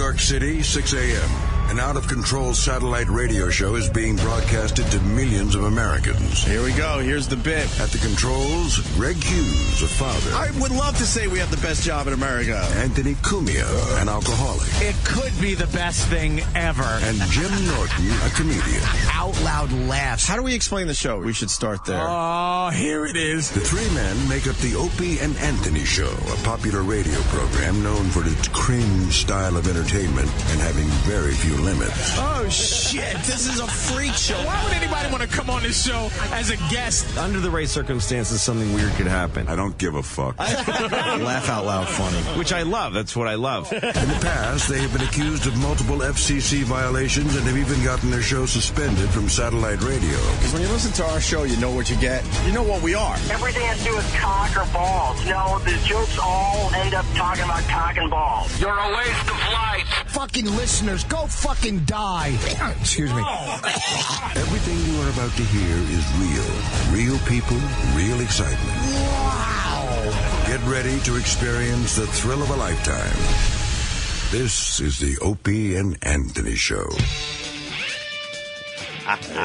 York City, 6 a.m. An out-of-control satellite radio show is being broadcasted to millions of Americans. Here we go. Here's the bit. At the controls, Greg Hughes, a father. I would love to say we have the best job in America. Anthony Cumia, an alcoholic. It could be the best thing ever. And Jim Norton, a comedian. Out loud laughs. How do we explain the show? We should start there. Oh, here it is. The three men make up the Opie and Anthony Show, a popular radio program known for its cringe style of entertainment and having very few limits. Oh, shit. This is a freak show. Why would anybody want to come on this show as a guest? Under the right circumstances, something weird could happen. I don't give a fuck. Laugh out loud funny. Which I love. That's what I love. In the past, they have been accused of multiple FCC violations and have even gotten their show suspended from satellite radio. Because when you listen to our show, you know what you get. You know what we are. Everything has to do with cock or balls. No, the jokes all end up talking about cock and balls. You're a waste of life. Fucking listeners, go fucking die. Excuse me. Everything you are about to hear is real. Real people, real excitement. Wow. Get ready to experience the thrill of a lifetime. This is the Opie and Anthony Show.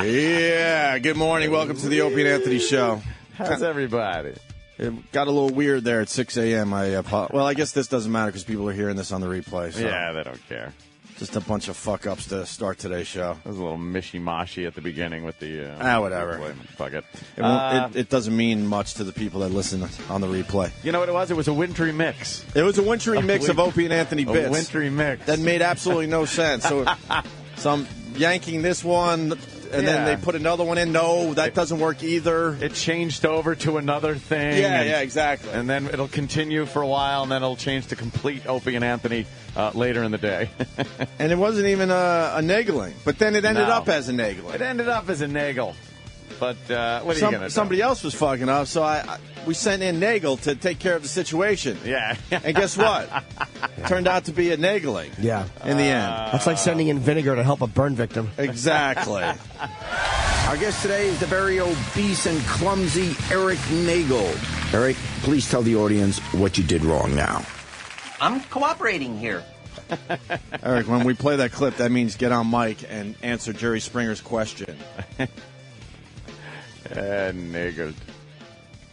Yeah. Good morning. Welcome to the Opie and Anthony Show. How's everybody? It got a little weird there at 6 a.m. Well, I guess this doesn't matter because people are hearing this on the replay. So. Yeah, they don't care. Just a bunch of fuck-ups to start today's show. It was a little mishy-mashy at the beginning with the... whatever. Fuck it. It doesn't mean much to the people that listen on the replay. You know what it was? It was a wintry mix. It was a wintry mix of Opie and Anthony bits. A wintry mix. That made absolutely no sense. So I'm yanking this one... And then they put another one in. No, that doesn't work either. It changed over to another thing. Yeah, exactly. And then it'll continue for a while, and then it'll change to complete Opie and Anthony later in the day. And it wasn't even a nagling. But then it ended up as a nagling. It ended up as a nagel. But what are you going to do? Somebody else was fucking up, so we sent in Nagel to take care of the situation. Yeah. And guess what? Turned out to be a nagling. Yeah. In the end. That's like sending in vinegar to help a burn victim. Exactly. Our guest today is the very obese and clumsy Eric Nagel. Eric, please tell the audience what you did wrong now. I'm cooperating here. Eric, when we play that clip, that means get on mic and answer Jerry Springer's question. Naggled.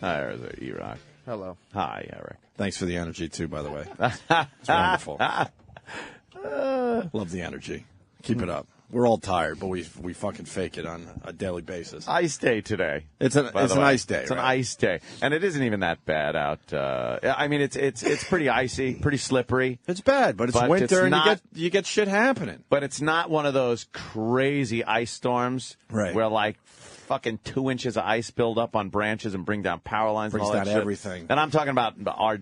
Hi, there's E-Rock. Hello. Hi, Eric. Thanks for the energy, too, by the way. It's wonderful. Love the energy. Keep it up. We're all tired, but we fucking fake it on a daily basis. Ice day today. It's an ice day. It's an ice day, and it isn't even that bad out. I mean, it's pretty icy, pretty slippery. It's bad, but it's winter, and you get shit happening. But it's not one of those crazy ice storms where like fucking 2 inches of ice build up on branches and bring down power lines. Brings and all that down shit. everything. And I'm talking about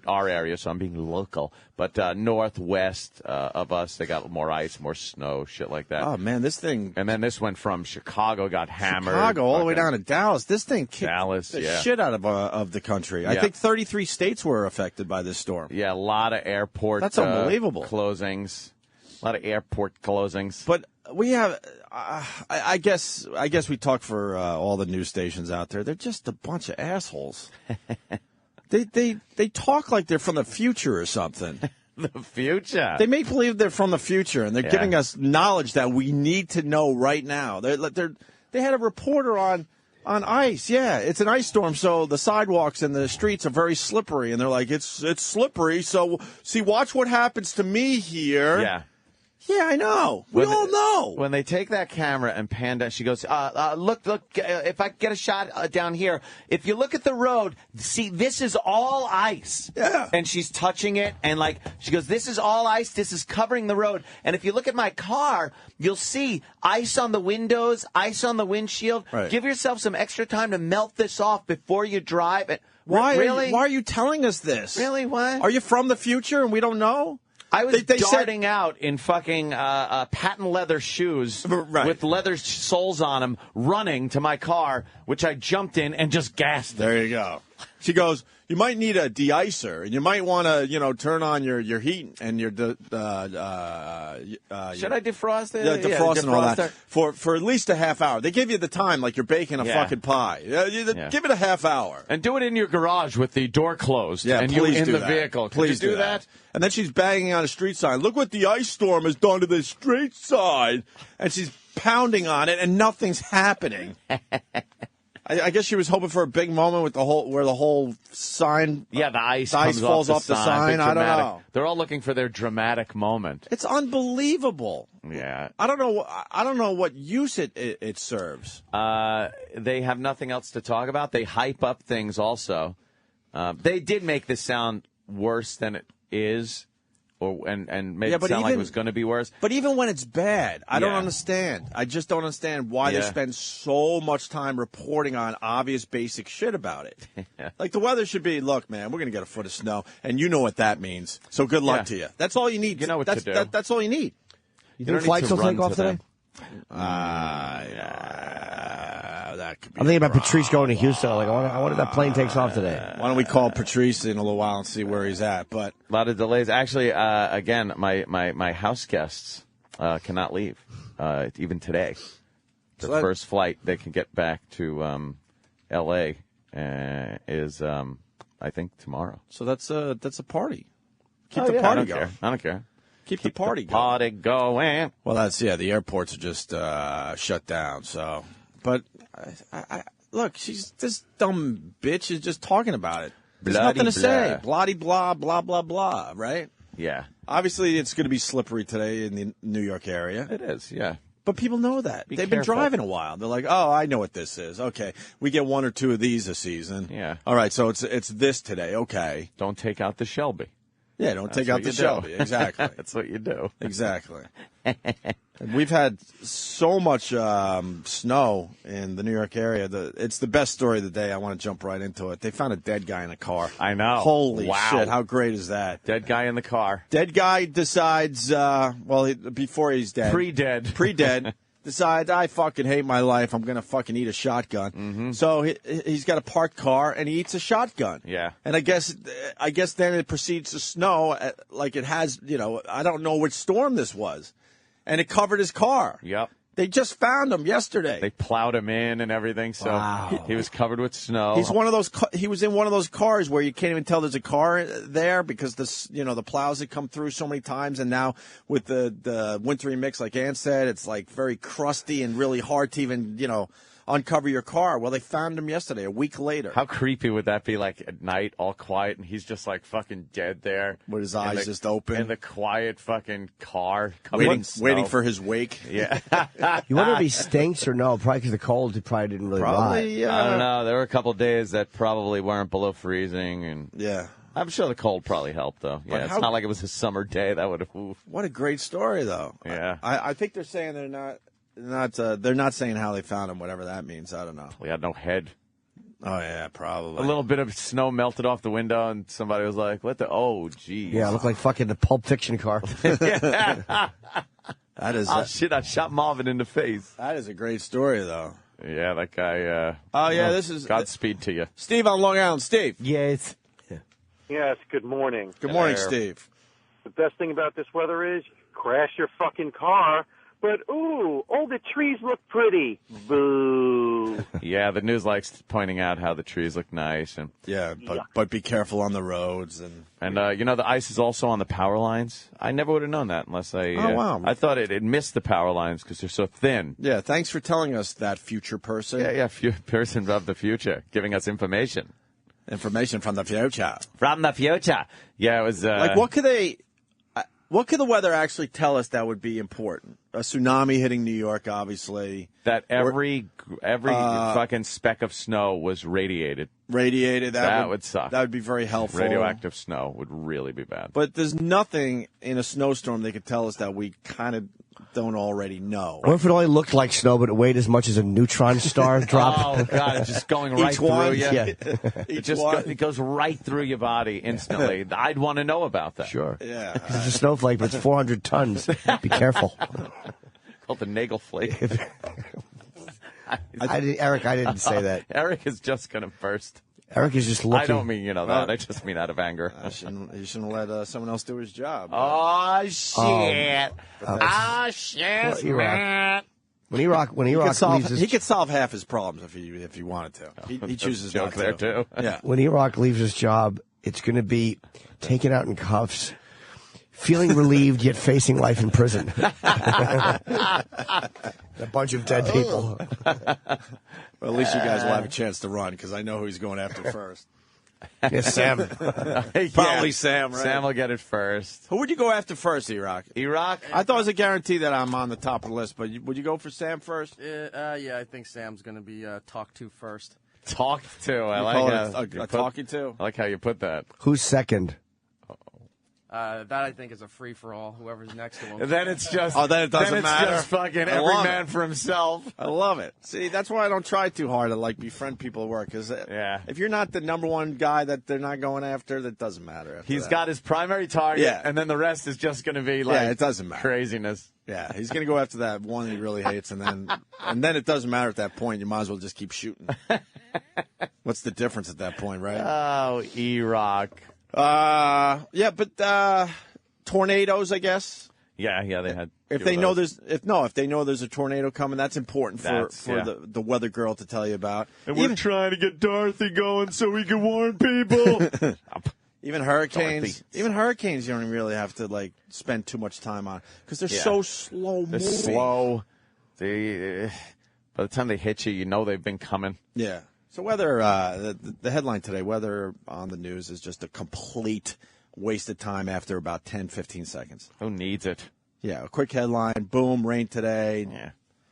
our area, so I'm being local. But northwest of us, they got more ice, more snow, shit like that. Oh, man, this thing... And then this went from Chicago, got hammered. Chicago, all the way down to Dallas. This thing kicked the yeah. shit out of the country. Yeah. I think 33 states were affected by this storm. Yeah, a lot of airport That's unbelievable. Closings. A lot of airport closings. But we have... I guess we talk for all the news stations out there. They're just a bunch of assholes. They talk like they're from the future or something. The future. They make believe they're from the future, and they're giving us knowledge that we need to know right now. They had a reporter on ice. Yeah, it's an ice storm, so the sidewalks and the streets are very slippery. And they're like, it's slippery. So see, watch what happens to me here. Yeah. Yeah, I know. We all know. When they take that camera and pan down, she goes, look, if I get a shot down here, if you look at the road, see, this is all ice. Yeah. And she's touching it, and like, she goes, this is all ice, this is covering the road. And if you look at my car, you'll see ice on the windows, ice on the windshield. Right. Give yourself some extra time to melt this off before you drive. Why really? Why are you telling us this? Really, what? Are you from the future and we don't know? I was darting out in fucking patent leather shoes with leather soles on them, running to my car, which I jumped in and just gassed. There you go. She goes, you might need a de-icer, and you might want to, turn on your heat and your Should I defrost it? Yeah, defrost and all that defroster. for at least a half hour. They give you the time like you're baking a fucking pie. Give it a half hour. And do it in your garage with the door closed. Yeah, and please you in do the that. vehicle. Could Please you do that? And then she's banging on a street sign. Look what the ice storm has done to the street sign. And she's pounding on it, and nothing's happening. I guess she was hoping for a big moment with where the whole sign. Yeah, the ice falls off the sign. I don't know. They're all looking for their dramatic moment. It's unbelievable. Yeah. I don't know what use it serves. They have nothing else to talk about. They hype up things also. They did make this sound worse than it is. And made it sound like it was going to be worse. But even when it's bad, I don't understand. I just don't understand why they spend so much time reporting on obvious basic shit about it. Like the weather should be, look, man, we're going to get a foot of snow, and you know what that means. So good luck to you. That's all you need. You know what to do. That's all you need. You think flights will take off today? That could be I'm thinking about Patrice going to Houston. I wonder if that plane takes off today. Why don't we call Patrice in a little while and see where he's at? But a lot of delays. Actually, again, my house guests cannot leave even today. The first flight they can get back to L.A. Is I think tomorrow. So that's a party. Keep the party going. I don't care. Keep the party going. Party going. Well, the airports are just shut down. So, but I look, this dumb bitch is just talking about it. There's nothing to say. Bloody blah blah blah blah. Right? Yeah. Obviously, it's going to be slippery today in the New York area. It is. Yeah. But people know that. They've been driving a while. They're like, oh, I know what this is. Okay, we get one or two of these a season. Yeah. All right, so it's this today. Okay. Don't take out the Shelby. Yeah, don't take out the Shelby. Exactly. That's what you do. Exactly. We've had so much snow in the New York area. It's the best story of the day. I want to jump right into it. They found a dead guy in a car. I know. Holy shit. How great is that? Dead guy in the car. Dead guy decides, before he's dead. Pre-dead. Decides, I fucking hate my life. I'm going to fucking eat a shotgun. Mm-hmm. So he's got a parked car, and he eats a shotgun. Yeah. And I guess then it proceeds to snow like it has, I don't know which storm this was. And it covered his car. Yep. They just found him yesterday. They plowed him in and everything, so he was covered with snow. He was in one of those cars where you can't even tell there's a car there because the plows had come through so many times, and now with the wintry mix, like Ann said, it's like very crusty and really hard to even uncover your car. Well, they found him yesterday, a week later. How creepy would that be? Like at night, all quiet, and he's just like fucking dead there with his eyes just open in the quiet fucking car, waiting for his wake. Yeah. You wonder if he stinks or no? Probably because the cold, he probably didn't really rot. I don't know. There were a couple of days that probably weren't below freezing, and I'm sure the cold probably helped though. Yeah, it's not like it was a summer day. That would have. What a great story, though. Yeah. I think they're saying they're not saying how they found him, whatever that means. I don't know. We had no head. Oh, yeah, probably. A little bit of snow melted off the window, and somebody was like, what the? Oh, geez. Yeah, it looked like fucking the Pulp Fiction car. That is. Oh, shit, I shot Marvin in the face. That is a great story, though. Yeah, that guy. this is. Godspeed to you. Steve on Long Island. Steve. Yes. Yes, good morning. Good morning, Steve. The best thing about this weather is you crash your fucking car, but, ooh, all the trees look pretty. Boo. Yeah, the news likes pointing out how the trees look nice. And but be careful on the roads. And the ice is also on the power lines. I never would have known that unless I... wow. I thought it missed the power lines because they're so thin. Yeah, thanks for telling us that, future person. Yeah, person of the future, giving us information. Information from the future. From the future. Yeah, it was... what could the weather actually tell us that would be important? A tsunami hitting New York, obviously. That every fucking speck of snow was radiated. That would suck. That would be very helpful. Radioactive snow would really be bad. But there's nothing in a snowstorm they could tell us that we kind of don't already know. What if it only looked like snow, but it weighed as much as a neutron star drop? Oh, God, it's just going right through you. Yeah. It goes right through your body instantly. I'd want to know about that. Sure. Yeah. It's a snowflake, but it's 400 tons. Be careful. Called the Nagel flake. Eric, I didn't say that. Eric is just going to burst. Eric is just looking. I don't mean that. I just mean out of anger. You shouldn't let someone else do his job. Oh, shit. Shit, man. When E-Rock leaves his... He could solve half his problems if he wanted to. He chooses joke not there, to. too. Yeah. When E-Rock leaves his job, it's going to be taken out in cuffs, feeling relieved yet facing life in prison. A bunch of dead people. Well, at least you guys will have a chance to run, because I know who he's going after first. Yes, Sam. Probably Sam, right? Sam will get it first. Who would you go after first, E-Rock? E-Rock? I thought it was a guarantee that I'm on the top of the list, but would you go for Sam first? Yeah, I think Sam's going to be talked to first. Talked to. I call like it a talking to? I like how you put that. Who's second? That I think is a free for all. Whoever's next to him. Then it's just. Then it doesn't matter. Just fucking every man for himself. I love it. See, that's why I don't try too hard to befriend people at work. Because if you're not the number one guy that they're not going after, that doesn't matter. He's got his primary target, and then the rest is just going to be it doesn't matter. Craziness. Yeah, he's going to go after that one he really hates, and then it doesn't matter at that point. You might as well just keep shooting. What's the difference at that point, right? Oh, E-Rock. But tornadoes, I guess. Yeah, they had. If they know there's a tornado coming, that's important for the weather girl to tell you about. And we're trying to get Dorothy going so we can warn people. Even hurricanes, you don't really have to spend too much time on because they're so slow moving. They're slow. By the time they hit you, you know they've been coming. Yeah. So weather, the headline today, weather on the news is just a complete waste of time after about 10, 15 seconds. Who needs it? Yeah, a quick headline, boom, rain today. Yeah.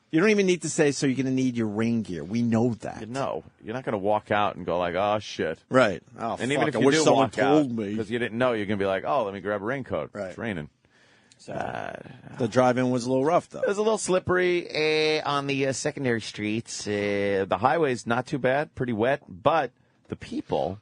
You don't even need to say, so you're going to need your rain gear. We know that. No, you're not going to walk out and go oh, shit. Right. Oh, and even if you do walk out, because you didn't know, you're going to be oh, let me grab a raincoat. Right. It's raining. The drive-in was a little rough, though. It was a little slippery on the secondary streets. The highway's not too bad, pretty wet, but the people,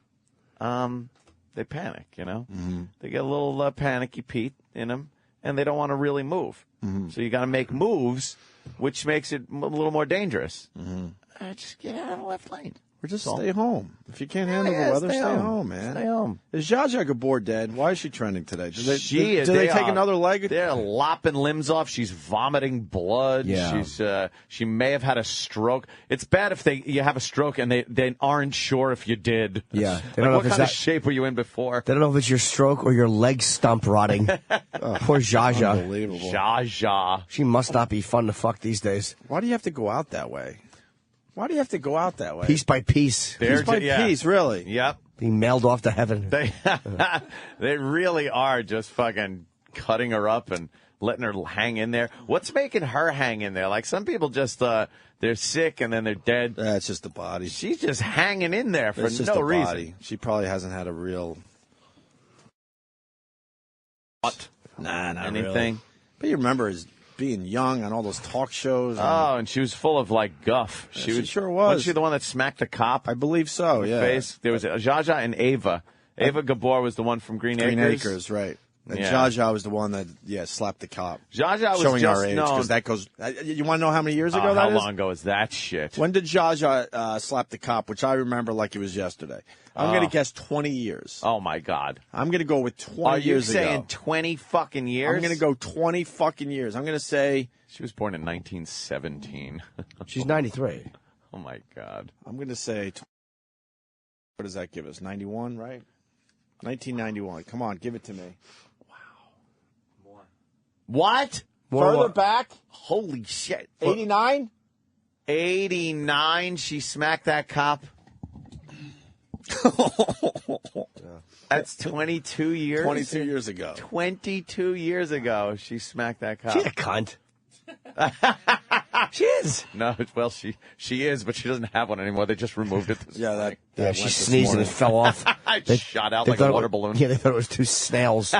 they panic, Mm-hmm. They get a little panicky Pete in them, and they don't want to really move. Mm-hmm. So you got to make moves, which makes it a little more dangerous. Mm-hmm. Just get out of the left lane. Or just stay home. If you can't handle the weather, stay home, man. Stay home. Is Zsa Zsa Gabor dead? Why is she trending today? Do they take are, another leg? They're lopping limbs off. She's vomiting blood. Yeah. She may have had a stroke. It's bad if you have a stroke and they aren't sure if you did. Yeah. They don't know what kind of shape were you in before? They don't know if it's your stroke or your leg stump rotting. Poor Zsa Zsa. Unbelievable. Zsa Zsa. She must not be fun to fuck these days. Why do you have to go out that way? Why do you have to go out that way? Piece by piece. Piece by piece, really? Yep. Being mailed off to heaven. They really are just fucking cutting her up and letting her hang in there. What's making her hang in there? Some people just, they're sick and then they're dead. It's just the body. She's just hanging in there for no reason. Body. She probably hasn't had a real... What? Nah, not anything. Really. But you remember being young on all those talk shows. And she was full of guff. She sure was. Wasn't she the one that smacked the cop? I believe so. Yeah. Face? There was Zsa Zsa and Ava. Ava Gabor was the one from Green Acres. Green Acres, right? And Zsa Zsa was the one that slapped the cop. Zsa Zsa was showing just our age because that goes. You want to know how many years ago that is? How long ago is that shit? When did Zsa Zsa slap the cop? Which I remember like it was yesterday. I'm going to guess 20 years. Oh, my God. I'm going to go with 20 years ago. Are you saying 20 fucking years? I'm going to go 20 fucking years. I'm going to say... She was born in 1917. She's 93. Oh, my God. I'm going to say... What does that give us? 91, right? 1991. Come on, give it to me. Wow. More. What? Further back? Holy shit. 89? 89, she smacked that cop. That's 22 years? 22 years ago. 22 years ago, she smacked that cop. She's a cunt. She is. No, well, she is, but she doesn't have one anymore. They just removed it. Yeah, she sneezed and it fell off. They shot out like a water balloon. Yeah, they thought it was two snails.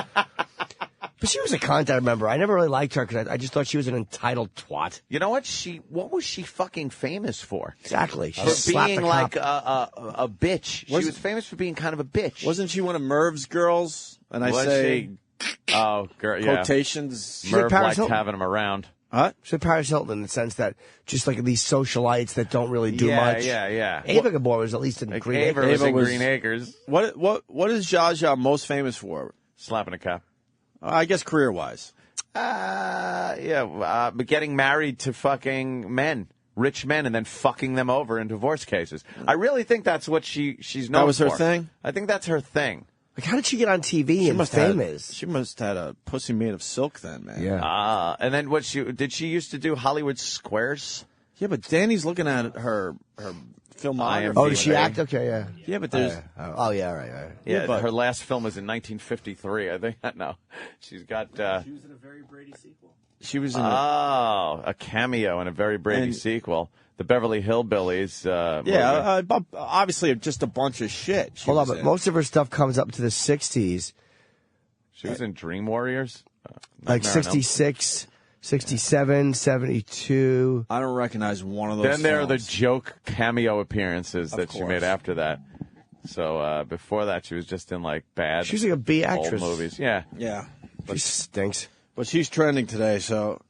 But she was a cunt, I remember. I never really liked her because I just thought she was an entitled twat. You know what? What was she fucking famous for? Exactly. For being like a bitch. She was famous for being kind of a bitch. Wasn't she one of Merv's girls? And I say... Oh, girl, yeah. Quotations. Merv liked having them around. Huh? So Paris Hilton in the sense that just like these socialites that don't really do much. Yeah. Ava Gabor was at least in Green Ava Acres. was in Green Acres. What is Zsa Zsa most famous for? Slapping a cop. I guess career-wise. But getting married to fucking men, rich men, and then fucking them over in divorce cases. I really think that's what she's known for. That was her thing? I think that's her thing. Like, how did she get on TV and famous? She must have had a pussy made of silk then, man. Yeah. And then did she used to do Hollywood Squares? Yeah, but Danny's looking at her filmography. Oh, did she act? Okay, yeah. Yeah, but there's... right. Yeah, but her last film was in 1953, I think. No, she's got... She was in a Very Brady sequel. She was in a cameo in a Very Brady sequel. The Beverly Hillbillies. Obviously just a bunch of shit. Hold on, but most of her stuff comes up to the 60s. She was in Dream Warriors? Like 66, 67, 72. I don't recognize one of those Then there are the films. joke cameo appearances that she course. made after that. So before that, she was just in like bad She's like a B old actress. movies. Yeah. Yeah. She stinks. But she's trending today, so...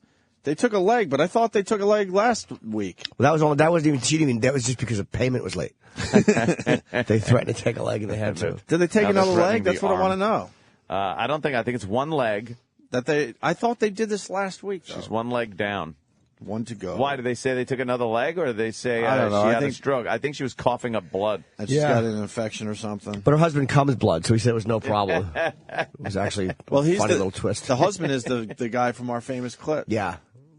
They took a leg, but I thought they took a leg last week. Well, that wasn't even. She didn't even. That was just because the payment was late. They threatened to take a leg, and they had to. Did they take Now another they're leg? threatening That's the what I want to arm. know. I think it's one leg. I thought they did this last week. Though. She's one leg down. One to go. Why did they say they took another leg, or did they say I don't know. she I had a think- stroke? I think she was coughing up blood. I just got an infection or something. But her husband comes blood, so he said it was no problem. It was actually a funny little twist. The husband is the guy from our famous clip. Yeah.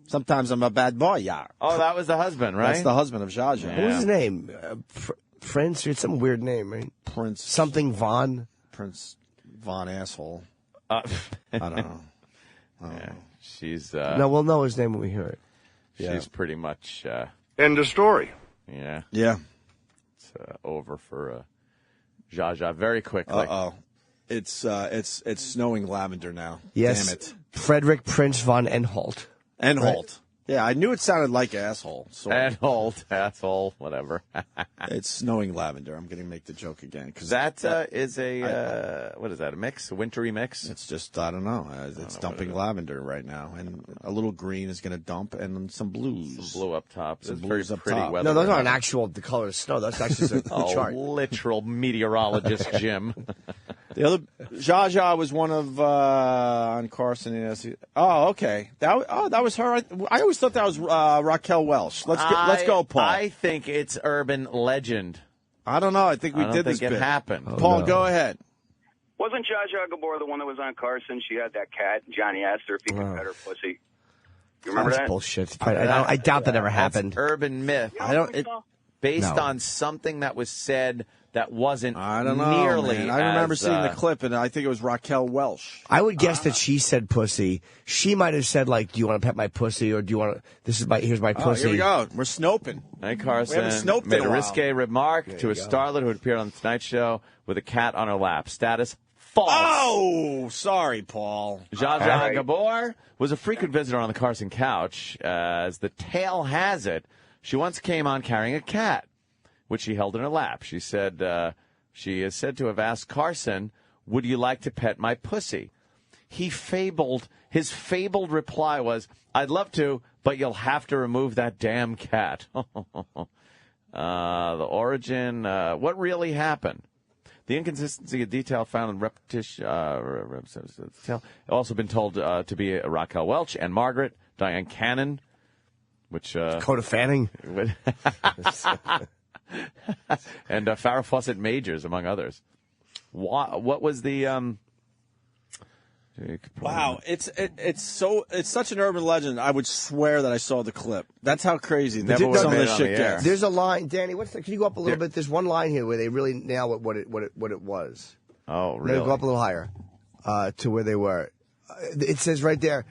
Sometimes I'm a bad boy, yeah. Oh, that was the husband, right? That's the husband of Zsa Zsa. What was his name? Prince? It's some weird name, right? Prince. Something Von. Prince Von Asshole. I don't know. She's No, we'll know his name when we hear it. she's pretty much End of story. yeah. Yeah. It's over for Zsa Zsa very quickly. It's snowing lavender now. Yes. Damn it. Frederick Prince von Enholt. Enholt. Yeah, I knew it sounded like asshole. And old asshole, whatever. It's snowing lavender. I'm going to make the joke again. Cause That is a what is that? A mix? A wintry mix? It's just, I don't know. It's dumping lavender right now. And a little green is going to dump and some blues. Blue up top. Some It's very blues up pretty top. weather. No, those right aren't now. actual the color of snow. That's actually a chart. Literal meteorologist Jim. The other Zsa Zsa was one of on Carson. Oh, okay. That was her. I always thought that was Raquel Welch. Let's go, Paul. I think it's urban legend. I don't know. I think we I don't did think this it bit. happened. Paul, go ahead. Wasn't Zsa Zsa Gabor the one that was on Carson? She had that cat. Johnny asked her if he could pet her pussy. You remember That's that? bullshit. I doubt that ever happened. That's urban myth. I don't think so. Based No. on something that was said that wasn't I don't know. nearly. Man. I remember as, seeing the clip, and I think it was Raquel Welch. I would guess that she said pussy. She might have said like, "Do you want to pet my pussy?" or "Do you want to? Here's my pussy." Here we go. We're snoping. Nick We Carson haven't snoped made in a a while. risque remark to a starlet who had appeared on the Tonight Show with a cat on her lap. Status false. Oh, sorry, Paul. Zsa Zsa Gabor was a frequent visitor on the Carson couch. As the tale has it, she once came on carrying a cat, which she held in her lap. She said she is said to have asked Carson, "Would you like to pet my pussy?" His fabled reply was, "I'd love to, but you'll have to remove that damn cat." The origin, what really happened? The inconsistency of detail found in repetition, also been told to be Raquel Welch and Margaret Diane Cannon, which Dakota Fanning. and Farrah Fawcett Majors, among others. What was the? Wow, it's such an urban legend. I would swear that I saw the clip. That's how crazy Never some would've of made this it on shit the air. gets. There's a line, Danny. Can you go up a little bit? There's one line here where they really nail what it was. Oh, Then really? go up a little higher to where they were. It says right there.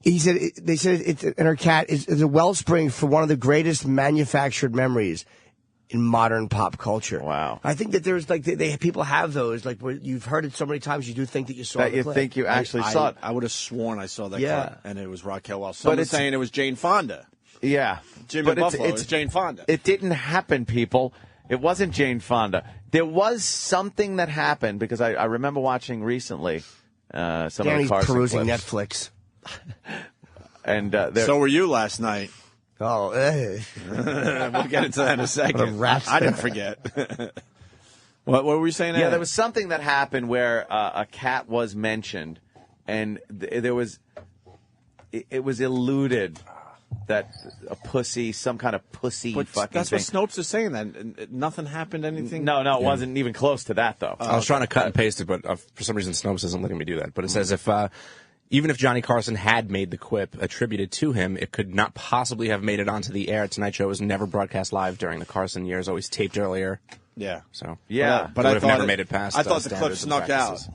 He said. They said it's and her cat is a wellspring for one of the greatest manufactured memories in modern pop culture. Wow. I think that there's like people have those like where you've heard it so many times you do think that you saw That the you clip. think you actually saw it. I would have sworn I saw that Yeah. clip, and it was Raquel Welch. Someone it's- saying it was Jane Fonda. Yeah. Jimmy But Buffalo. It's Jane Fonda. It didn't happen, people. It wasn't Jane Fonda. There was something that happened because I remember watching recently some of Danny's the Carson perusing clips. Netflix. And so were you last night. Oh, we'll get into that in a second. I didn't forget. What were we saying? Yeah, there was something that happened where a cat was mentioned, and there was it was eluded that a pussy, some kind of pussy fucking that's thing. what Snopes is saying. That nothing happened. Anything? No, it wasn't even close to that though. I was trying to cut and paste it, but for some reason Snopes isn't letting me do that. But it says even if Johnny Carson had made the quip attributed to him, it could not possibly have made it onto the air. Tonight Show was never broadcast live during the Carson years, always taped earlier. Yeah. So but I would have never made it past. I thought the clip standards and snuck out. practices.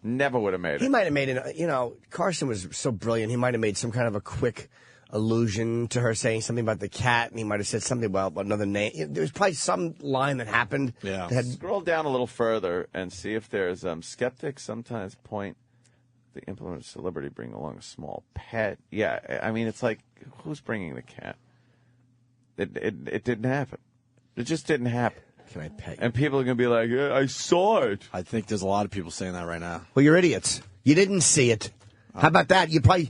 Never would have made it. He might have made it. You know, Carson was so brilliant. He might have made some kind of a quick allusion to her saying something about the cat, and he might have said something about another name. There was probably some line that happened. Yeah. That had, Scroll down a little further and see if there's skeptics sometimes point the implement of celebrity bring along a small pet. Yeah, I mean, it's like, who's bringing the cat? It didn't happen. It just didn't happen. Can I pet you? And people are going to be like, yeah, I saw it. I think there's a lot of people saying that right now. Well, you're idiots. You didn't see it. How about that? You probably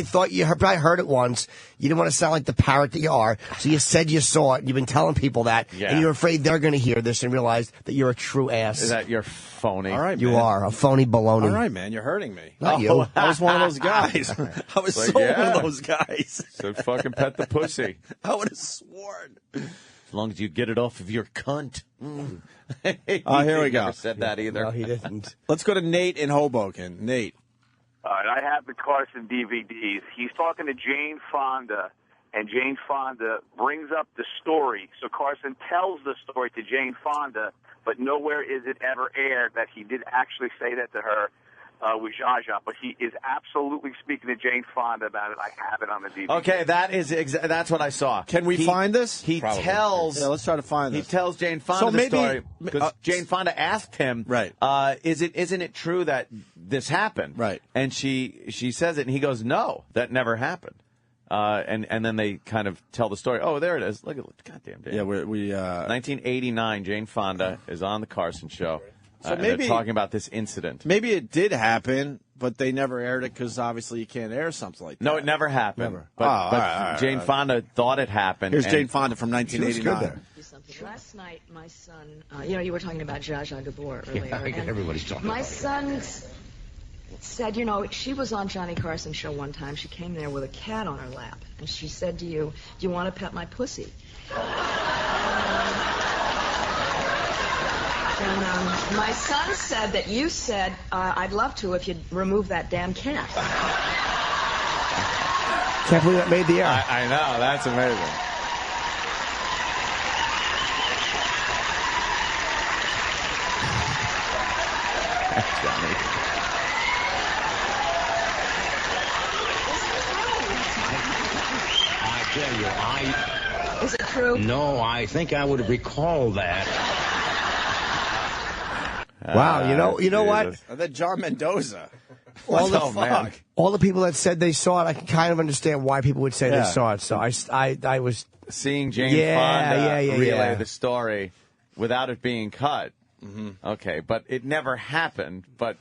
thought you probably heard it once. You didn't want to sound like the parrot that you are, so you said you saw it. You've been telling people that, and you're afraid they're going to hear this and realize that you're a true ass. Is that you're phony? All right, you man. are a phony baloney. All right, man, you're hurting me. Not you. I was one of those guys. I was Like, one of those guys. So fucking pet the pussy. I would have sworn. As long as you get it off of your cunt. Here we go. Never said that either. No, he didn't. Let's go to Nate in Hoboken. Nate. All right, I have the Carson DVDs. He's talking to Jane Fonda, and Jane Fonda brings up the story. So Carson tells the story to Jane Fonda, but nowhere is it ever aired that he did actually say that to her with Zsa Zsa. But he is absolutely speaking to Jane Fonda about it. I have it on the DVD. Okay, that's what I saw. Can we find this? He tells. Yeah, let's try to find this. He tells Jane Fonda the story because Jane Fonda asked him, right? Isn't it true that this happened? Right. And she says it, and he goes, no, that never happened. And then they kind of tell the story. Oh, there it is. Look at goddamn damn. Yeah, we 1989. Jane Fonda is on the Carson Show. So maybe and they're talking about this incident. Maybe it did happen, but they never aired it because obviously you can't air something like that. No, it never happened. Never. But, all right, Jane Fonda thought it happened. Here's Jane Fonda from 1989. Last night, my son, you were talking about Zsa Zsa Gabor earlier. Yeah, everybody's talking my about son said, she was on Johnny Carson's show one time. She came there with a cat on her lap, and she said to you, do you want to pet my pussy? And my son said that you said, I'd love to if you'd remove that damn cat. Can't believe that made the air. I know, that's amazing. Johnny. I tell you, Is it true? No, I think I would recall that. Wow, you know what? That John Mendoza. All the fuck? All the people that said they saw it, I can kind of understand why people would say they saw it. So I was seeing Jane Fonda relay the story without it being cut. Mm-hmm. Okay, but it never happened. But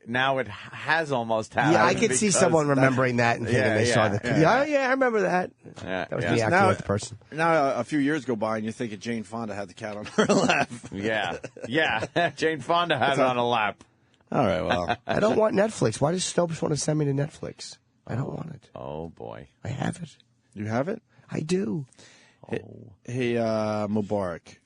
now it has almost happened. Yeah, I could see someone remembering that and thinking they saw that. Yeah, I remember that. Yeah, that was me acting with the person. Now a few years go by and you're thinking Jane Fonda had the cat on her lap. Yeah. Jane Fonda had it on a lap. All right, well. I don't want Netflix. Why does Snopes want to send me to Netflix? I don't want it. Oh, boy. I have it. You have it? I do. Hey, Mubarak.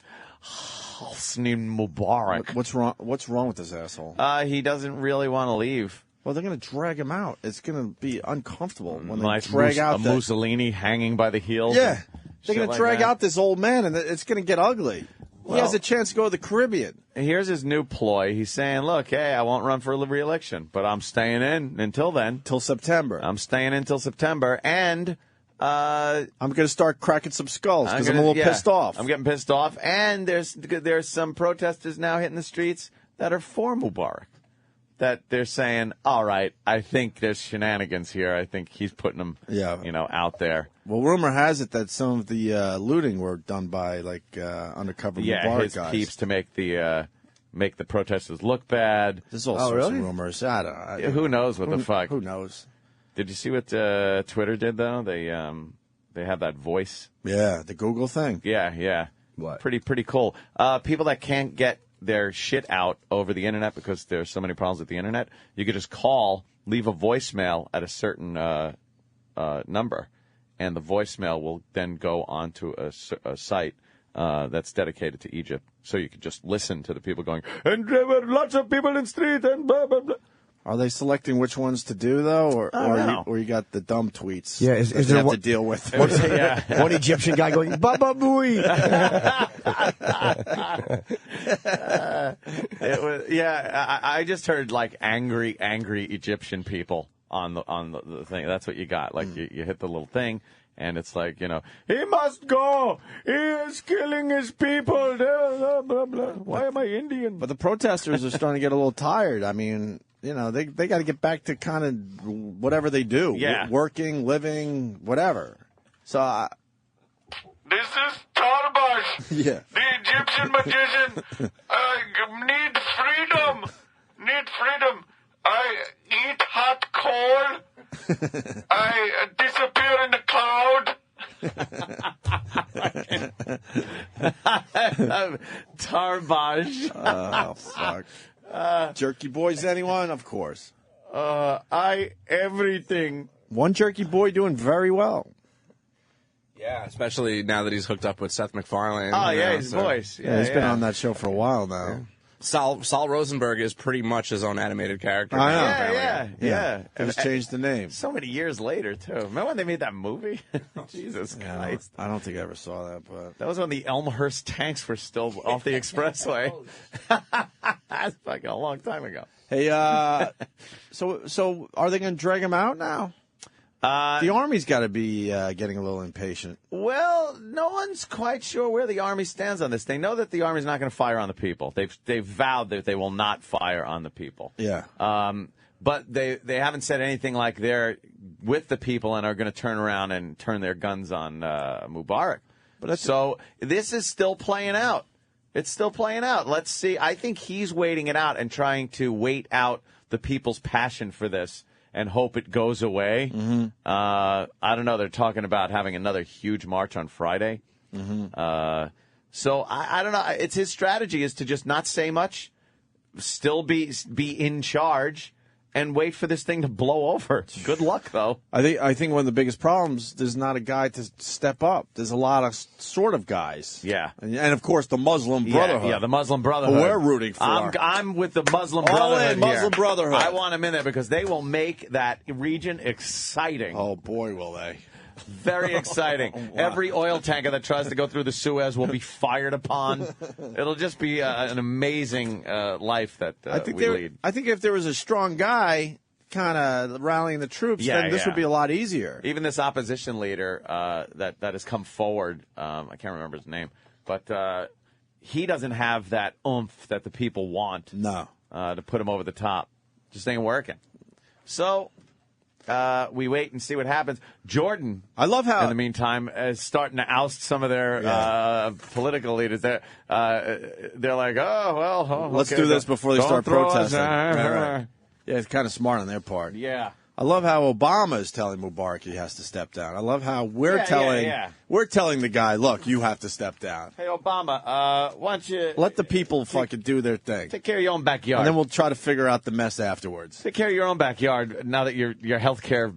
Hosni Mubarak. What's wrong with this asshole? He doesn't really want to leave. Well, they're going to drag him out. It's going to be uncomfortable when they drag out Mussolini hanging by the heels. Yeah. They're going to drag out this old man, and it's going to get ugly. He has a chance to go to the Caribbean. Here's his new ploy. He's saying, look, hey, I won't run for re-election, but I'm staying in until then. Till September. I'm staying in until September, and I'm going to start cracking some skulls because I'm a little pissed off. I'm getting pissed off, and there's some protesters now hitting the streets that are for Mubarak. That they're saying, all right, I think there's shenanigans here. I think he's putting them, out there. Well, rumor has it that some of the looting were done by undercover Mubarak his guys. peeps to make the make the protesters look bad. There's all sorts of rumors. Who knows what the fuck? Who knows? Did you see what Twitter did though? They have that voice. Yeah, the Google thing. Yeah. What? Pretty cool. People that can't get their shit out over the internet because there's so many problems with the internet, you could just call, leave a voicemail at a certain number, and the voicemail will then go onto a site that's dedicated to Egypt. So you could just listen to the people going, and there were lots of people in the street, and blah, blah, blah. Are they selecting which ones to do, though? Or you got the dumb tweets Yeah, is that there you have one- to deal with? One Egyptian guy going, Baba Booey. I just heard like angry Egyptian people on the thing. That's what you got. Like you hit the little thing, and it's like, he must go. He is killing his people. Blah, blah, blah. Why am I Indian? But the protesters are starting to get a little tired. I mean, they got to get back to kind of whatever they do. Yeah. Working, living, whatever. So, This is Tarbash, yeah. the Egyptian magician. Need freedom. I eat hot coal. I disappear in the cloud. Tarbash. Oh, fuck. Jerky boys, anyone? Of course. Everything. One jerky boy doing very well. Yeah, especially now that he's hooked up with Seth MacFarlane. Oh, yeah, his voice. Yeah, he's been on that show for a while now. Saul Rosenberg is pretty much his own animated character. I know. now, apparently. Yeah. They just changed the name. So many years later, too. Remember when they made that movie? Jesus Christ. I don't think I ever saw that, but That was when the Elmhurst tanks were still off the expressway. That's fucking a long time ago. hey, so are they going to drag him out now? The Army's got to be getting a little impatient. Well, no one's quite sure where the Army stands on this. They know that the Army's not going to fire on the people. They've vowed that they will not fire on the people. Yeah. But they haven't said anything like they're with the people and are going to turn around and turn their guns on Mubarak. So this is still playing out. It's still playing out. Let's see. I think he's waiting it out and trying to wait out the people's passion for this and hope it goes away. Mm-hmm. I don't know. They're talking about having another huge march on Friday. Mm-hmm. So I don't know. It's his strategy is to just not say much, still be in charge, and wait for this thing to blow over. Good luck, though. I think one of the biggest problems, there's not a guy to step up. There's a lot of sort of guys. Yeah. And of course, the Muslim Brotherhood. Yeah, the Muslim Brotherhood. Who we're rooting for. I'm with the Muslim All Brotherhood in, Muslim here. Brotherhood. I want them in there because they will make that region exciting. Oh, boy, will they. Very exciting. Every oil tanker that tries to go through the Suez will be fired upon. It'll just be an amazing life that we lead. I think if there was a strong guy kind of rallying the troops, then this would be a lot easier. Even this opposition leader that has come forward, I can't remember his name, but he doesn't have that oomph that the people want. No. To put him over the top. Just ain't working. So we wait and see what happens. Jordan, I love how, in the meantime, is starting to oust some of their political leaders. They're like, let's okay, do this before they start throw us, protesting. Right. Yeah, it's kind of smart on their part. Yeah. I love how Obama is telling Mubarak he has to step down. I love how we're telling the guy, look, you have to step down. Hey, Obama, why don't you let the people fucking do their thing. Take care of your own backyard. And then we'll try to figure out the mess afterwards. Take care of your own backyard now that your health care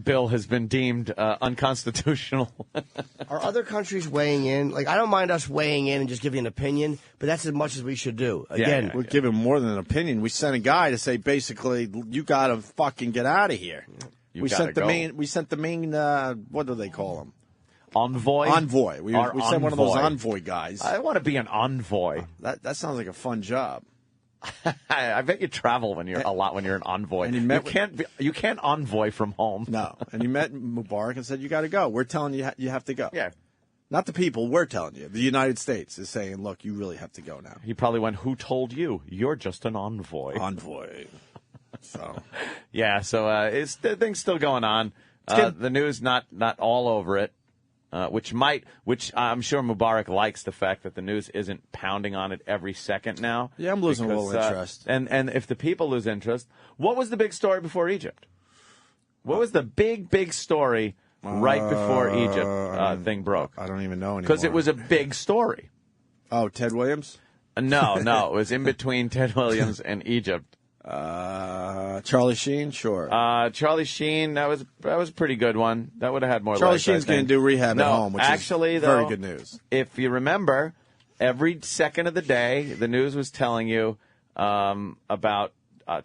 bill has been deemed unconstitutional. Are other countries weighing in? Like, I don't mind us weighing in and just giving an opinion, but that's as much as we should do. Again, we're giving more than an opinion. We sent a guy to say, basically, you got to fucking get out of here. We sent the main. What do they call him? Envoy. Envoy. We sent one of those envoy guys. I want to be an envoy. That sounds like a fun job. I bet you travel when you're an envoy. And you can't envoy from home. No. And he met Mubarak and said, you got to go. We're telling you you have to go. Yeah. Not the people. We're telling you. The United States is saying, look, you really have to go now. He probably went, who told you? You're just an envoy. Envoy. So. Yeah. So the thing's still going on. The news not all over it. which I'm sure Mubarak likes the fact that the news isn't pounding on it every second now. Yeah, I'm losing a little interest. And if the people lose interest, what was the big story before Egypt? What was the big story right before Egypt thing broke? I don't even know anymore. Because it was a big story. Oh, Ted Williams? No, it was in between Ted Williams and Egypt. Charlie Sheen, sure. Charlie Sheen, that was a pretty good one. That would have had more. Charlie Sheen's going to do rehab at home, which actually, is though, very good news. If you remember, every second of the day, the news was telling you about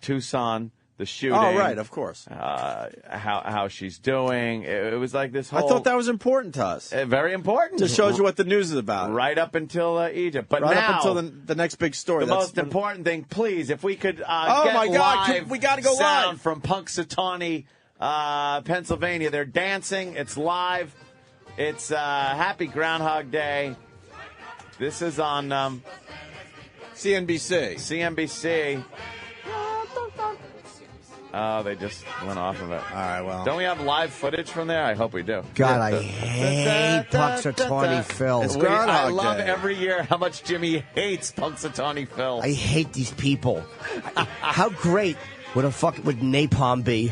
Tucson, the shooting. Oh, right, of course. How she's doing. It was like this whole... I thought that was important to us. Very important. Just shows you what the news is about. Right up until Egypt. But right now, up until the next big story. The most important thing, please, if we could oh get my God, live we got to go sound live. from Punxsutawney, Pennsylvania. They're dancing. It's live. It's Happy Groundhog Day. This is on CNBC. CNBC. Oh, they just went off of it. All right, well. Don't we have live footage from there? I hope we do. God, I hate Punxsutawney Phil. It's Groundhog I love Day. every year how much Jimmy hates Punxsutawney Phil. I hate these people. How great would napalm be?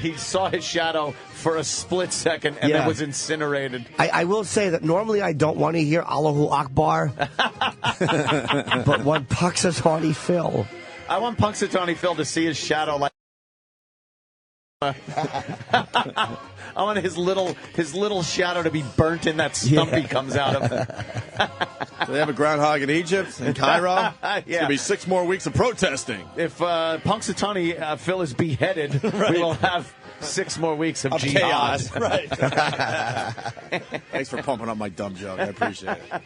He saw his shadow for a split second and then was incinerated. I will say that normally I don't want to hear Allahu Akbar, but one Punxsutawney Phil. I want Punxsutawney Phil to see his shadow like. I want his little shadow to be burnt in that stump he comes out of. Do they have a groundhog in Egypt, in Cairo? It's going to be 6 more weeks of protesting. If Punxsutawney Phil is beheaded, we will have 6 more weeks of jihad. Chaos. Right. Thanks for pumping up my dumb joke. I appreciate it.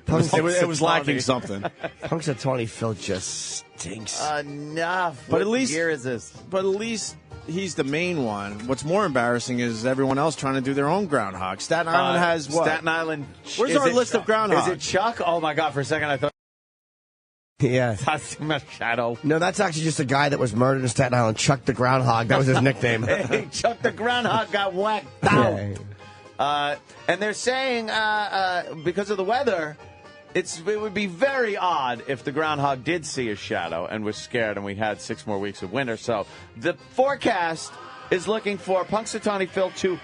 It was lacking something. Punxsutawney Phil just stinks. Enough. But what year is this? But at least he's the main one. What's more embarrassing is everyone else trying to do their own groundhog. Staten Island has what? Staten Island. Where's our list of groundhogs? Is it Chuck? Oh my God! For a second, I thought. Yeah. Shadow. No, that's actually just a guy that was murdered in Staten Island. Chuck the Groundhog. That was his nickname. Hey, Chuck the Groundhog got whacked out. Yeah. And they're saying because of the weather. It would be very odd if the groundhog did see a shadow and was scared and we had 6 more weeks of winter. So the forecast is looking for Punxsutawney Phil to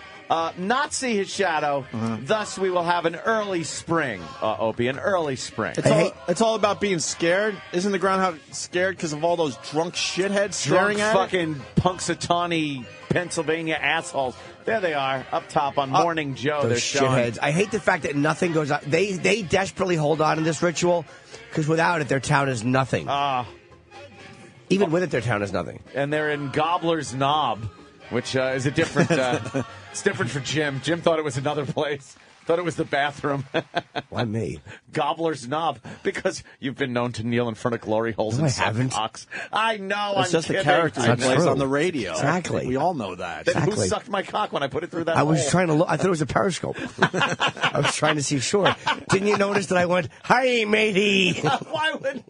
not see his shadow. Thus, we will have an early spring, Opie, an early spring. It's all about being scared. Isn't the groundhog scared because of all those drunk shitheads staring at fucking Punxsutawney, Pennsylvania assholes. There they are, up top on Morning Joe. They're shitheads. I hate the fact that nothing goes on. They desperately hold on to this ritual because without it, their town is nothing. Even with it, their town is nothing. And they're in Gobbler's Knob, which is a different. It's different for Jim. Jim thought it was another place. Thought it was the bathroom. Why me? Gobbler's Knob, because you've been known to kneel in front of glory holes and suck cocks. I know. It's just kidding. the character he plays on the radio. Exactly. We all know that. Then who sucked my cock when I put it through that I hole? was trying to look. I thought it was a periscope. I was trying to see short. Didn't you notice that I went, "Hi, matey"? Why would?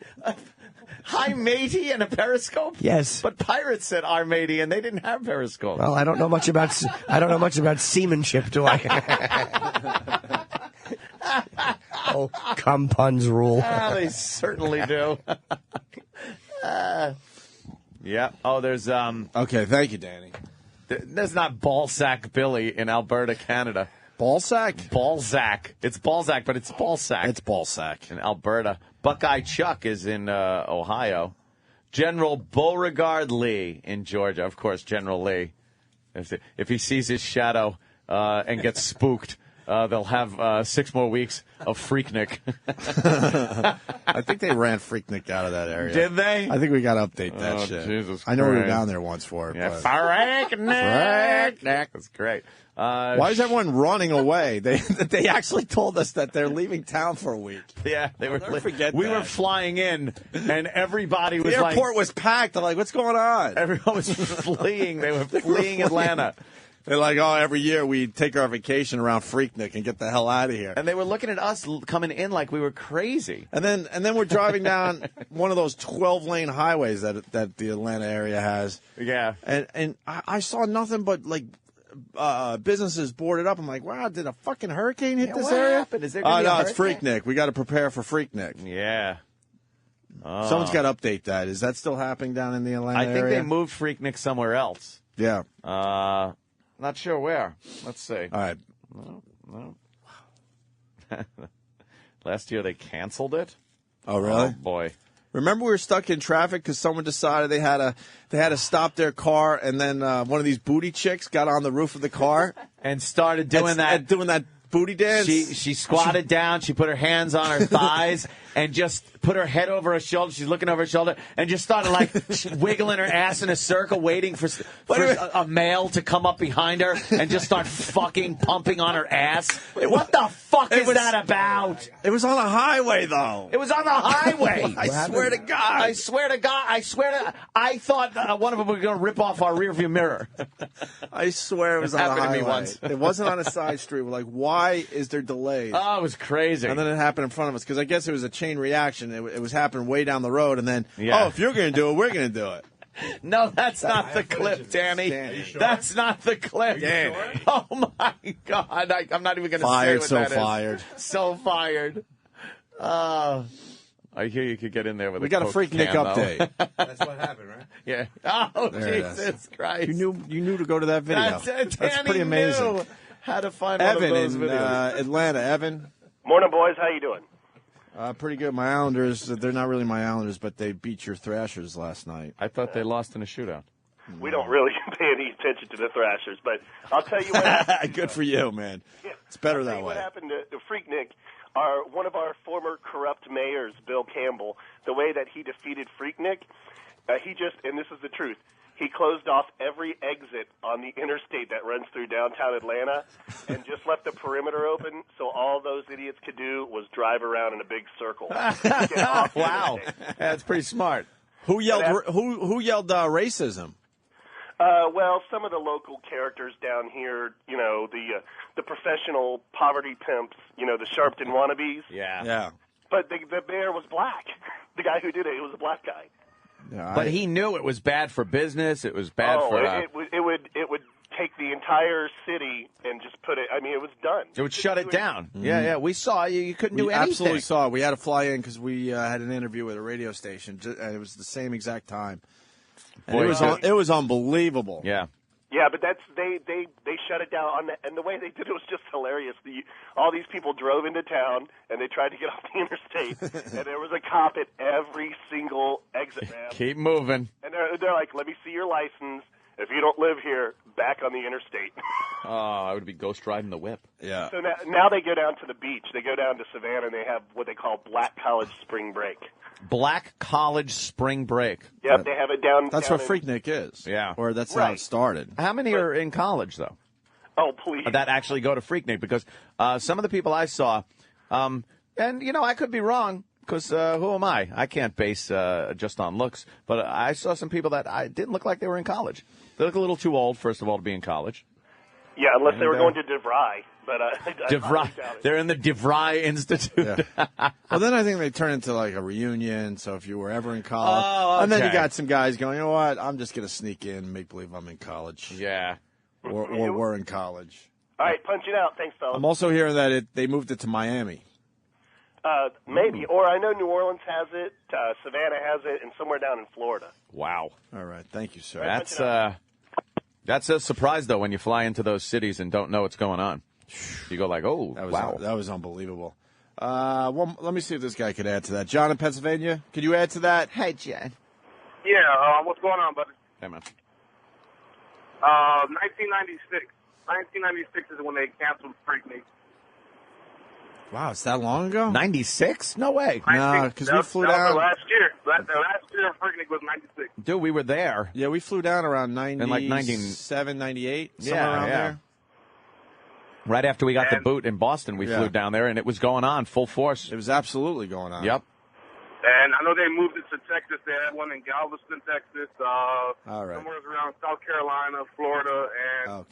Hi, matey, and a periscope? Yes. But pirates said our matey, and they didn't have periscope. Well, I don't know much about seamanship, do I? Oh, cum puns rule. Yeah, they certainly do. Yeah. Oh, there's Okay, thank you, Danny. There's not Ballsack Billy in Alberta, Canada. Ballsack? Balzac. It's Balzac, but it's Ballsack. It's Ballsack. In Alberta. Buckeye Chuck is in Ohio. General Beauregard Lee in Georgia. Of course, General Lee. If he sees his shadow and gets spooked, they'll have 6 more weeks of Freaknik. I think they ran Freaknik out of that area. Did they? I think we got to update that shit. Jesus I know we were Christ. down there once for it. Yeah, but... Freaknik. That's great. Why is everyone running away? They actually told us that they're leaving town for a week. Yeah, they were. Forget we that. were flying in, and everybody was the airport was packed. I'm like, what's going on? Everyone was fleeing. They were fleeing Atlanta. They're like, oh, every year we take our vacation around Freaknik and get the hell out of here. And they were looking at us coming in like we were crazy. And then we're driving down one of those 12-lane highways that the Atlanta area has. Yeah. And I saw nothing but like businesses boarded up. I'm like, wow, did a fucking hurricane hit this what area? happened? Is there gonna be a no, it's hurricane? Freaknik. We got to prepare for Freaknik. Yeah. Someone's got to update that. Is that still happening down in the Atlanta area? I think they moved Freaknik somewhere else. Yeah. Not sure where. Let's see. All right. No. Last year they canceled it. Oh, really? Oh, boy. Remember we were stuck in traffic because someone decided they had to stop their car, and then one of these booty chicks got on the roof of the car and started doing that booty dance. She squatted down. She put her hands on her thighs and just put her head over her shoulder. She's looking over her shoulder and just started like wiggling her ass in a circle, waiting for a male to come up behind her and just start fucking pumping on her ass. What the fuck is that about? It was on a highway, though. It was on the highway. I swear to God. I swear to God. I thought one of them was going to rip off our rearview mirror. I swear it was on a happened to highway. me once. It wasn't on a side street. We're like, why is there delays? Oh, it was crazy. And then it happened in front of us because I guess it was a chain reaction. It was happening way down the road, and then, if you're going to do it, we're going to do it. No, that's not the clip, Danny. That's not the clip. Danny. Oh, my God. I'm not even going to say what that is. Fired. So fired. I hear you could get in there with We got a Freaknik update. That's what happened, right? Yeah. Oh, There it Jesus Christ. You knew to go to that video. That's pretty amazing. Knew how to find Evan one of those in videos. Atlanta. Evan. Morning, boys. How you doing? Pretty good. My Islanders, they're not really my Islanders, but they beat your Thrashers last night. I thought they lost in a shootout. We don't really pay any attention to the Thrashers, but I'll tell you what happened. Good for you, man. Yeah, it's better I'll tell that you way. What happened to Freaknik? One of our former corrupt mayors, Bill Campbell, the way that he defeated Freaknik, and this is the truth, he closed off every exit on the interstate that runs through downtown Atlanta and just left the perimeter open so all those idiots could do was drive around in a big circle. Wow. That's pretty smart. Who yelled racism? Well, some of the local characters down here, the professional poverty pimps, the Sharpton wannabes. Yeah. But the mayor was black. The guy who did it was a black guy. Yeah, But he knew it was bad for business. It was bad for. It would take the entire city and just put it. I mean, it was done. It would shut it down. Mm-hmm. Yeah. We saw you. You couldn't do We anything. absolutely saw it. We had to fly in because we had an interview with a radio station, and it was the same exact time. And it was unbelievable. Yeah. Yeah, but they shut it down, and the way they did it was just hilarious. All these people drove into town, and they tried to get off the interstate, and there was a cop at every single exit ramp. Keep moving. And they're like, let me see your license. If you don't live here, back on the interstate. I would be ghost riding the whip. Yeah. So now they go down to the beach. They go down to Savannah, and they have what they call Black College Spring Break. Black College Spring Break. Yep, they have it down. That's what Freaknik is. Yeah. Or that's how it started. How many are in college, though? Oh, please. That actually go to Freaknik? Because some of the people I saw, and, I could be wrong, because who am I? I can't base just on looks. But I saw some people that didn't look like they were in college. They look a little too old, first of all, to be in college. Yeah, unless they were going to DeVry. But DeVry. They're in the DeVry Institute. Yeah. Well, then I think they turn into like a reunion. So if you were ever in college, and then you got some guys going, you know what? I'm just going to sneak in and make believe I'm in college. Yeah. Or we're in college. All right, punch it out. Thanks, fellas. I'm also hearing that they moved it to Miami. Maybe. Or I know New Orleans has it, Savannah has it, and somewhere down in Florida. Wow. All right. Thank you, sir. That's a surprise, though, when you fly into those cities and don't know what's going on. You go like, oh, wow. That was unbelievable. Well, let me see if this guy could add to that. John in Pennsylvania, could you add to that? Hey, John. Yeah, what's going on, buddy? Hey, man. 1996. 1996 is when they canceled Freaknik. Wow, it's that long ago? 96? No way. No, because we flew down. Last year. The last year Freaknik was 96. Dude, we were there. Yeah, we flew down around 97, like 98, somewhere around there. Right after we got the boot in Boston, we flew down there, and it was going on full force. It was absolutely going on. Yep. And I know they moved it to Texas. They had one in Galveston, Texas. All right. Somewhere around South Carolina, Florida, and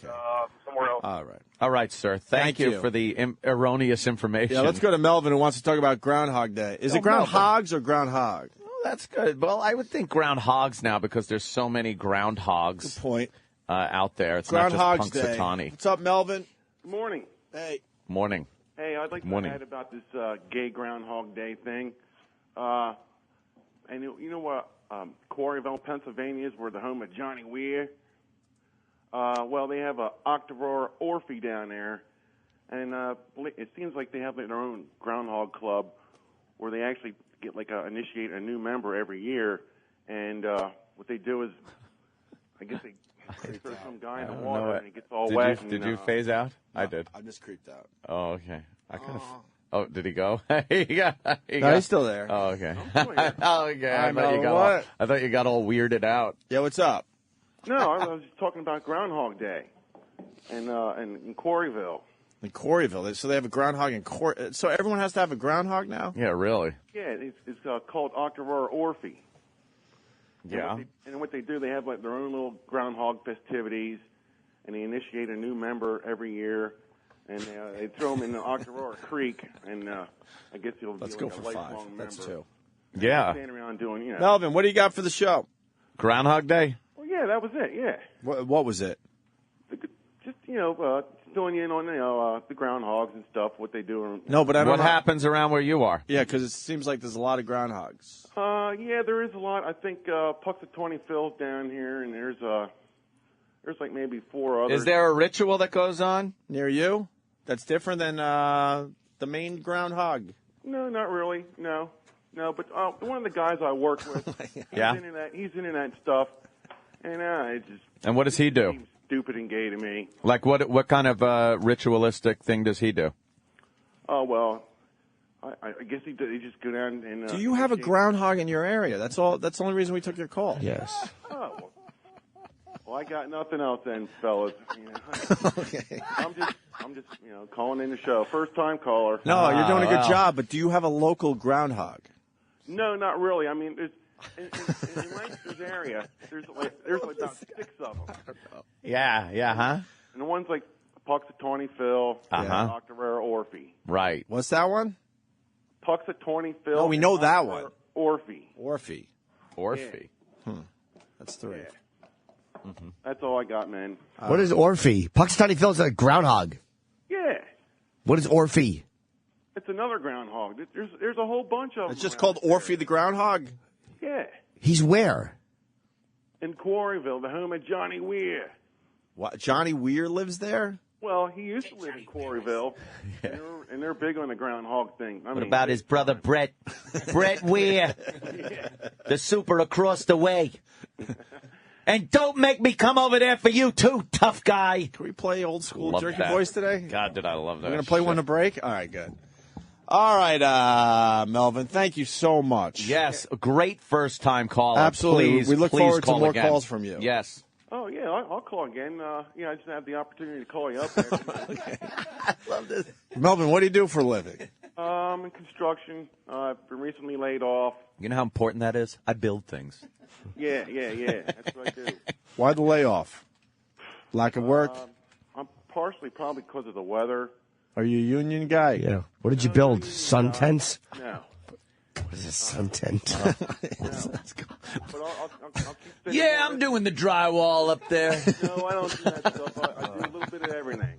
somewhere else. All right. All right, sir. Thank you for the erroneous information. Yeah, let's go to Melvin, who wants to talk about Groundhog Day. Is it groundhogs or groundhog? Oh, that's good. Well, I would think groundhogs now because there's so many groundhogs. Good point. out there. It's Groundhog's not just Day. Punxsutawney. What's up, Melvin? Good morning. Hey. Morning. Hey, I'd like to Morning. add about this gay Groundhog Day thing. And you know what? Quarryville, Pennsylvania is where the home of Johnny Weir. Well, they have a Octavor Orphy down there, and it seems like they have their own Groundhog Club where they actually get initiate a new member every year. And what they do is, I guess they throw some guy in the water and he gets all wet. Did you phase out? No, I did. I just creeped out. Oh, okay. Oh, did he go? He's still there. Oh, okay. Oh, okay. I thought you got all weirded out. Yeah, what's up? No, I was just talking about Groundhog Day, and in Quarryville. In Quarryville, so they have a groundhog in So everyone has to have a groundhog now. Yeah, really. Yeah, it's called Octavor Orphy. Yeah. And what they do, they have their own little groundhog festivities, and they initiate a new member every year, and they throw them in the Octavor Creek, and I guess you'll be Let's go a for lifelong 5. member. That's 2. Yeah. Standing around doing, Melvin, what do you got for the show? Groundhog Day. Well, yeah, that was it. Yeah. What was it? Just filling you in on the groundhogs and stuff, what they do. No, but I don't What know. happens around where you are? Yeah, because it seems like there's a lot of groundhogs. Yeah, there is a lot. I think Punxsutawney Phil's down here, and there's like maybe 4 others. Is there a ritual that goes on near you that's different than the main groundhog? No, not really. No. But one of the guys I work with, he's into that stuff, and it's just. And what does he do? Seems stupid and gay to me. Like what kind of ritualistic thing does he do? Oh well, I guess he just go down and. Do you have a groundhog in your area? That's all. That's the only reason we took your call. Yes. Oh, well, I got nothing else then, fellas. Okay. I'm just calling in the show. First time caller. No, you're doing a good job. But do you have a local groundhog? No, not really. I mean, there's in Lancaster's area. There's about 6 of them. Yeah, huh? And the one's like Punxsutawney Phil, Octavor Orphy. Right. What's that one? Punxsutawney Phil. No, we know that one. Orphy. Orphy. Yeah. That's 3. Yeah. Mm-hmm. That's all I got, man. What is Orphy? Punxsutawney Phil's a groundhog. Yeah. What is Orphy? It's another groundhog. There's a whole bunch of them. It's just called Orphy the groundhog? Yeah. He's where? In Quarryville, the home of Johnny Weir. What? Johnny Weir lives there? Well, he used to live in Quarryville, and they're big on the groundhog thing. What about his brother Brett? Brett Weir, the super across the way. And don't make me come over there for you too, tough guy. Can we play old school Love Jerky that. Boys today? God, did I love that. We're going to play one to break? All right, good. All right, Melvin, thank you so much. Yes, a great first-time caller. Absolutely. Please, we look please forward to call more again. calls from you. Yes. Oh, yeah, I'll call again. I just have the opportunity to call you up there. I love this. Melvin, what do you do for a living? In construction. I've been recently laid off. You know how important that is? I build things. Yeah. That's what I do. Why the layoff? Lack of work? I'm partially probably because of the weather. Are you a union guy? Yeah. What did you build? Sun tents? No. What is a sun tent? Let's go. But I'll keep Yeah, I'm doing the drywall up there. No, I don't do that stuff. I do a little bit of everything.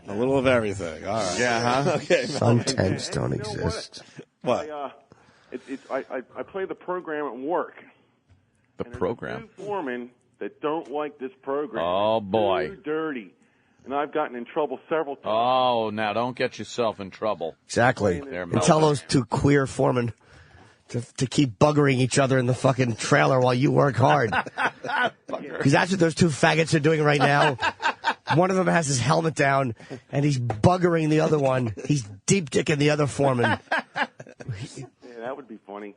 A little of everything. All right. Yeah, huh? Okay. Sun tents don't exist. What? I play the program at work. The program. There's 2 foremen that don't like this program. Oh, boy. It's too dirty. And I've gotten in trouble several times. Oh, now don't get yourself in trouble. Exactly. There, And tell those 2 queer foremen to keep buggering each other in the fucking trailer while you work hard. Because that's what those 2 faggots are doing right now. One of them has his helmet down, and he's buggering the other one. He's deep dicking the other foreman. Yeah, that would be funny.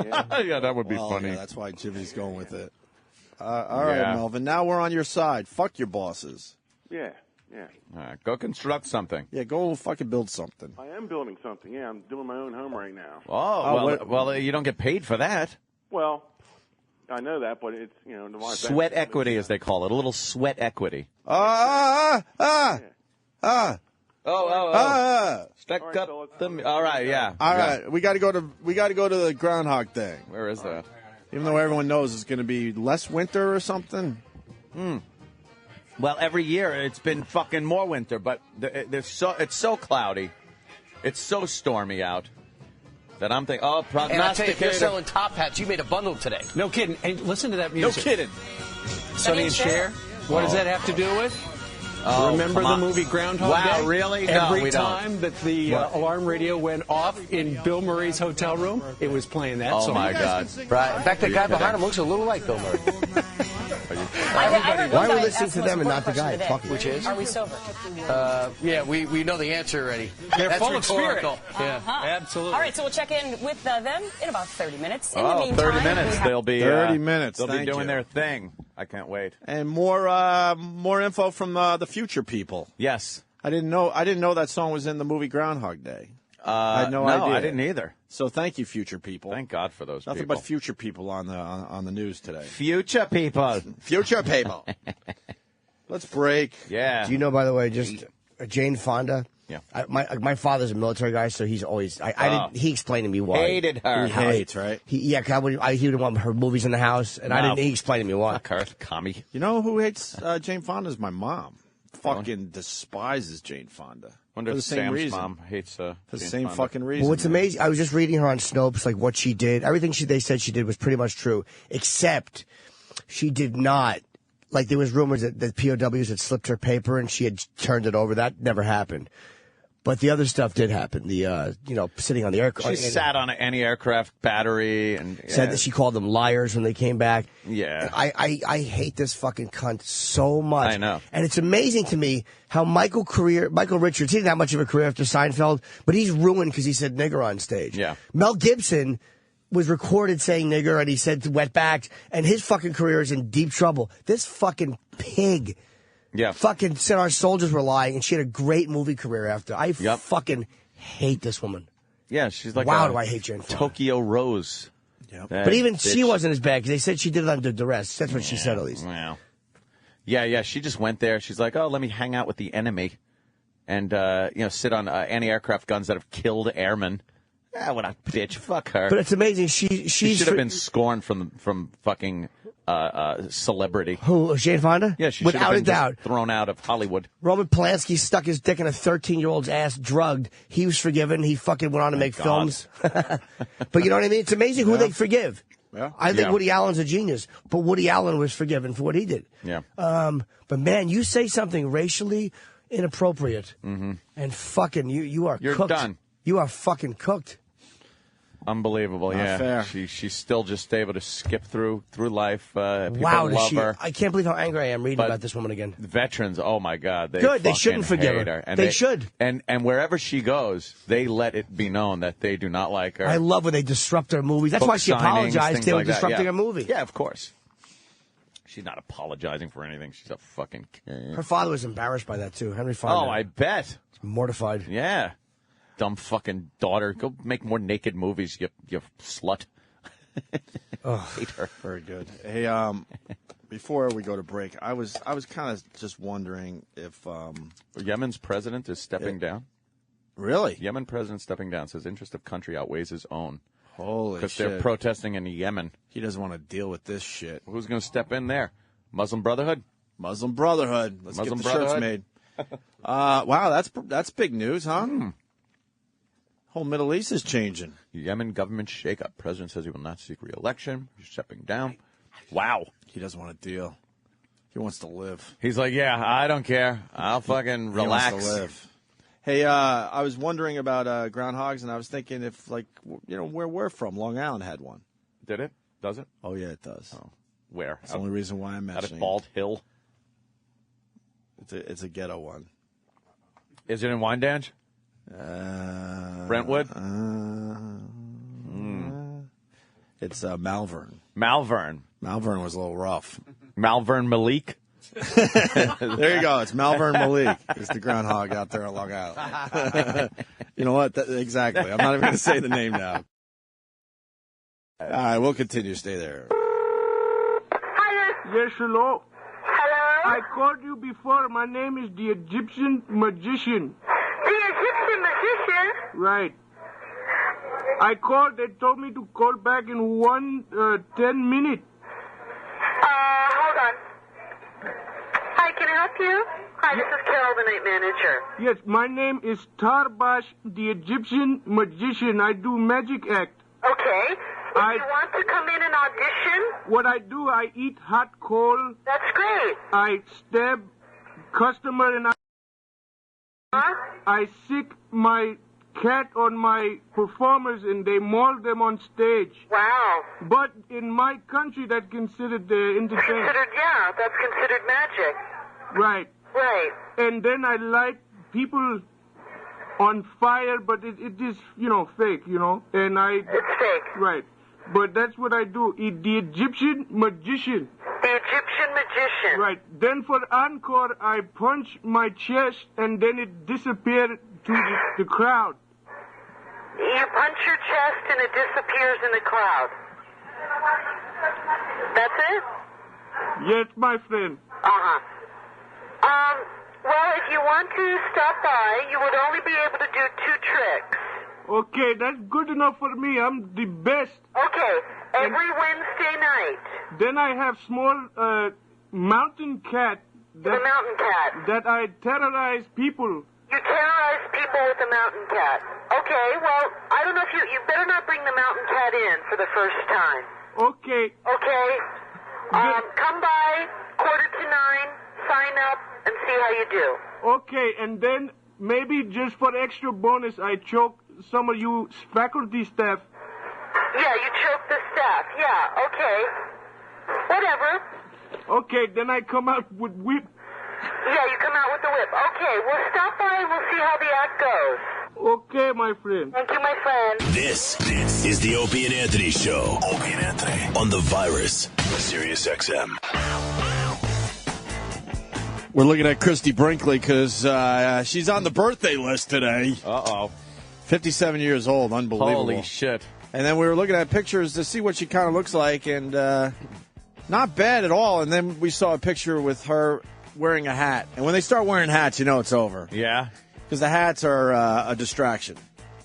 Yeah, yeah, that would be funny. Yeah, that's why Jimmy's going with it. All right, Melvin. Now we're on your side. Fuck your bosses. Yeah. All right, go construct something. Yeah, go fucking build something. I am building something. Yeah, I'm doing my own home right now. Oh, well, you don't get paid for that. Well, I know that, but it's, Sweat equity, as they call it. A little sweat equity. Oh. Stuck right, up fellas. the... All right, yeah. All right, we got to go to the groundhog thing. Where is that? Even though everyone knows it's going to be less winter or something. Well, every year it's been fucking more winter, but it's so cloudy. It's so stormy out that I'm thinking, oh, prognosticator. And I tell you, if you're selling top hats, you made a bundle today. No kidding. And listen to that music. No kidding. Sonny and Cher. What does that have to do with? Oh, remember the movie Groundhog Day? Wow, really? Every no, we time that the alarm radio went off in Bill Murray's hotel room, it was playing that song. Oh, my God. Right. In fact, the guy behind him looks a little like Bill Murray. Why are we listening to them and not the guy talking? Which is? Are we sober? Yeah, we know the answer already. They're full of spirit. Rhetorical. Yeah, absolutely. All right, so we'll check in with them in about 30 minutes. In the Oh, meantime, 30 minutes. They'll be 30 minutes. They'll be Thank doing you. their thing. I can't wait. And more info from the future people. Yes. I didn't know that song was in the movie Groundhog Day. I had no idea. I didn't either. So thank you, future people. Thank God for those Nothing people. but future people on the news today. Future people. Future people. Let's break. Yeah. Do you know, by the way, just Jane Fonda? Yeah. My father's a military guy, so he's always. He explained to me why. Hated her. He hates, right? He would want her movies in the house, and he explained to me why. Fuck her, commie. You know who hates Jane Fonda? Is my mom. Fucking despises Jane Fonda. Wonder for the if same Sam's reason. mom hates for the Jane same Fonda. fucking reason. Well, what's amazing, I was just reading her on Snopes, like what she did. Everything they said she did was pretty much true, except she did not. Like there was rumors that POWs had slipped her paper and she had turned it over. That never happened. But the other stuff did happen. The sitting on the aircraft. She sat on an anti-aircraft battery and said that she called them liars when they came back. Yeah. I hate this fucking cunt so much. I know. And it's amazing to me how Michael Richards, he didn't have much of a career after Seinfeld, but he's ruined because he said nigger on stage. Yeah. Mel Gibson was recorded saying nigger and he said wetbacks, and his fucking career is in deep trouble. This fucking pig. Yeah. Fucking said our soldiers were lying, and she had a great movie career after. I fucking hate this woman. Yeah, she's like wow, do I hate Jane Fonda. Tokyo Rose. Yep. But even she wasn't as bad because they said she did it under duress. That's what she said, at least. Wow. Yeah. She just went there. She's like, oh, let me hang out with the enemy, and sit on anti-aircraft guns that have killed airmen. Ah, what a bitch! Fuck her. But it's amazing. She should have been scorned from fucking celebrity. Who, Jane Fonda? Yeah, she without a doubt, thrown out of Hollywood. Roman Polanski stuck his dick in a 13-year-old's ass, drugged. He was forgiven. He fucking went on to make films. But you know what I mean? It's amazing who they forgive. Yeah. I think Woody Allen's a genius, but Woody Allen was forgiven for what he did. Yeah. But man, you say something racially inappropriate, and fucking you're cooked. Done. You are fucking cooked. Unbelievable, Not fair. She's still just able to skip through life. People Wow, love her. I can't believe how angry I am reading about this woman again. Veterans, oh my God, they Good, they fucking shouldn't forgive hate her. And They should. And wherever she goes, they let it be known that they do not like her. I love when they disrupt her movies. That's Book why she signings, apologized. things They were like that, disrupting yeah. her movie. Yeah, of course. She's not apologizing for anything. She's a fucking kid. Her father was embarrassed by that too. Henry Fonda. Oh, I bet. Mortified. Yeah. Dumb fucking daughter. Go make more naked movies, you slut. Hate her. Very good. Hey, before we go to break, I was kind of just wondering if Yemen's president is stepping down. Really? Yemen president stepping down says interest of country outweighs his own. Holy shit. Because they're protesting in Yemen. He doesn't want to deal with this shit. Who's going to step in there? Muslim Brotherhood? Muslim Brotherhood. Let's Muslim get the shirts Brotherhood? made. Wow, that's big news, huh? Whole Middle East is changing. Yemen government shakeup. President says he will not seek re-election. He's stepping down. Wow. He doesn't want to deal. He wants to live. He's like, yeah, I don't care. I'll fucking relax. He wants to live. Hey, I was wondering about groundhogs, and I was thinking if, like, where we're from, Long Island had one. Did it? Does it? Oh, yeah, it does. Oh. Where? That's the only reason why I'm mentioning Out at Bald Hill? It's a ghetto one. Is it in Wyandanch? Brentwood? It's Malvern. Malvern. Malvern was a little rough. Malvern Malik? There you go. It's Malvern Malik. It's the groundhog out there on Long Island. You know what? Exactly. I'm not even going to say the name now. All right, we'll continue. Stay there. Yes, hello. Hello? I called you before. My name is the Egyptian Magician. The Egyptian Magician? Right. I called. They told me to call back in 10 minutes. Hold on. I can I help you? Hi, this is Carol, the night manager. Yes, my name is Tarbash, the Egyptian magician. I do magic act. Okay. If you want to come in and audition... What I do, I eat hot coal. That's great. I stab customer and I sick my cat on my performers and they maul them on stage. Wow. But in my country, that's considered entertainment. Yeah, that's considered magic. Right. Right. And then I light people on fire, but it is, fake, and It's fake. Right. But that's what I do. The Egyptian magician. The Egyptian magician. Right. Then for encore, I punch my chest, and then it disappeared to the crowd. You punch your chest, and it disappears in the crowd. That's it? Yes, my friend. Uh-huh. Well, if you want to stop by, you would only be able to do 2 tricks. Okay, that's good enough for me. I'm the best. Okay, every Wednesday night. Then I have small mountain cat. The mountain cat. That I terrorize people. You terrorize people with the mountain cat. Okay, well, I don't know if you better not bring the mountain cat in for the first time. Okay. Okay. Come by 8:45, sign up, and see how you do. Okay, and then maybe just for extra bonus, I choke some of you faculty staff. Yeah, you choke the staff. Yeah, okay. Whatever. Okay, then I come out with whip. Yeah, you come out with the whip. Okay, we'll stop by and we'll see how the act goes. Okay, my friend. Thank you, my friend. This is the Opie and Anthony Show. Opie and Anthony on the Virus, Sirius XM. We're looking at Christy Brinkley because she's on the birthday list today. 57 years old. Unbelievable. Holy shit. And then we were looking at pictures to see what she kind of looks like, and not bad at all. And then we saw a picture with her wearing a hat. And when they start wearing hats, you know it's over. Yeah? Because the hats are a distraction.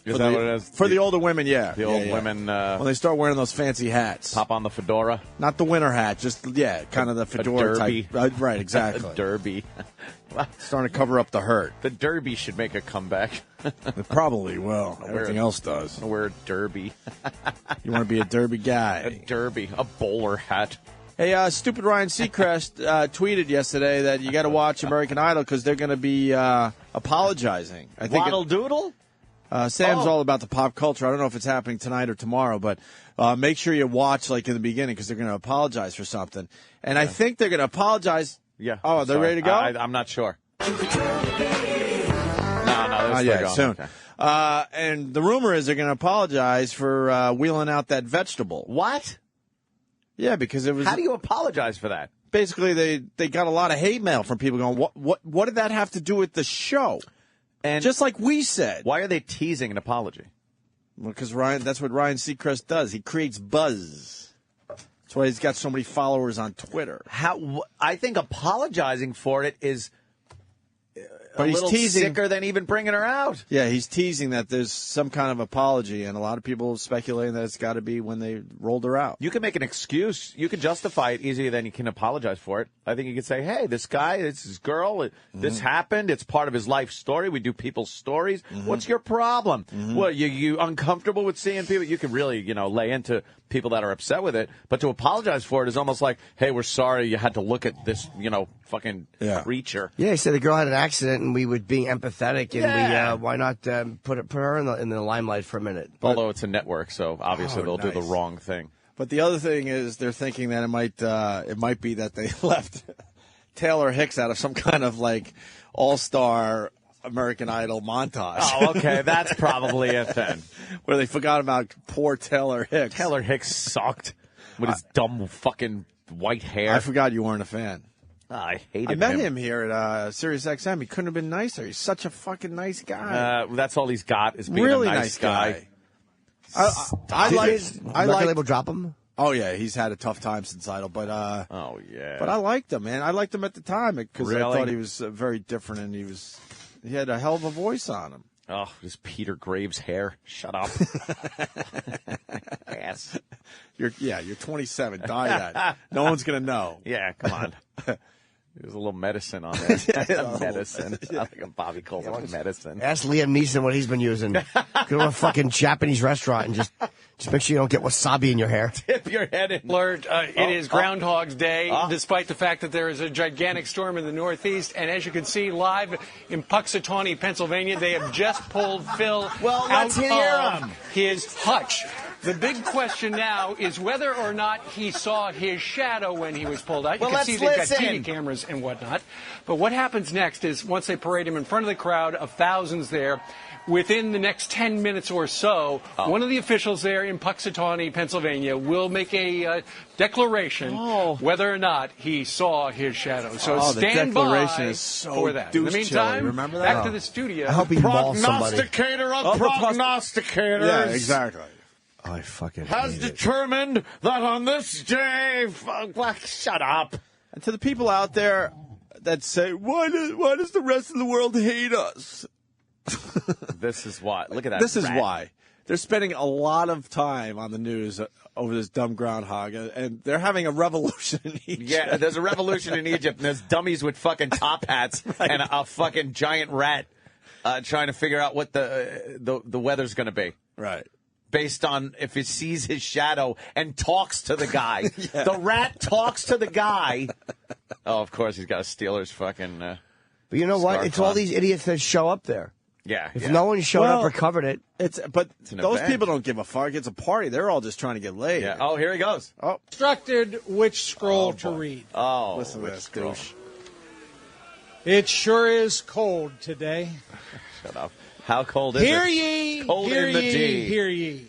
Is that what it is? For the older women, yeah. The old women. When they start wearing those fancy hats. Pop on the fedora. Not the winter hat, just, kind of the fedora type. Right, exactly. A derby. Starting to cover up the hurt. The derby should make a comeback. It probably will. Everything else does. I'll wear a derby. You want to be a derby guy. A derby. A bowler hat. Hey, stupid Ryan Seacrest tweeted yesterday that you got to watch American Idol because they're going to be apologizing. I think Waddle Doodle? Sam's all about the pop culture. I don't know if it's happening tonight or tomorrow, but make sure you watch like in the beginning because they're going to apologize for something. And I think they're going to apologize. Yeah. Oh, they're ready to go? I'm not sure. No, yeah, soon. Okay. And the rumor is they're going to apologize for wheeling out that vegetable. What? Yeah, because it was. How do you apologize for that? Basically, they got a lot of hate mail from people going, what did that have to do with the show? And just like we said. Why are they teasing an apology? Well, because that's what Ryan Seacrest does. He creates buzz. That's why he's got so many followers on Twitter. I think apologizing for it is but he's teasing, sicker than even bringing her out. Yeah, he's teasing that there's some kind of apology, and a lot of people speculating that it's got to be when they rolled her out. You can make an excuse. You can justify it easier than you can apologize for it. I think you could say, hey, this guy, it's his girl, this happened. It's part of his life story. We do people's stories. What's your problem? Well, you uncomfortable with seeing people? You can really, lay into people that are upset with it. But to apologize for it is almost like, hey, we're sorry you had to look at this, fucking creature. Yeah, he said the girl had an accident and we were being empathetic and we why not put her in the limelight for a minute. But, although it's a network, so obviously they'll do the wrong thing. But the other thing is they're thinking that it might be that they left Taylor Hicks out of some kind of like all-star American Idol montage. Oh, okay. That's probably it then. Where they forgot about poor Taylor Hicks. Taylor Hicks sucked with his dumb fucking white hair. I forgot you weren't a fan. I hated him. I met him here at Sirius XM. He couldn't have been nicer. He's such a fucking nice guy. That's all he's got is being really a nice guy. I like label drop him. Oh yeah, he's had a tough time since Idol, but oh yeah. But I liked him, man. I liked him at the time because really? I thought he was very different, and he had a hell of a voice on him. Oh, this Peter Graves hair. Shut up. Ass. You're 27. Dye that. No one's gonna know. Yeah, come on. There's a little medicine on there. Medicine. I think Bobby calls it medicine. Ask Liam Neeson what he's been using. Go to a fucking Japanese restaurant and just make sure you don't get wasabi in your hair. Dip your head in. Alert, it is Groundhog's Day, despite the fact that there is a gigantic storm in the Northeast. And as you can see live in Puxatawney, Pennsylvania, they have just pulled Phil let's hear of his hutch. The big question now is whether or not he saw his shadow when he was pulled out. You can see they've got TV cameras and whatnot. But what happens next is once they parade him in front of the crowd of thousands there, within the next 10 minutes or so, one of the officials there in Puxatawney, Pennsylvania, will make a declaration whether or not he saw his shadow. So stand by for that. In the meantime, remember that? back to the studio. I hope he mauls somebody. Prognosticator of prognosticators. Yeah, exactly. I fucking has determined that on this day, shut up. And to the people out there that say, why does the rest of the world hate us? This is why. Look at that. This is why. They're spending a lot of time on the news over this dumb groundhog, and they're having a revolution in Egypt. Yeah, there's a revolution in Egypt, and there's dummies with fucking top hats and a fucking giant rat trying to figure out what the weather's going to be. Right. Based on if it sees his shadow and talks to the guy. The rat talks to the guy. Oh, of course, he's got a Steelers fucking But you know what? It's all these idiots that show up there. Yeah. If no one showed up or covered it. But those event. people don't give a fuck. It's a party. They're all just trying to get laid. Yeah. Oh, here he goes. Oh. Instructed which scroll to read. Oh, listen to this, douche. It sure is cold today. Shut up. How cold is Hear it? ye, Cold hear in the ye, D. hear ye.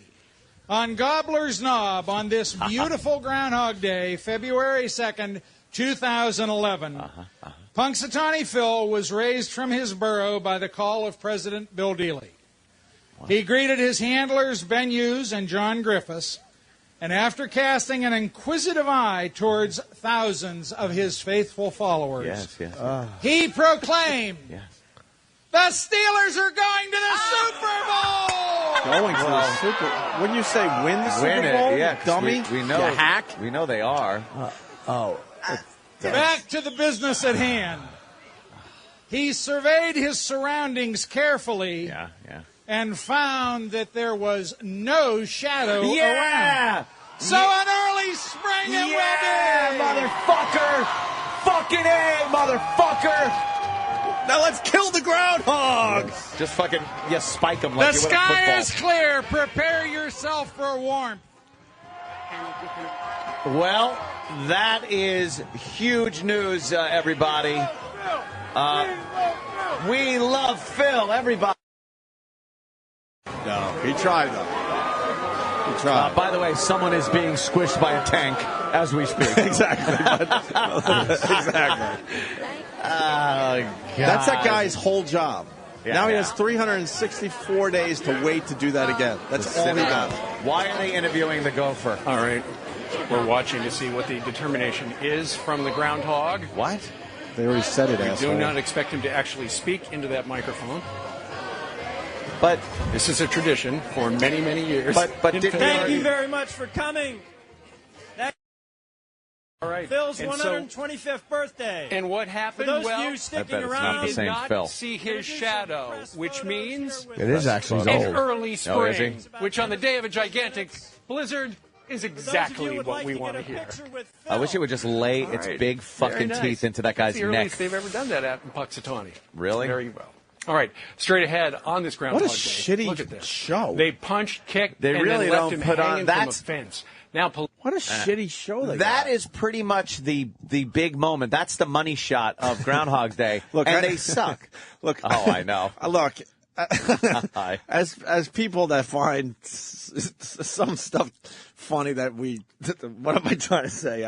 On Gobbler's Knob, on this beautiful Groundhog Day, February 2nd, 2011, Punxsutawney Phil was raised from his burrow by the call of President Bill Dealey. He greeted his handlers, Ben Hughes and John Griffiths, and after casting an inquisitive eye towards thousands of his faithful followers, he proclaimed, the Steelers are going to the Super Bowl! Going to the Super Bowl? Wouldn't you say win the Super Bowl? Yeah, dummy? We know. You hack? We know they are. Back to the business at hand. He surveyed his surroundings carefully and found that there was no shadow around. So an early spring it will be! Motherfucker! Fucking A, motherfucker! Now let's kill the groundhog! Just fucking, spike him like the you would a sky football. is clear. Prepare yourself for warmth. Well, that is huge news, everybody. We love Phil, everybody. No, he tried, though. He tried. By the way, someone is being squished by a tank as we speak. Exactly. Exactly. Oh, God. That's that guy's whole job. Yeah, now he has 364 days to wait to do that again. That's all he does. Why are they interviewing the gopher? All right. We're watching to see what the determination is from the groundhog. What? They already said it, asshole. Do not expect him to actually speak into that microphone. But this is a tradition for many, many years. But thank you very much for coming. All right. Phil's And 125th birthday. And what happened? For those well, of you sticking it's around, not the he same did not Phil. see his shadow, which means It is actually an old. early spring, Oh, is he? which on the day of a gigantic blizzard is exactly what we want to hear. I wish it would just lay its big fucking teeth into that guy's That's the neck. earliest they've ever done that at in Puxatawney. Really? Very well. All right, straight ahead on this Groundhog What a Day. shitty Look at this. show. They punched, kicked, They and really then left don't him put on- hanging that's- from a fence. Now, What a shitty show they That got. is pretty much the big moment. That's the money shot of Groundhog's Day. Look, and they suck. Look, Oh, I know. Look, as people that find some stuff funny that what am I trying to say?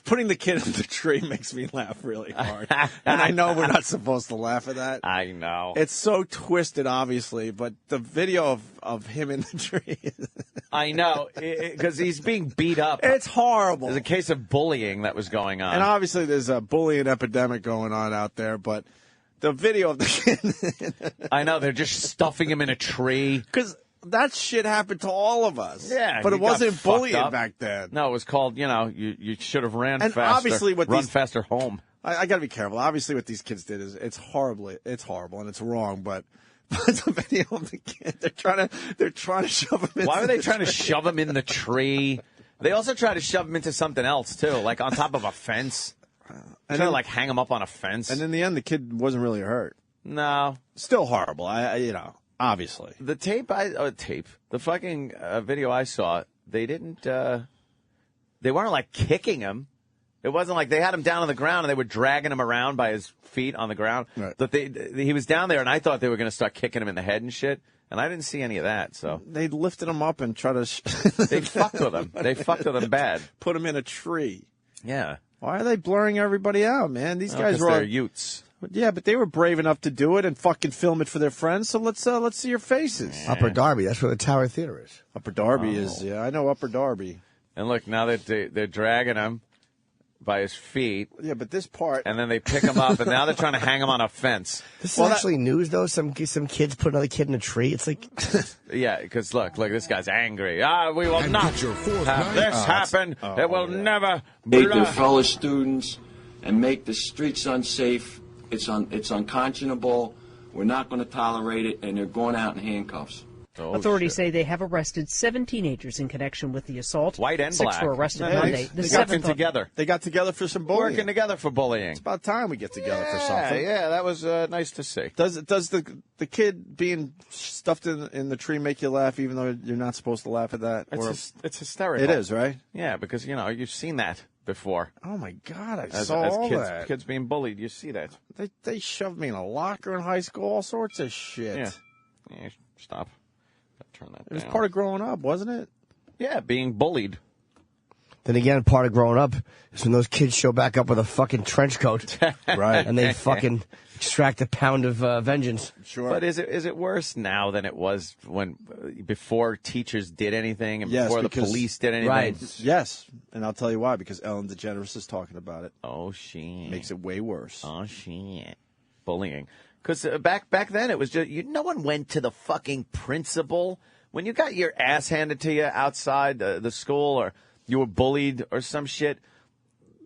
Putting the kid in the tree makes me laugh really hard. And I know we're not supposed to laugh at that. I know. It's so twisted, obviously, but the video of him in the tree. I know, because he's being beat up. It's horrible. There's a case of bullying that was going on. And obviously there's a bullying epidemic going on out there, but the video of the kid. I know, they're just stuffing him in a tree. Because that shit happened to all of us. Yeah, but you it wasn't got fucked bullying up. back then. No, it was called, you should have ran And faster. obviously what run these- faster home. I got to be careful. Obviously, what these kids did is it's horrible and it's wrong. But the video of the kid, they're trying to shove him. Why into were they the trying to tree. shove him in the tree? They also tried to shove him into something else too, like on top of a fence. And trying to like hang him up on a fence. And in the end, the kid wasn't really hurt. No, still horrible. Obviously the the fucking video I saw, they didn't. They weren't like kicking him. It wasn't like they had him down on the ground and they were dragging him around by his feet on the ground. Right. But he was down there, and I thought they were going to start kicking him in the head and shit. And I didn't see any of that. So they lifted him up and tried to. They fucked with him. They fucked with him bad. Put him in a tree. Yeah. Why are they blurring everybody out, man? These guys were they're Utes. Yeah, but they were brave enough to do it and fucking film it for their friends. So let's see your faces. Upper Darby, that's where the Tower Theater is. Upper Darby is. Yeah, I know Upper Darby. And look, now that they're dragging him by his feet. Yeah, but this part. And then they pick him up, and now they're trying to hang him on a fence. This is actually news, though. Some kids put another kid in a tree. It's like. Yeah, because look, this guy's angry. We will And not get your fourth have night. this happen. It will never. Hate their blah. fellow students and make the streets unsafe. It's unconscionable. We're not going to tolerate it, and they're going out in handcuffs. Authorities say they have arrested 7 teenagers in connection with the assault. White and 6 black. were arrested Yeah, Monday. they The got 7th together. They got together for some bullying. Working together for bullying. It's about time we get together for Yeah, something. yeah, that was nice to see. Does the kid being stuffed in the tree make you laugh, even though you're not supposed to laugh at that? It's hysterical. It is, right? Yeah, because you've seen that before. Oh my God, I As saw all kids, that. kids being bullied, you see that. They shoved me in a locker in high school, all sorts of shit. Yeah, stop. Turn that It was down. part of growing up, wasn't it? Yeah, being bullied. Then again, part of growing up is when those kids show back up with a fucking trench coat. Right. And they fucking extract a pound of vengeance. Sure. But is it worse now than it was before teachers did anything and Yes, before the because- police did anything? Right. Yes. And I'll tell you why, because Ellen DeGeneres is talking about it. Oh, shit. Makes it way worse. Oh, shit. Bullying. Because back then it was just, no one went to the fucking principal. When you got your ass handed to you outside the school or you were bullied or some shit,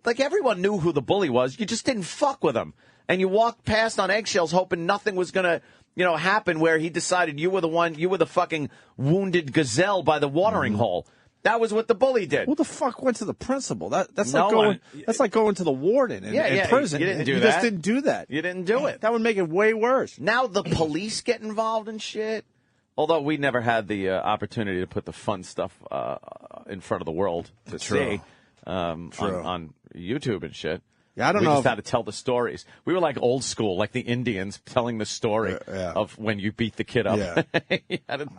like everyone knew who the bully was. You just didn't fuck with him. And you walked past on eggshells hoping nothing was going to, happen where he decided you were the fucking wounded gazelle by the watering hole. That was what the bully did. Who the fuck went to the principal? That's No like going. one. That's like going to the warden in prison. You didn't do You that. just didn't do that. You didn't do it. That would make it way worse. Now the police get involved in shit. Although we never had the opportunity to put the fun stuff in front of the world to see on YouTube and shit. Yeah, I don't we know. We just had to tell the stories. We were like old school, like the Indians telling the story of when you beat the kid up. Yeah. I don't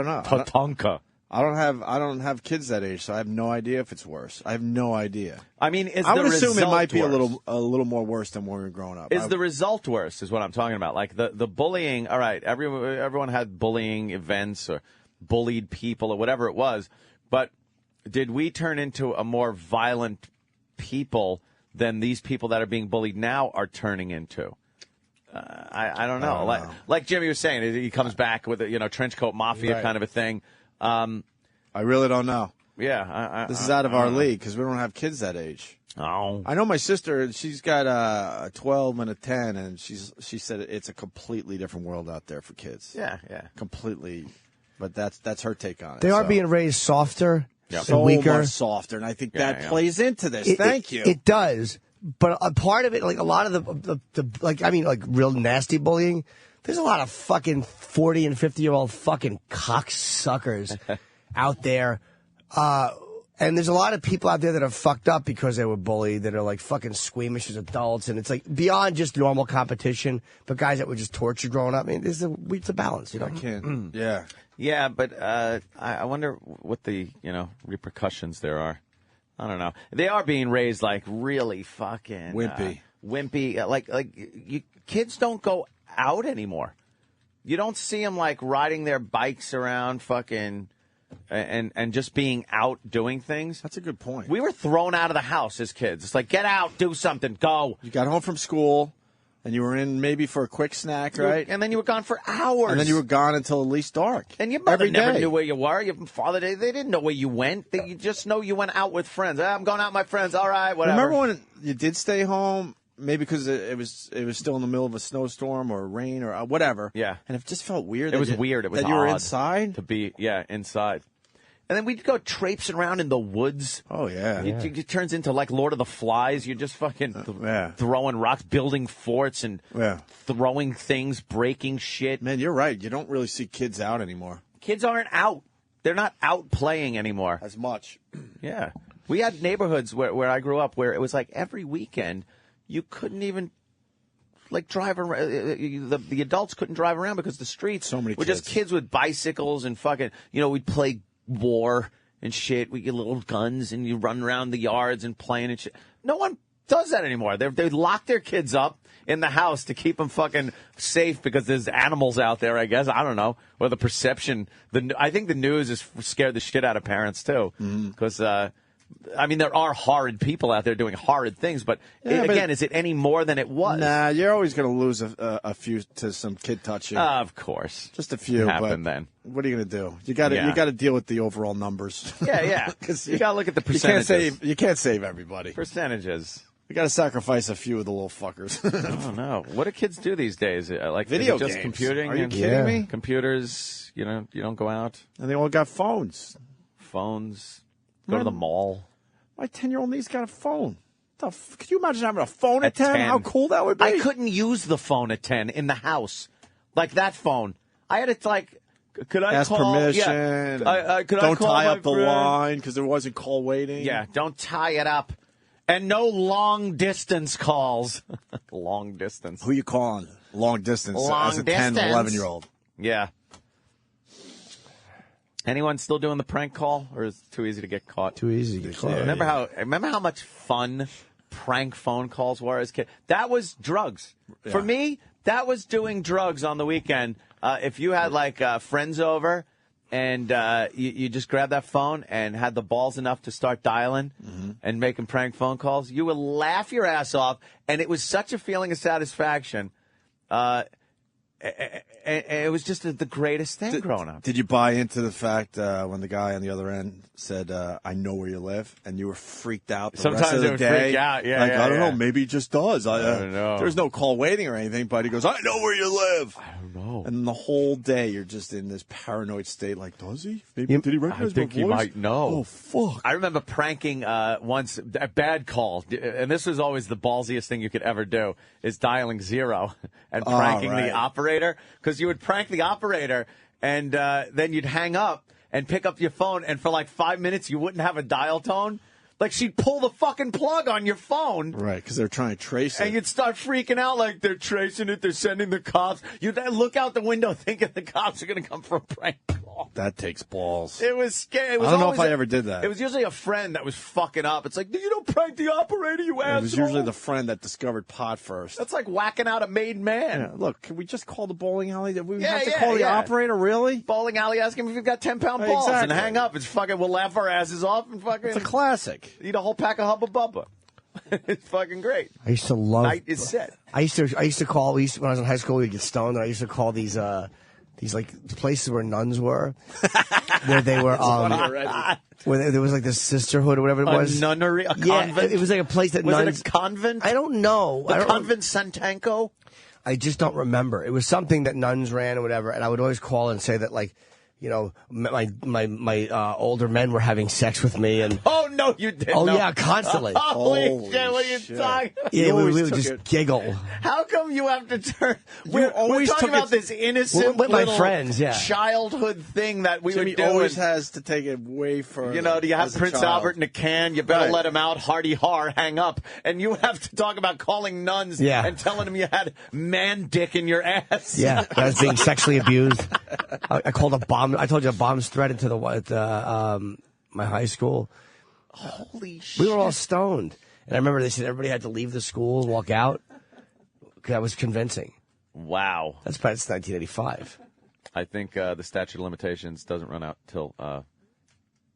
know. Tatanka. I don't have kids that age, so I have no idea if it's worse. I have no idea. I mean, I would assume it might be worse? a little more worse than when we were growing up. Is the result worse? Is what I'm talking about. Like the bullying. All right, everyone had bullying events or bullied people or whatever it was, but did we turn into a more violent people than these people that are being bullied now are turning into? I don't know. Like Jimmy was saying, he comes back with a trench coat mafia kind of a thing. I really don't know. Yeah, this is out of our league because we don't have kids that age. Oh, I know my sister. She's got a 12 and a 10, and she said it's a completely different world out there for kids. Yeah, completely. But that's her take on it. They are being raised softer, so weaker, much softer, and I think that plays into this. Thank you. It does, but a part of it, like a lot of the real nasty bullying. There's a lot of fucking 40 and 50-year-old fucking cocksuckers out there. And there's a lot of people out there that are fucked up because they were bullied, that are like fucking squeamish as adults. And it's like beyond just normal competition, but guys that were just tortured growing up. I mean, it's a balance, you know? I can't. Yeah. Yeah, but I wonder what the repercussions there are. I don't know. They are being raised like really fucking wimpy. Like kids don't go out anymore. You don't see them like riding their bikes around fucking and just being out doing things. That's a good point. We were thrown out of the house as kids. It's like, get out, do something, go. You got home from school, And you were in maybe for a quick snack, right? And then you were gone for hours. And then you were gone until at least dark. And your mother Every never day. knew where you were. Your father, they didn't know where you went. You just know you went out with friends. I'm going out with my friends. All right, whatever. Remember when you did stay home? Maybe because it was still in the middle of a snowstorm or rain or whatever. Yeah. And it just felt weird. It was weird. It was that you were odd inside? to be, inside. And then we'd go traipsing around in the woods. Oh, yeah. It turns into like Lord of the Flies. You're just fucking throwing rocks, building forts, and throwing things, breaking shit. Man, you're right. You don't really see kids out anymore. Kids aren't out. They're not out playing anymore. As much. Yeah. We had neighborhoods where I grew up where it was like every weekend you couldn't even like drive around. The adults couldn't drive around because the streets were just kids with bicycles and fucking, we'd play war and shit. We get little guns and you run around the yards and playing and shit. No one does that anymore. They lock their kids up in the house to keep them fucking safe because there's animals out there, I guess. I don't know. Or the perception. I think the news has scared the shit out of parents, too. Because, there are horrid people out there doing horrid things, but again, is it any more than it was? Nah, you're always going to lose a few to some kid touching. Of course. Just a few. Happen then. What are you going to do? You got to deal with the overall numbers. Yeah. Because you got to look at the percentages. You can't save everybody. Percentages. You got to sacrifice a few of the little fuckers. I don't know. What do kids do these days? Like video just games. Computing? Are you kidding me? Computers. You don't go out. And they all got phones. Go to the mall. My 10-year-old niece got a phone. Could you imagine having a phone at 10? How cool that would be. I couldn't use the phone at 10 in the house. Like that phone. I had to could I ask call? permission. Yeah. Don't tie up the line because there wasn't call waiting. Yeah, don't tie it up. And no long-distance calls. Long distance. Who you calling? Long distance as a 10, 11-year-old. Yeah. Anyone still doing the prank call, or is it too easy to get caught? Too easy to get caught. Remember how much fun prank phone calls were as kids? That was drugs. Yeah. For me, that was doing drugs on the weekend. If you had friends over and you just grabbed that phone and had the balls enough to start dialing and making prank phone calls, you would laugh your ass off, and it was such a feeling of satisfaction. It was just the greatest thing growing up. Did you buy into the fact when the guy on the other end said, I know where you live, and you were freaked out the Sometimes rest of the it would day? freak out. Yeah, I don't know. Maybe he just does. I don't know. There's no call waiting or anything, but he goes, I know where you live. I don't know. And the whole day you're just in this paranoid state like, does he? Maybe, did he recognize I think my voice? he might know. Oh, fuck. I remember pranking once a bad call, and this was always the ballsiest thing you could ever do, is dialing 0 and pranking the operator. Because you would prank the operator, and then you'd hang up and pick up your phone, and for like 5 minutes you wouldn't have a dial tone. Like, she'd pull the fucking plug on your phone. Right, because they're trying to trace it. And you'd start freaking out like they're tracing it, they're sending the cops. You'd then look out the window thinking the cops are going to come for a prank call. That takes balls. It was scary. I don't know if I ever did that. It was usually a friend that was fucking up. It's like, you don't prank the operator, you asshole. It was usually the friend that discovered pot first. That's like whacking out a made man. Yeah, look, can we just call the bowling alley? Did we have to call the operator, really? Bowling alley, ask him if you've got 10-pound balls and hang up. It's fucking, we'll laugh our asses off and fucking. It's a classic. Eat a whole pack of Hubba Bubba. It's fucking great. I used to love. Night is set. I used to call. When I was in high school, we'd get stoned, and I used to call these like places where nuns were, where they were where there was like this sisterhood or whatever it was. A nunnery, a convent. It was like a place that was nuns. it a convent? I don't know. The convent Santanko. I just don't remember. It was something that nuns ran or whatever, and I would always call and say that like. My older men were having sex with me, and oh no, you didn't. Oh yeah, constantly. Holy shit! What are you talking? Yeah, we would just giggle. How come you have to turn? We're talking about this innocent with my little friends, childhood thing that we Jimmy would do. Always has to take it way further. Do you have Prince Albert in a can? You better let him out. Hardy har, hang up. And you have to talk about calling nuns and telling them you had man dick in your ass. Yeah, I was being sexually abused. I called a bomb. I told you a bomb's threat into my high school. Holy shit. We were all stoned. And I remember they said everybody had to leave the school and walk out. That was convincing. Wow. That's 1985. I think the statute of limitations doesn't run out till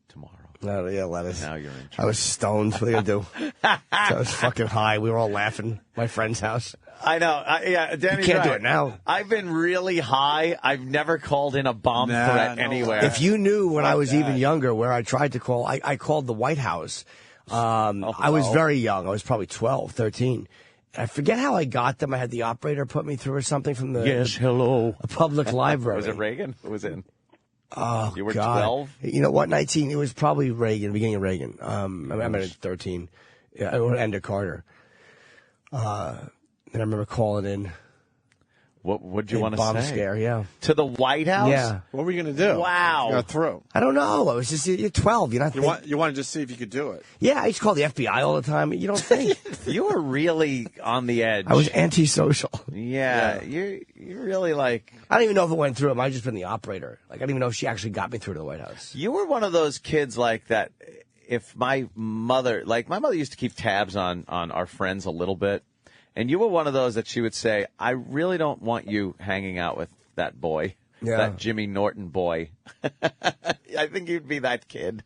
tomorrow. No, yeah, lettuce. Now you're in I was stoned. What are you going to do? I was fucking high. We were all laughing. My friend's house. I know. Yeah, Danny's You can't do right. it now. I've been really high. I've never called in a bomb threat anywhere. If you knew when I was even younger where I tried to call, I called the White House. I was very young. I was probably 12, 13. I forget how I got them. I had the operator put me through or something from the a public library. Was it Reagan? Who was in? Oh, you were God. 12? You know what? 19. It was probably Reagan, beginning of Reagan. I mean, 13. Yeah, or end of Carter. And I remember calling in. What would you want to bomb say? Scare, yeah. To the White House? Yeah. What were you going to do? Wow. You got through. I don't know. I was just, you're 12. You're not You wanted to see if you could do it. Yeah, I used to call the FBI all the time. You don't think. You were really on the edge. I was antisocial. Yeah. You're really like... I don't even know if it went through. I might have just been the operator. Like, I don't even know if she actually got me through to the White House. You were one of those kids like that. If my mother used to keep tabs on our friends a little bit. And you were one of those that she would say, I really don't want you hanging out with that boy, that Jimmy Norton boy. I think you'd be that kid.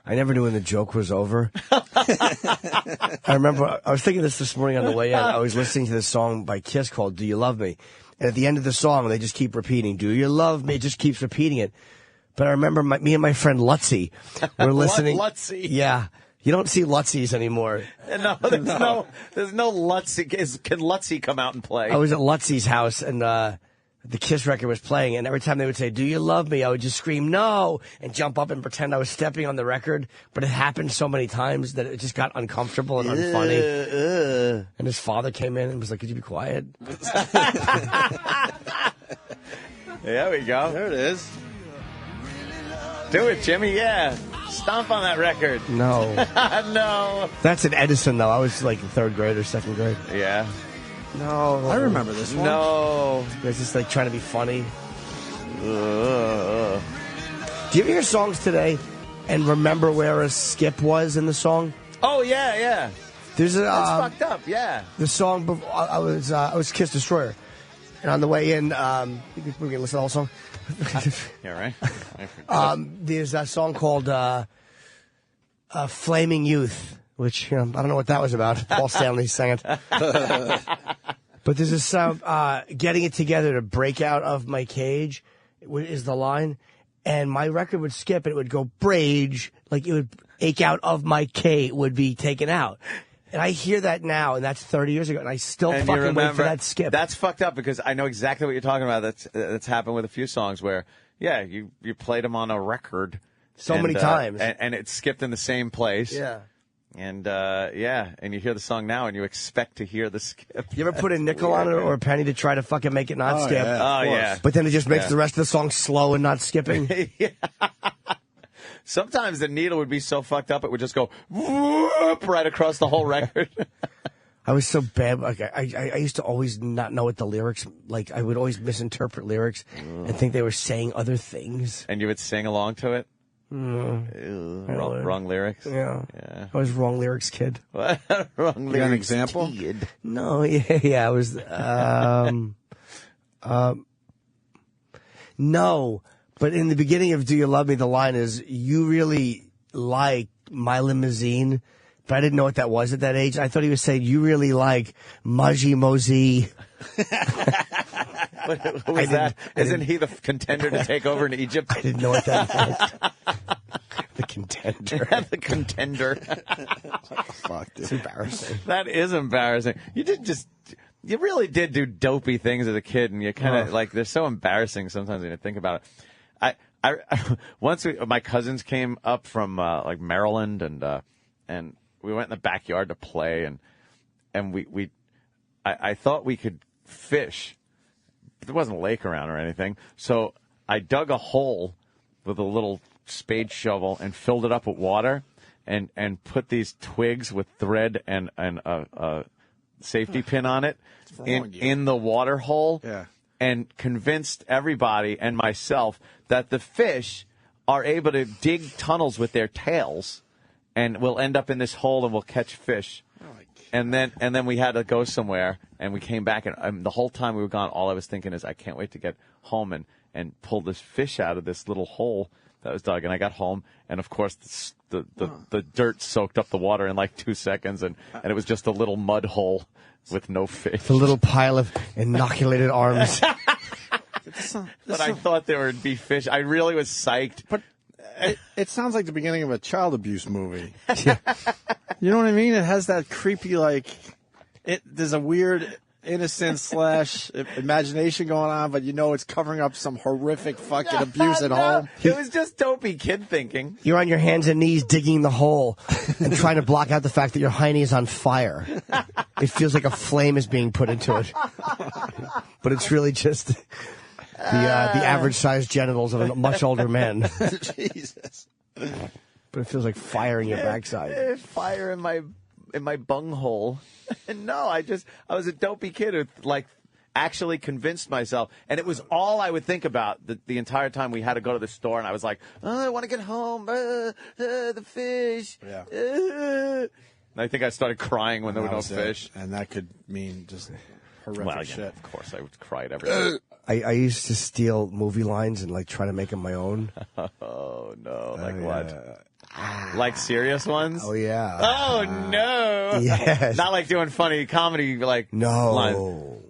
I never knew when the joke was over. I remember, I was thinking this morning on the way in. I was listening to this song by Kiss called Do You Love Me? And at the end of the song, they just keep repeating, Do you love me? It just keeps repeating it. But I remember me and my friend Lutzy were listening. Lutzy? Yeah. You don't see Lutzys anymore. No, there's no Lutzy. Can Lutzy come out and play? I was at Lutzy's house, and the Kiss record was playing, and every time they would say, Do you love me? I would just scream, no, and jump up and pretend I was stepping on the record. But it happened so many times that it just got uncomfortable and unfunny. And his father came in and was like, could you be quiet? There we go. There it is. Do it, Jimmy, yeah. Stomp on that record. No. No. That's an Edison, though. I was like in third grade or second grade. Yeah. No. I remember this one. No. You guys just like trying to be funny. Do you ever hear songs today and remember where a skip was in the song? Oh, yeah. There's a, That's fucked up, yeah. The song, I was Kiss Destroyer. And on the way in, we're going to listen to the whole song. Yeah, right. There's a song called Flaming Youth, which I don't know what that was about. Paul Stanley sang it. But there's a sound, getting it together to break out of my cage is the line. And my record would skip and it would go brage, like it would ache out of my cage, would be taken out. And I hear that now, and that's 30 years ago, and I still fucking wait for that skip. That's fucked up because I know exactly what you're talking about. That's happened with a few songs where, yeah, you played them on a record so many times, and it skipped in the same place. Yeah. And and you hear the song now, and you expect to hear the skip. You ever put a nickel on it or a penny to try to fucking make it not skip? Yeah, yeah. But then it just makes the rest of the song slow and not skipping. Yeah. Sometimes the needle would be so fucked up it would just go whoop right across the whole record. I was so bad. Like I used to always not know what the lyrics. Like I would always misinterpret lyrics and think they were saying other things. And you would sing along to it. Wrong lyrics. Yeah. I was wrong lyrics kid. What? Wrong lyrics. You got an example? Kid. No. Yeah. I was. No. But in the beginning of Do You Love Me, the line is, you really like my limousine. But I didn't know what that was at that age. I thought he was saying, you really like Maji Mozi. Who was that? Isn't he the contender to take over in Egypt? I didn't know what that meant. The contender. The contender. Fuck, it's embarrassing. That is embarrassing. You really did do dopey things as a kid, and you kind of, like, they're so embarrassing sometimes when you think about it. Once my cousins came up from like Maryland, and we went in the backyard to play, and I thought we could fish. There wasn't a lake around or anything, so I dug a hole with a little spade shovel and filled it up with water, and put these twigs with thread and a safety pin on it in the water hole. Yeah. And convinced everybody and myself that the fish are able to dig tunnels with their tails, and we'll end up in this hole and we'll catch fish. And then we had to go somewhere, and we came back, and the whole time we were gone, all I was thinking is, I can't wait to get home and pull this fish out of this little hole That was Doug. And I got home, and of course the dirt soaked up the water in like 2 seconds, and it was just a little mud hole with no fish. The little pile of inoculated arms. But I thought there would be fish. I really was psyched. But it sounds like the beginning of a child abuse movie. Yeah. You know what I mean? It has that creepy, there's a weird innocence / imagination going on, but it's covering up some horrific fucking abuse at home. It was just dopey kid thinking. You're on your hands and knees digging the hole and trying to block out the fact that your hiney is on fire. It feels like a flame is being put into it. But it's really just the average-sized genitals of a much older man. Jesus. But it feels like fire in your backside. Fire in my bunghole. No, I was a dopey kid who actually convinced myself, and it was all I would think about the entire time we had to go to the store, and I was like, I want to get home, the fish. Yeah. And I think I started crying when there were no fish. And that could mean just horrific shit. Of course, I would cry at everything. I used to steal movie lines and try to make them my own. Oh no! What? Like serious ones? Oh yeah. Oh no! Yes. Not like doing funny comedy no. lines.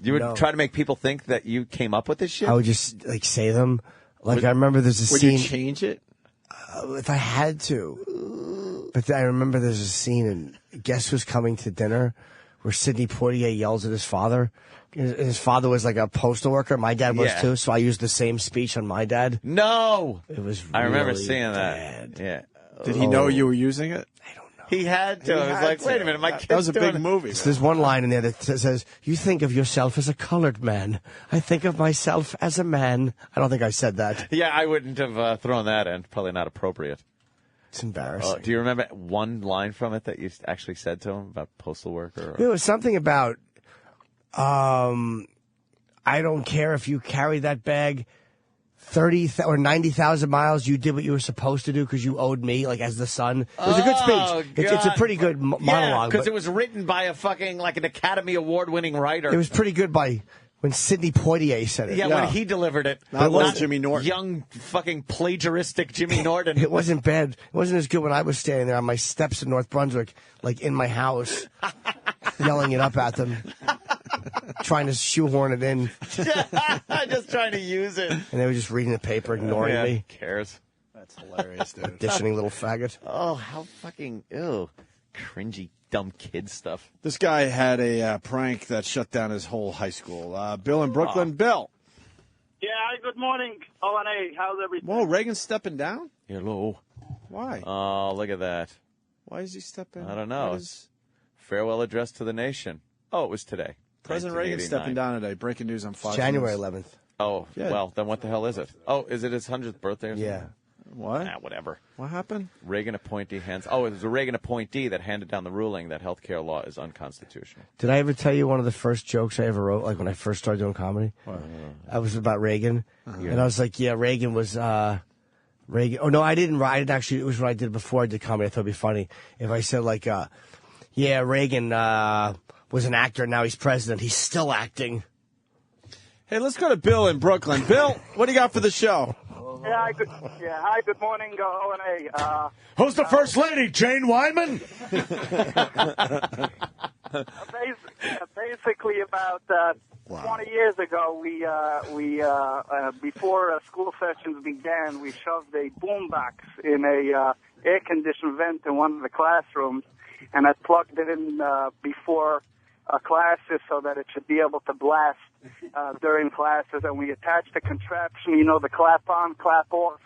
You would try to make people think that you came up with this shit? I would just say them. I remember there's a scene. Would you change it? If I had to. But I remember there's a scene in Guess Who's Coming to Dinner where Sidney Poitier yells at his father. His father was a postal worker. My dad was too, so I used the same speech on my dad. No! It was I remember really seeing bad. that. Yeah. Did he know you were using it? I don't know. He had to. I was like, wait a minute, my kid's That was a doing big movie. So there's one line in there that says, "You think of yourself as a colored man. I think of myself as a man." I don't think I said that. Yeah, I wouldn't have thrown that in. Probably not appropriate. It's embarrassing. Do you remember one line from it that you actually said to him about postal worker? It was something about, I don't care if you carry that bag 30 or 90,000 miles. You did what you were supposed to do because you owed me, as the son. It was a good speech. It's a pretty good monologue. Because it was written by a fucking an Academy Award-winning writer. It was pretty good when Sidney Poitier said it. Yeah, when he delivered it. Not Jimmy Norton. Young fucking plagiaristic Jimmy Norton. It wasn't bad. It wasn't as good when I was standing there on my steps in North Brunswick, in my house, yelling it up at them. Trying to shoehorn it in. Just trying to use it. And they were just reading the paper, ignoring me. Who cares? That's hilarious, dude. Auditioning little faggot. Oh, how fucking, cringy, dumb kid stuff. This guy had a prank that shut down his whole high school. Bill in Brooklyn. Bill. Yeah, good morning, O&A. How's everything? Whoa, Reagan's stepping down? Hello. Why? Oh, look at that. Why is he stepping? I don't know. It's farewell address to the nation. Oh, it was today. President Reagan's stepping down today. Breaking news on Fox January News. 11th. Oh, well, then what the hell is it? Oh, is it his 100th birthday or something? Yeah. What? Whatever. What happened? Reagan appointee hands. Oh, it was a Reagan appointee that handed down the ruling that health care law is unconstitutional. Did I ever tell you one of the first jokes I ever wrote, when I first started doing comedy? I was about Reagan. And I was like, yeah, Reagan was, Reagan. Oh, no, I didn't write it. Actually, it was what I did before I did comedy. I thought it'd be funny if I said, yeah, Reagan, was an actor, now he's president. He's still acting. Hey, let's go to Bill in Brooklyn. Bill, what do you got for the show? Hi, good morning, O&A. Who's the first lady, Jane Wyman? Basically, about 20 years ago, we before school sessions began, we shoved a boombox in a air-conditioned vent in one of the classrooms, and I plugged it in before classes so that it should be able to blast during classes, and we attached a contraption, the clap on, clap off.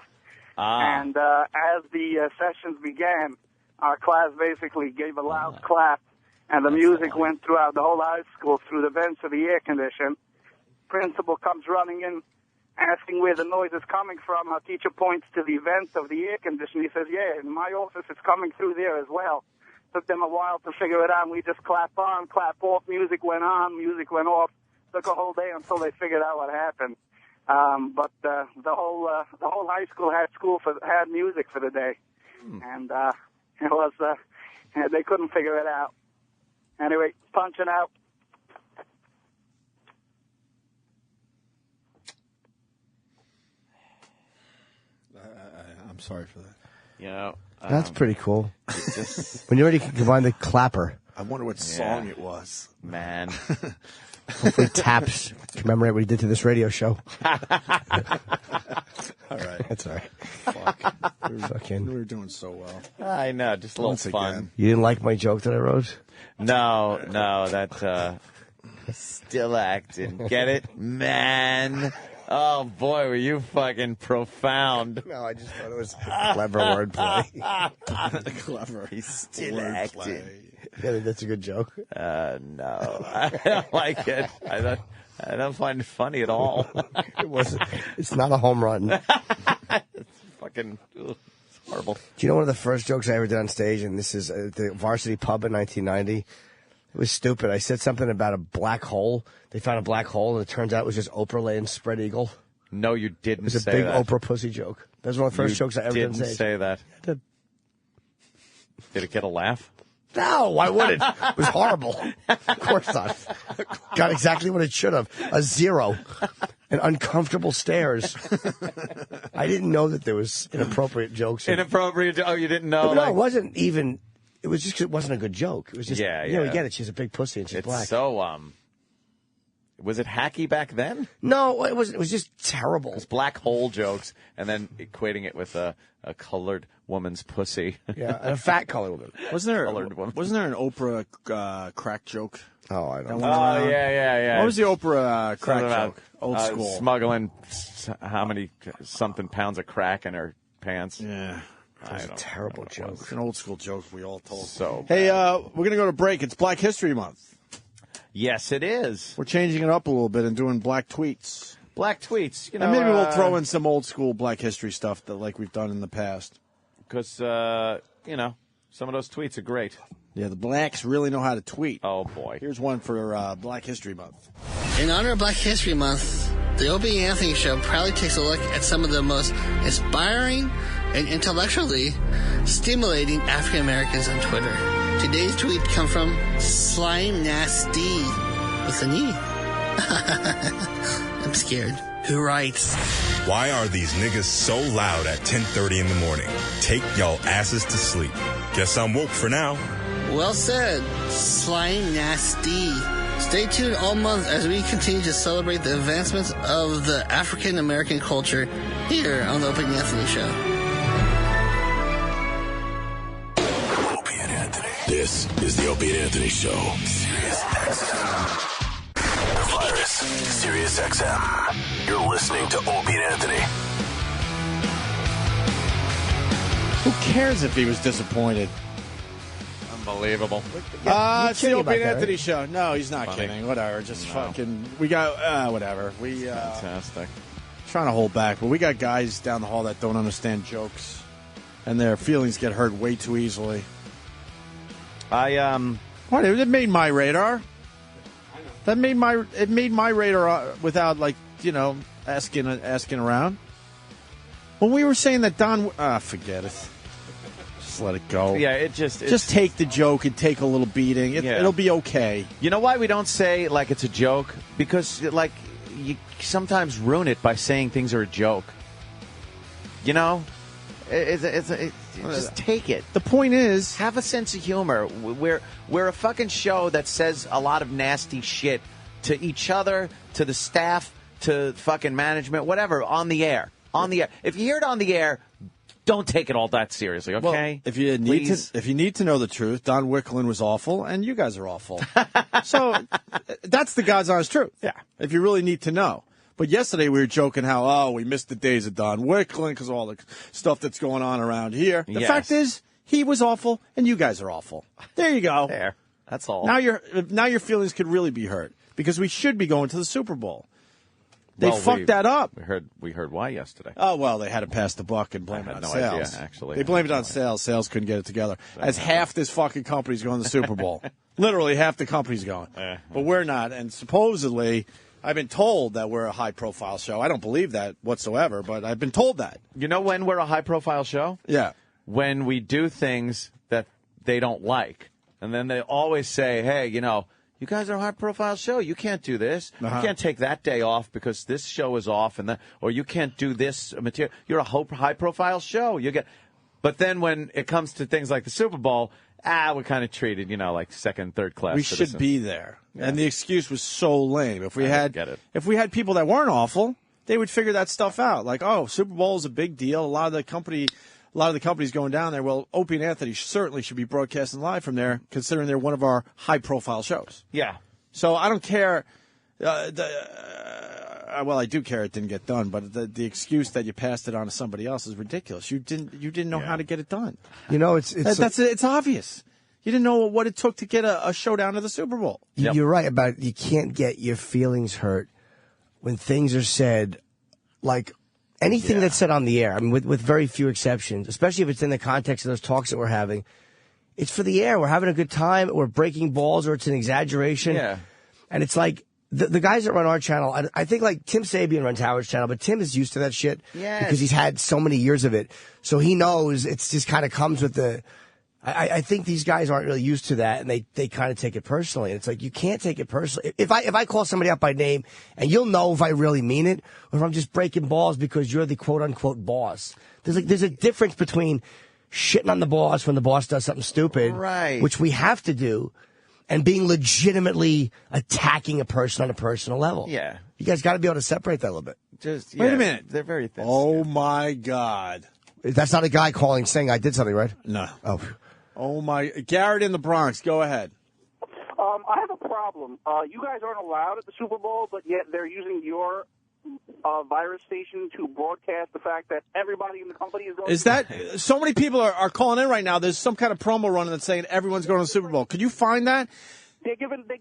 And as the sessions began, our class basically gave a loud clap, and the music went throughout the whole high school through the vents of the air condition. Principal comes running in, asking where the noise is coming from. Our teacher points to the vents of the air condition. He says, yeah, in my office it's coming through there as well. Took them a while to figure it out. We just clap on, clap off. Music went on, music went off. Took a whole day until they figured out what happened. But the whole high school had music for the day, and it was they couldn't figure it out. Anyway, punching out. I'm sorry for that. You know, That's pretty cool. When you're ready, you can combine the clapper. I wonder what song it was. Man. Hopefully taps commemorate what he did to this radio show. All right. That's all right. Fuck. We were doing so well. I know, just a little Once fun. again. You didn't like my joke that I wrote? No, that still acting. Get it? Man. Oh, boy, were you fucking profound. No, I just thought it was clever wordplay. Clever. He's still acting. Yeah, that's a good joke. No. I don't like it. I don't find it funny at all. It's not a home run. It's fucking it's horrible. Do you know one of the first jokes I ever did on stage, and this is at the Varsity Pub in 1990? It was stupid. I said something about a black hole. They found a black hole, and it turns out it was just Oprah laying spread eagle. No, you didn't It was a say big that. Oprah pussy joke. That was one of the first jokes I ever did on didn't stage. say that. I did. Did it get a laugh? No, why would it? It was horrible. Of course not. Got exactly what it should have. A 0. And uncomfortable stares. I didn't know that there was inappropriate jokes. Inappropriate? Oh, you didn't know? No, it wasn't even. It was just 'cause it wasn't a good joke. It was just, Yeah, you know, yeah. you get it. She's a big pussy and she's It's black. so, was it hacky back then? No, it was just terrible. It was black hole jokes, and then equating it with a colored woman's pussy. Yeah, and a fat colored woman. Wasn't there woman. Wasn't there an Oprah crack joke? Oh, I don't know. Oh, yeah. What was the Oprah crack Something about, joke? Old school. Smuggling how many something pounds of crack in her pants. Yeah. I don't terrible joke. It's an old school joke we all told. So Hey, we're going to go to break. It's Black History Month. Yes, it is. We're changing it up a little bit and doing black tweets. Black tweets. You know, And maybe we'll throw in some old school Black History stuff that like we've done in the past. Because, you know, some of those tweets are great. Yeah, the blacks really know how to tweet. Oh, boy. Here's one for Black History Month. In honor of Black History Month, the Opie and Anthony Show proudly takes a look at some of the most inspiring and intellectually stimulating African Americans on Twitter. Today's tweet comes from Slime Nasty with an E. I'm scared. Who writes, Why are these niggas so loud at 10:30 in the morning? Take y'all asses to sleep. Guess I'm woke for now. well said, Slime Nasty. Stay tuned all month as we continue to celebrate the advancements of the African American culture here on the Opie and Anthony Show. Opie and Anthony. This is the Opie and Anthony Show. Sirius XM. The virus. Sirius XM. You're listening to Opie and Anthony. Who cares if he was disappointed? Unbelievable. It's the kidding Opie about and that, Anthony right? show. No, he's not Funny. kidding. Whatever. Just No. fucking. We got whatever. We Fantastic. trying to hold back, but we got guys down the hall that don't understand jokes, and their feelings get hurt way too easily. What? It made my radar. That made my radar without asking around. When we were saying that Don, forget it. Just let it go. Yeah, just take the joke and take a little beating. It'll be okay. You know why we don't say like it's a joke? Because like you sometimes ruin it by saying things are a joke. You know, just take it. The point is, have a sense of humor. We're a fucking show that says a lot of nasty shit to each other, to the staff, to fucking management, whatever, on the air. On the air. If you hear it on the air, don't take it all that seriously, okay? Well, if you need to know the truth, Don Wicklund was awful, and you guys are awful. So that's the God's honest truth. Yeah. If you really need to know. But yesterday we were joking how we missed the days of Don Wicklund because of all the stuff that's going on around here. The fact is, he was awful, and you guys are awful. There you go. There. That's all. Now your feelings could really be hurt because we should be going to the Super Bowl. They fucked that up. We heard why yesterday. Oh, well, they had to pass the buck and blame it on no sales. idea, actually. They blamed it on sales. Sales couldn't get it together. As half this fucking company's going to the Super Bowl. Literally half the company's going. But we're not. And supposedly, I've been told that we're a high-profile show. I don't believe that whatsoever, but I've been told that. You know when we're a high-profile show? Yeah. When we do things that they don't like. And then they always say, hey, you You guys are a high-profile show. You can't do this. Uh-huh. You can't take that day off because this show is off, or you can't do this material. You're a high-profile show. But then when it comes to things like the Super Bowl, we're kind of treated, like second, third class. We citizens. should be there. Yeah. And the excuse was so lame. If we get had, it. if we had people that weren't awful, they would figure that stuff out. Like, Super Bowl is a big deal. A lot of the companies going down there. Well, Opie and Anthony certainly should be broadcasting live from there, considering they're one of our high-profile shows. Yeah. So I don't care. Well, I do care it didn't get done, but the excuse that you passed it on to somebody else is ridiculous. You didn't know how to get it done. It's obvious. You didn't know what it took to get a show down to the Super Bowl. You're right about you can't get your feelings hurt when things are said, like anything that's said on the air. I mean, with very few exceptions, especially if it's in the context of those talks that we're having. It's for the air. We're having a good time. We're breaking balls, or it's an exaggeration. Yeah. And it's like the guys that run our channel, I think like Tim Sabian runs Howard's channel, but Tim is used to that shit because he's had so many years of it. So he knows it's just kind of comes with the. I think these guys aren't really used to that, and they kind of take it personally. And it's like, you can't take it personally. If I call somebody up by name, and you'll know if I really mean it, or if I'm just breaking balls because you're the quote unquote boss. There's a difference between shitting on the boss when the boss does something stupid, right, which we have to do, and being legitimately attacking a person on a personal level. Yeah. You guys got to be able to separate that a little bit. Wait a minute. They're very thin. Oh my God. That's not a guy calling saying I did something, right? No. Oh my. Garrett in the Bronx. Go ahead. I have a problem. You guys aren't allowed at the Super Bowl, but yet they're using your virus station to broadcast the fact that everybody in the company is going Is that so many people are calling in right now? There's some kind of promo running that's saying everyone's going to the Super Bowl. Could you find that?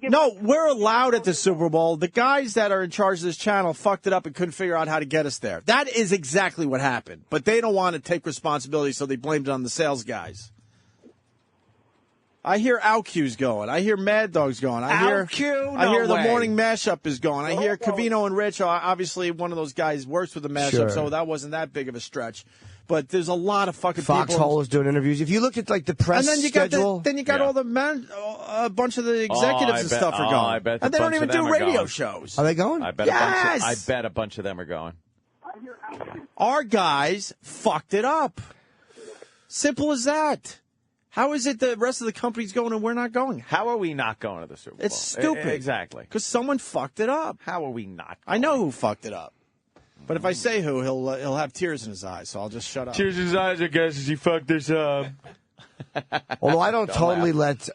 No, we're allowed at the Super Bowl. The guys that are in charge of this channel fucked it up and couldn't figure out how to get us there. That is exactly what happened. But they don't want to take responsibility, so they blamed it on the sales guys. I hear OutQ's going. I hear Mad Dog's going. I hear the Morning Mashup is going. I hear Cavino and Rich. Obviously, one of those guys works with the Mashup, so that wasn't that big of a stretch. But there's a lot of fucking people. Foxhole is doing interviews. If you look at like the press schedule, then you got all the a bunch of the executives and stuff are going. I bet and they don't even do radio shows. Are they going? I bet a bunch of them are going. Our guys fucked it up. Simple as that. How is it the rest of the company's going and we're not going? How are we not going to the Super Bowl? It's stupid. Exactly. Because someone fucked it up. How are we not going? I know who fucked it up. But if I say who, he'll have tears in his eyes, so I'll just shut up. Tears in his eyes, I guess, as he fucked this up. Although I don't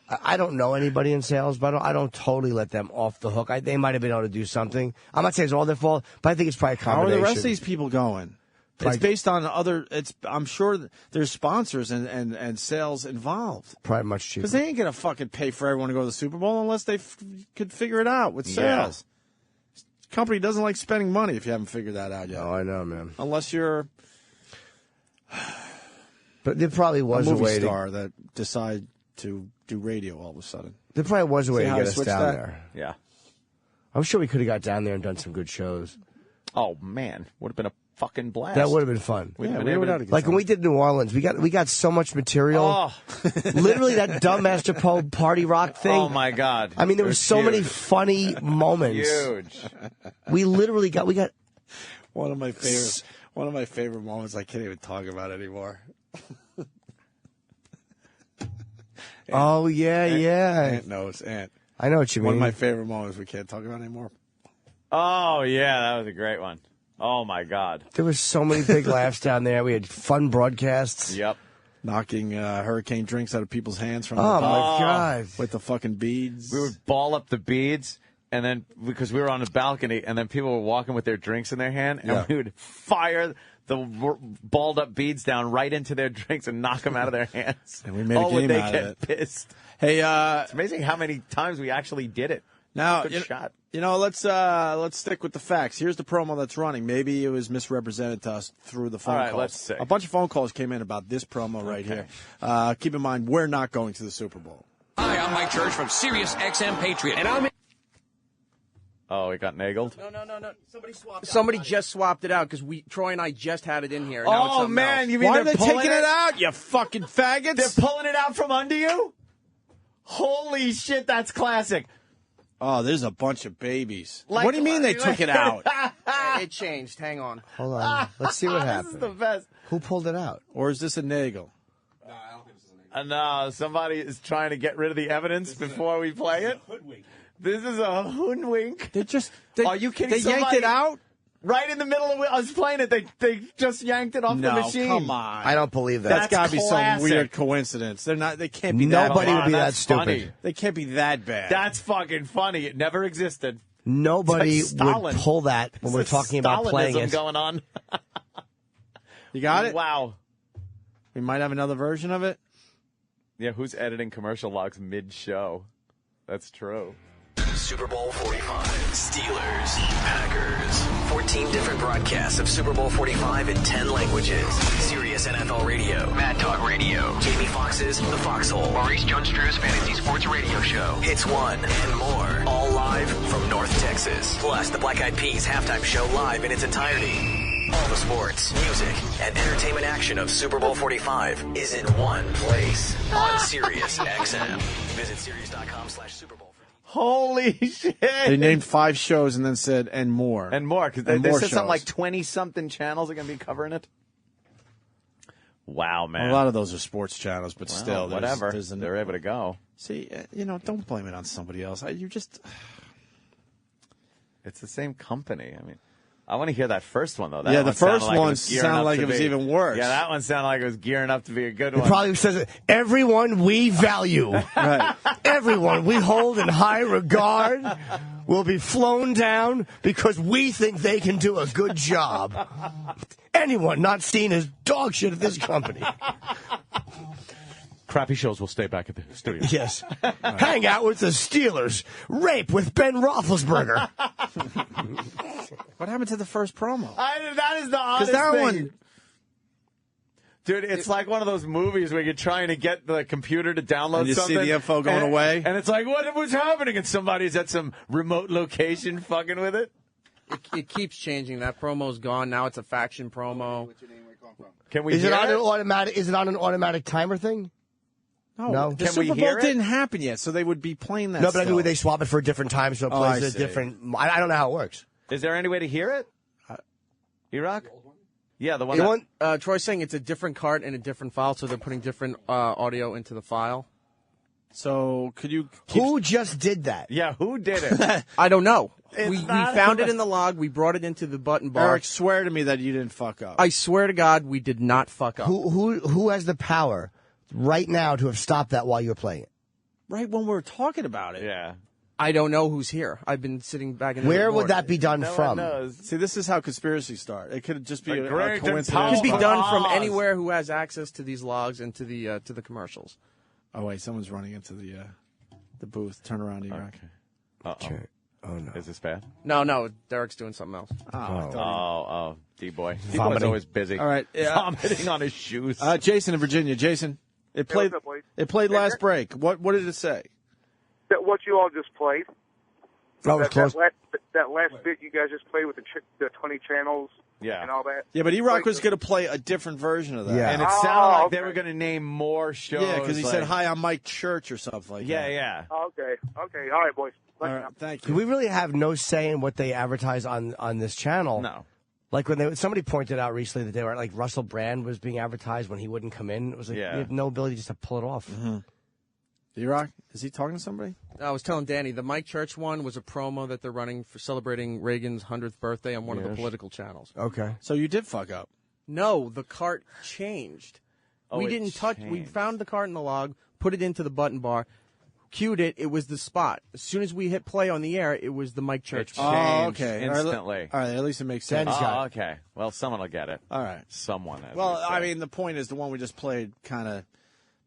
I don't know anybody in sales, but I don't totally let them off the hook. They might have been able to do something. I'm not saying it's all their fault, but I think it's probably a combination. How are the rest of these people going? It's based on I'm sure there's sponsors and sales involved. Probably much cheaper. Because they ain't going to fucking pay for everyone to go to the Super Bowl unless they could figure it out with sales. Yeah. Company doesn't like spending money if you haven't figured that out yet. Oh, I know, man. Unless you're But there probably was a way movie star that decided to do radio all of a sudden. There probably was a way to get us down there. Yeah. I'm sure we could have got down there and done some good shows. Oh, man. Would have been a fucking blast. That would have been fun. Like when we did New Orleans, we got so much material. Oh. Literally that dumb Master Poe party rock thing. Oh my God! I mean, there were so many funny moments. Huge. We literally got one of my favorite moments. I can't even talk about anymore. Oh yeah. Ant knows. Ant. I know what you mean. One of my favorite moments we can't talk about anymore. Oh yeah, that was a great one. Oh, my God. There were so many big laughs down there. We had fun broadcasts. Yep. Knocking hurricane drinks out of people's hands from my God. With the fucking beads. We would ball up the beads, and then, because we were on the balcony, and then people were walking with their drinks in their hand, and we would fire the balled up beads down right into their drinks and knock them out of their hands. And we made a game out of it. Pissed. Hey, it's amazing how many times we actually did it. Now, Good shot. Let's stick with the facts. Here's the promo that's running. Maybe it was misrepresented to us through the phone calls. All right, let's see. A bunch of phone calls came in about this promo right here. Keep in mind, we're not going to the Super Bowl. Hi, I'm Mike Church from Sirius XM Patriot, and I'm. Oh, it got nagled? No. Somebody just swapped it out because Troy and I just had it in here. Now oh, man. else. You mean Why are they pulling taking it out, you fucking faggots? They're pulling it out from under you? Holy shit, that's classic. Oh, there's a bunch of babies. What do you mean they took it out? It changed. Hang on. Hold on. Let's see what happened. This is the best. Who pulled it out? Or is this a nagel? No, somebody is trying to get rid of the evidence before we play it. This is a hoodwink. Are you kidding? They yanked it out? Right in the middle of I was playing it. They just yanked it off the machine. Come on. I don't believe that. That's got to be some classic. weird coincidence. They're not. They can't be that Nobody bad. would be that stupid. Funny. They can't be that bad. That's fucking funny. It never existed. Nobody It's like Stalin. would pull that when we're talking about playing Stalinism it. going on. You got it? Wow. We might have another version of it. Yeah, who's editing commercial logs mid-show? That's true. Super Bowl 45, Steelers, Packers. 14 different broadcasts of Super Bowl 45 in 10 languages. Sirius NFL Radio, Mad Dog Radio, Jamie Foxx's The Foxhole, Maurice Jones-Drew's Fantasy Sports Radio Show, Hits One, and more. All live from North Texas. Plus, the Black Eyed Peas halftime show live in its entirety. All the sports, music, and entertainment action of Super Bowl 45 is in one place on Sirius XM. Visit Sirius.com/Super Bowl. Holy shit. They named 5 shows and then said, and more. And more, because they said something like 20-something channels are going to be covering it. Wow, man. A lot of those are sports channels, but Well, still. whatever. They're able to go. See, don't blame it on somebody else. It's the same company. I mean, I want to hear that first one, though. That Yeah, one the first sounded one it was gearing sounded up like to it was be- even worse. Yeah, that one sounded like it was gearing up to be a good It one. probably says, everyone we value, Right. everyone we hold in high regard will be flown down because we think they can do a good job. Anyone not seen as dog shit at this company. Crappy shows will stay back at the studio. Yes. Hang out with the Steelers. Rape with Ben Roethlisberger. What happened to the first promo? That is the oddest that thing. one- Dude, it's like one of those movies where you're trying to get the computer to download And you see something. the info going and- away. And it's like, what's happening? And somebody's at some remote location fucking with it. It keeps changing. That promo's gone. Now it's a faction promo. Can we Is hear it on it? an automatic? Is it on an automatic timer thing? No. The Can we Super hear Bowl it? didn't happen yet, so they would be playing that. No, but I mean, still. would they swap it for a different time so it Oh, plays I a see. different? I don't know how it works. Is there any way to hear it? E-Rock? Yeah, the one. You that- want Troy's saying it's a different card and a different file, so they're putting different audio into the file. So could you? Who just did that? Yeah, who did it? I don't know. It's We not- found it in the log. We brought it into the button bar. Eric, swear to me that you didn't fuck up. I swear to God, we did not fuck up. Who has the power right now to have stopped that while you were playing it? Right when we were talking about it. Yeah. I don't know who's here. I've been sitting back in the Where board. would that be done No one from? knows. See, this is how conspiracies start. It could just be A a great and coincidence. It powerful- could be done from Pause. anywhere who has access to these logs and to the commercials. Oh wait, someone's running into the booth. Turn around, E-Rock. Uh-oh. Oh no. Is this bad? No, Derek's doing something else. Oh, D-boy. D-boy's Vomiting. always busy. All right, Vomiting on his shoes. Jason in Virginia. Jason, it played. what's up, boys? It played last break. What did it say? What you all just played. Oh, it's close. That last bit you guys just played with the 20 channels Yeah. and all that. Yeah, but E-Rock was going to play a different version of that. Yeah. And it sounded like they okay. were going to name more shows. Yeah, because he said, like- "Hi, I'm Mike Church" or something like that. Yeah. Oh, okay. All right, boys. All right, thank Do you. we really have no say in what they advertise on this channel? No. Like when somebody pointed out recently that they were like Russell Brand was being advertised when he wouldn't come in. It was like Yeah. you have no ability just to pull it off. E-Rock, is he talking to somebody? I was telling Danny, the Mike Church one was a promo that they're running for celebrating Reagan's 100th birthday on one of the political channels. Okay. So you did fuck up. No, the cart changed. Oh, we it didn't touch. We changed. found the cart in the log, put it into the button bar, cued it. It was the spot. As soon as we hit play on the air, it was the Mike Church. It one. changed okay. instantly. All right, at least it makes sense. Danny's got it. Okay. Well, someone will get it. All right. Someone. as Well, we say. I mean, the point is the one we just played kind of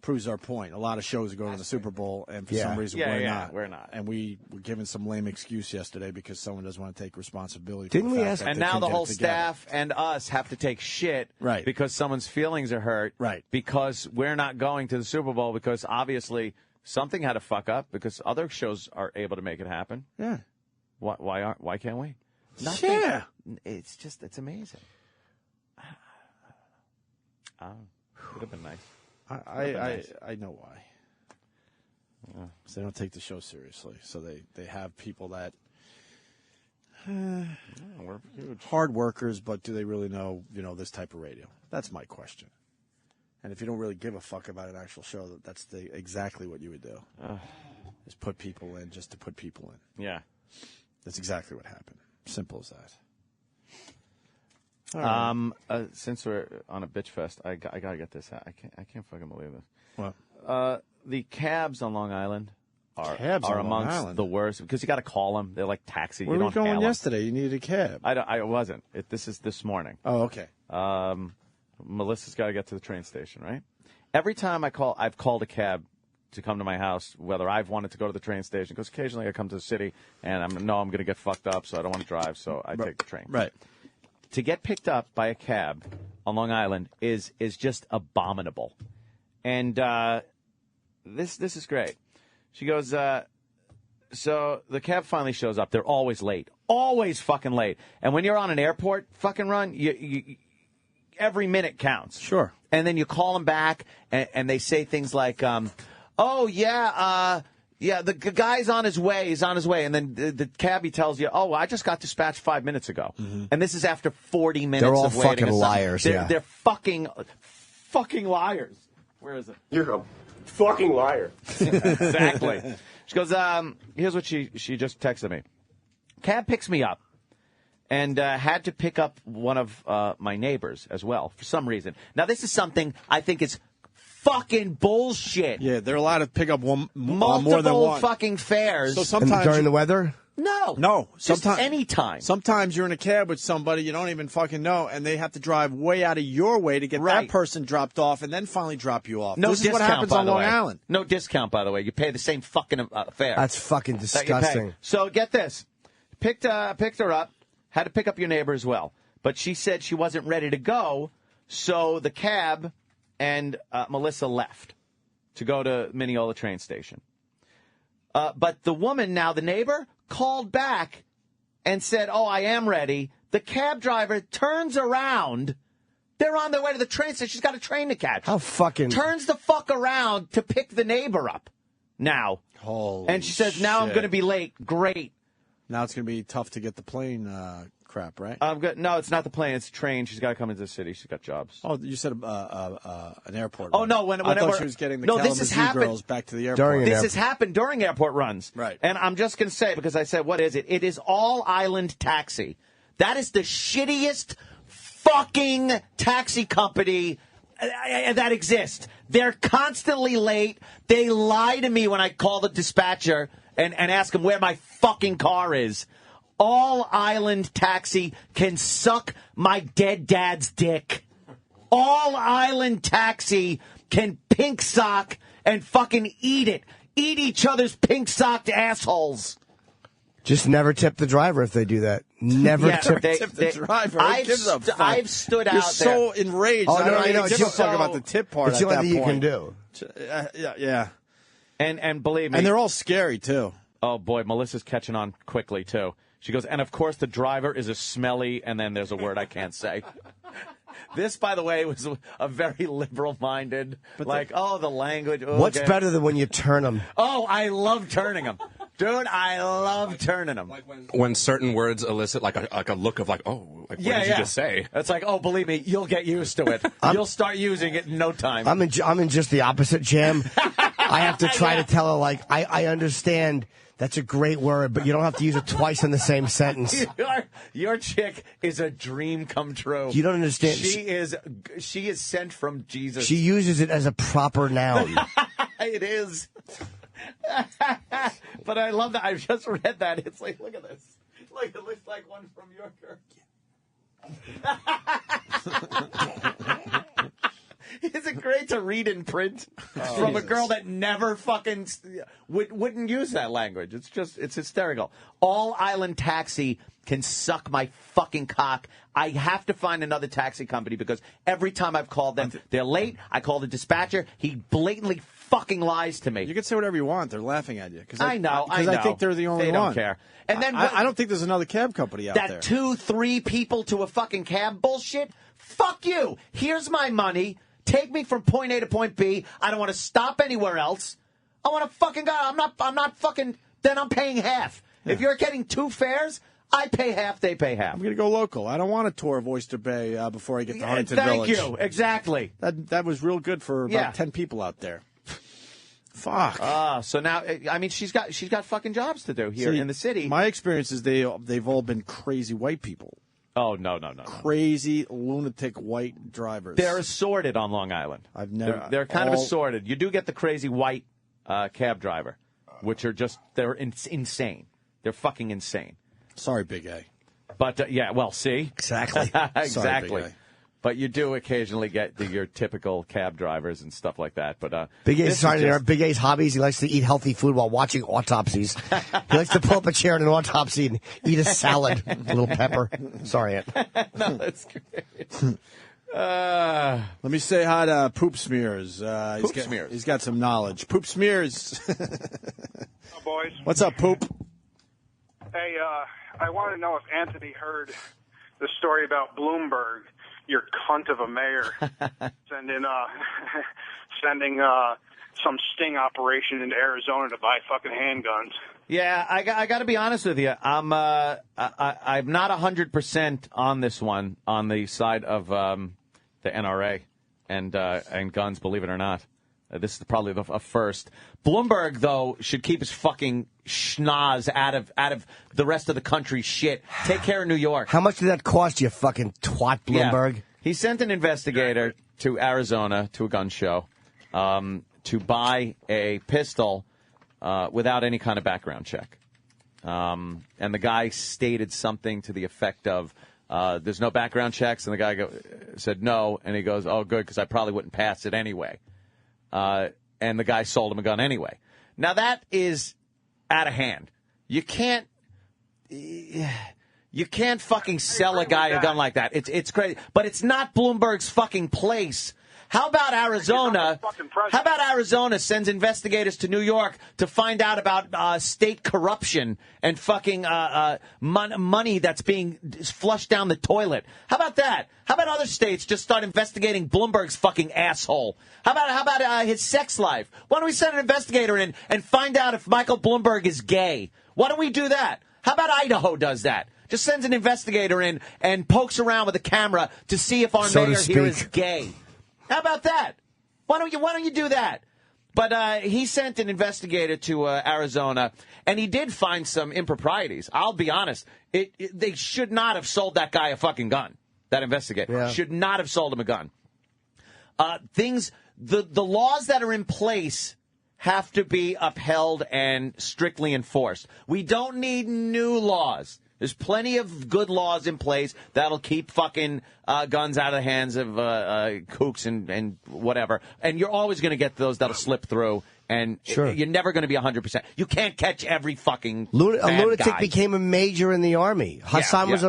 proves our point. A lot of shows are going to the Super Bowl, and for some reason we're not. We're not. And we were given some lame excuse yesterday because someone doesn't want to take responsibility. Didn't for the we fact ask- that And they now couldn't the get whole it together. staff and us have to take shit Right. because someone's feelings are hurt. Right. Because we're not going to the Super Bowl because obviously something had to fuck up because other shows are able to make it happen. Yeah. Why can't we? Yeah. It's amazing. Would have been nice. I know why. So they don't take the show seriously. So they have people that hard workers, but do they really know this type of radio? That's my question. And if you don't really give a fuck about an actual show, that's exactly what you would do. Is put people in just to put people in. Yeah. That's exactly what happened. Simple as that. Since we're on a bitch fest, I gotta get this out. I can't fucking believe this. What? The cabs on Long Island are on Long amongst Island? the worst because you got to call them. They're like taxi. Where you were don't you going hail 'em. yesterday? You needed a cab. I wasn't. This is this morning. Oh, okay. Melissa's got to get to the train station, right? Every time I've called a cab to come to my house, whether I've wanted to go to the train station, because occasionally I come to the city and I'm going to get fucked up, so I don't want to drive, so I take the train. Right. To get picked up by a cab on Long Island is just abominable. And this is great. She goes, so the cab finally shows up. They're always late. Always fucking late. And when you're on an airport fucking run, you every minute counts. Sure. And then you call them back, and they say things like, oh, yeah, the guy's on his way. He's on his way. And then the cabbie tells you, oh, I just got dispatched 5 minutes ago. Mm-hmm. And this is after 40 minutes They're all of waiting. fucking liars, They're fucking liars. Where is it? You're a fucking liar. Exactly. She goes, here's what she just texted me. Cab picks me up and had to pick up one of my neighbors as well for some reason. Now, this is something I think is fucking bullshit. Yeah, they're allowed to pick up more than one. Multiple fucking fares. So sometimes during the weather? No. Just anytime. Sometimes you're in a cab with somebody you don't even fucking know, and they have to drive way out of your way to get that person dropped off and then finally drop you off. No this discount, is what happens by on the Long way. Island. No discount, by the way. You pay the same fucking fare. That's fucking that you pay. disgusting. So get this. Picked her up. Had to pick up your neighbor as well. But she said she wasn't ready to go, so the cab and Melissa left to go to Mineola train station. But the woman, now the neighbor, called back and said, oh, I am ready. The cab driver turns around. They're on their way to the train station. She's got a train to catch. How fucking... Turns the fuck around to pick the neighbor up now. Holy and she says, now I'm shit. going to be late. Great. Now it's going to be tough to get the plane crap, right? No, it's not the plane. It's the train. She's got to come into the city. She's got jobs. Oh, you said an airport. Oh, run. no. I thought she was getting the Kalamazoo girls back to the airport. This has happened during airport runs. Right. And I'm just going to say, because I said, what is it? It is All Island Taxi. That is the shittiest fucking taxi company that exists. They're constantly late. They lie to me when I call the dispatcher and ask them where my fucking car is. All Island Taxi can suck my dead dad's dick. All Island Taxi can pink sock and fucking eat it. Eat each other's pink socked assholes. Just never tip the driver if they do that. Never tip the driver. I've stood out You're there. so enraged. Oh, I no, don't I know. give a fuck about the tip part. It's the at only that thing you point. can do. Yeah. And believe me. And they're all scary, too. Oh, boy, Melissa's catching on quickly, too. She goes, and of course the driver is a smelly, and then there's a word I can't say. This, by the way, was a very liberal-minded, the language. Oh, What's okay. better than when you turn them? Oh, I love turning them. Dude, I love turning them. When certain words elicit like a look of what did you just say? It's like, oh, believe me, you'll get used to it. You'll start using it in no time. I'm in just the opposite, Jim. I have to try to tell her, I understand that's a great word, but you don't have to use it twice in the same sentence. Your chick is a dream come true. You don't understand. She is sent from Jesus. She uses it as a proper noun. It is. But I love that. I've just read that. It's like, look at this. Look, it looks like one from your Is it great to read in print from a girl that never fucking wouldn't use that language? It's hysterical. All Island Taxi can suck my fucking cock. I have to find another taxi company because every time I've called them, they're late. I call the dispatcher. He blatantly fucking lies to me. You can say whatever you want. They're laughing at you. I know. Because I think they're the only one. They don't care. And then I don't think there's another cab company out there. That 2-3 people to a fucking cab bullshit? Fuck you. Here's my money. Take me from point A to point B. I don't want to stop anywhere else. I want a fucking gun. I'm not fucking. Then I'm paying half. Yeah. If you're getting 2 fares, I pay half. They pay half. I'm going to go local. I don't want a tour of Oyster Bay before I get to Huntington Village. Thank you. Exactly. That was real good for about 10 people out there. Fuck. So now, I mean, she's got fucking jobs to do here in the city. My experience is they've all been crazy white people. Oh, no. Crazy, lunatic white drivers. They're assorted on Long Island. I've never. They're kind of assorted. You do get the crazy white cab driver, which are they're insane. They're fucking insane. Sorry, Big A. But, see? Exactly. Exactly. Sorry, Big A. But you do occasionally get your typical cab drivers and stuff like that. But Big A's Big A's hobbies. He likes to eat healthy food while watching autopsies. He likes to pull up a chair in an autopsy and eat a salad, a little pepper. Sorry, Aunt. No, that's great. Let me say hi to Poop Smears. Smears. He's got some knowledge. Poop Smears. Oh, boys. What's up, Poop? Hey, I want to know if Anthony heard the story about Bloomberg. Your cunt of a mayor sending some sting operation into Arizona to buy fucking handguns. Yeah, I got to be honest with you. I'm not 100% on this one on the side of the NRA and guns. Believe it or not, this is probably a first. Bloomberg though should keep his fucking schnoz out of the rest of the country's shit. Take care of New York. How much did that cost you, fucking twat, Bloomberg? Yeah. He sent an investigator to Arizona to a gun show to buy a pistol without any kind of background check. And the guy stated something to the effect of, there's no background checks. And the guy said no. And he goes, oh, good, because I probably wouldn't pass it anyway. And the guy sold him a gun anyway. Now, that is out of hand. You can't fucking sell a guy a gun like that. It's crazy. But it's not Bloomberg's fucking place. How about Arizona? How about Arizona sends investigators to New York to find out about state corruption and fucking money that's being flushed down the toilet? How about that? How about other states just start investigating Bloomberg's fucking asshole? How about his sex life? Why don't we send an investigator in and find out if Michael Bloomberg is gay? Why don't we do that? How about Idaho does that? Just sends an investigator in and pokes around with a camera to see if our mayor here is gay. How about that? Why don't you do that? But he sent an investigator to Arizona, and he did find some improprieties. I'll be honest. They should not have sold that guy a fucking gun. That investigator should not have sold him a gun. The laws that are in place have to be upheld and strictly enforced. We don't need new laws. There's plenty of good laws in place that'll keep fucking guns out of the hands of kooks and whatever. And you're always going to get those that'll slip through. And you're never going to be 100%. You can't catch every fucking a lunatic became a major in the army. Hassan was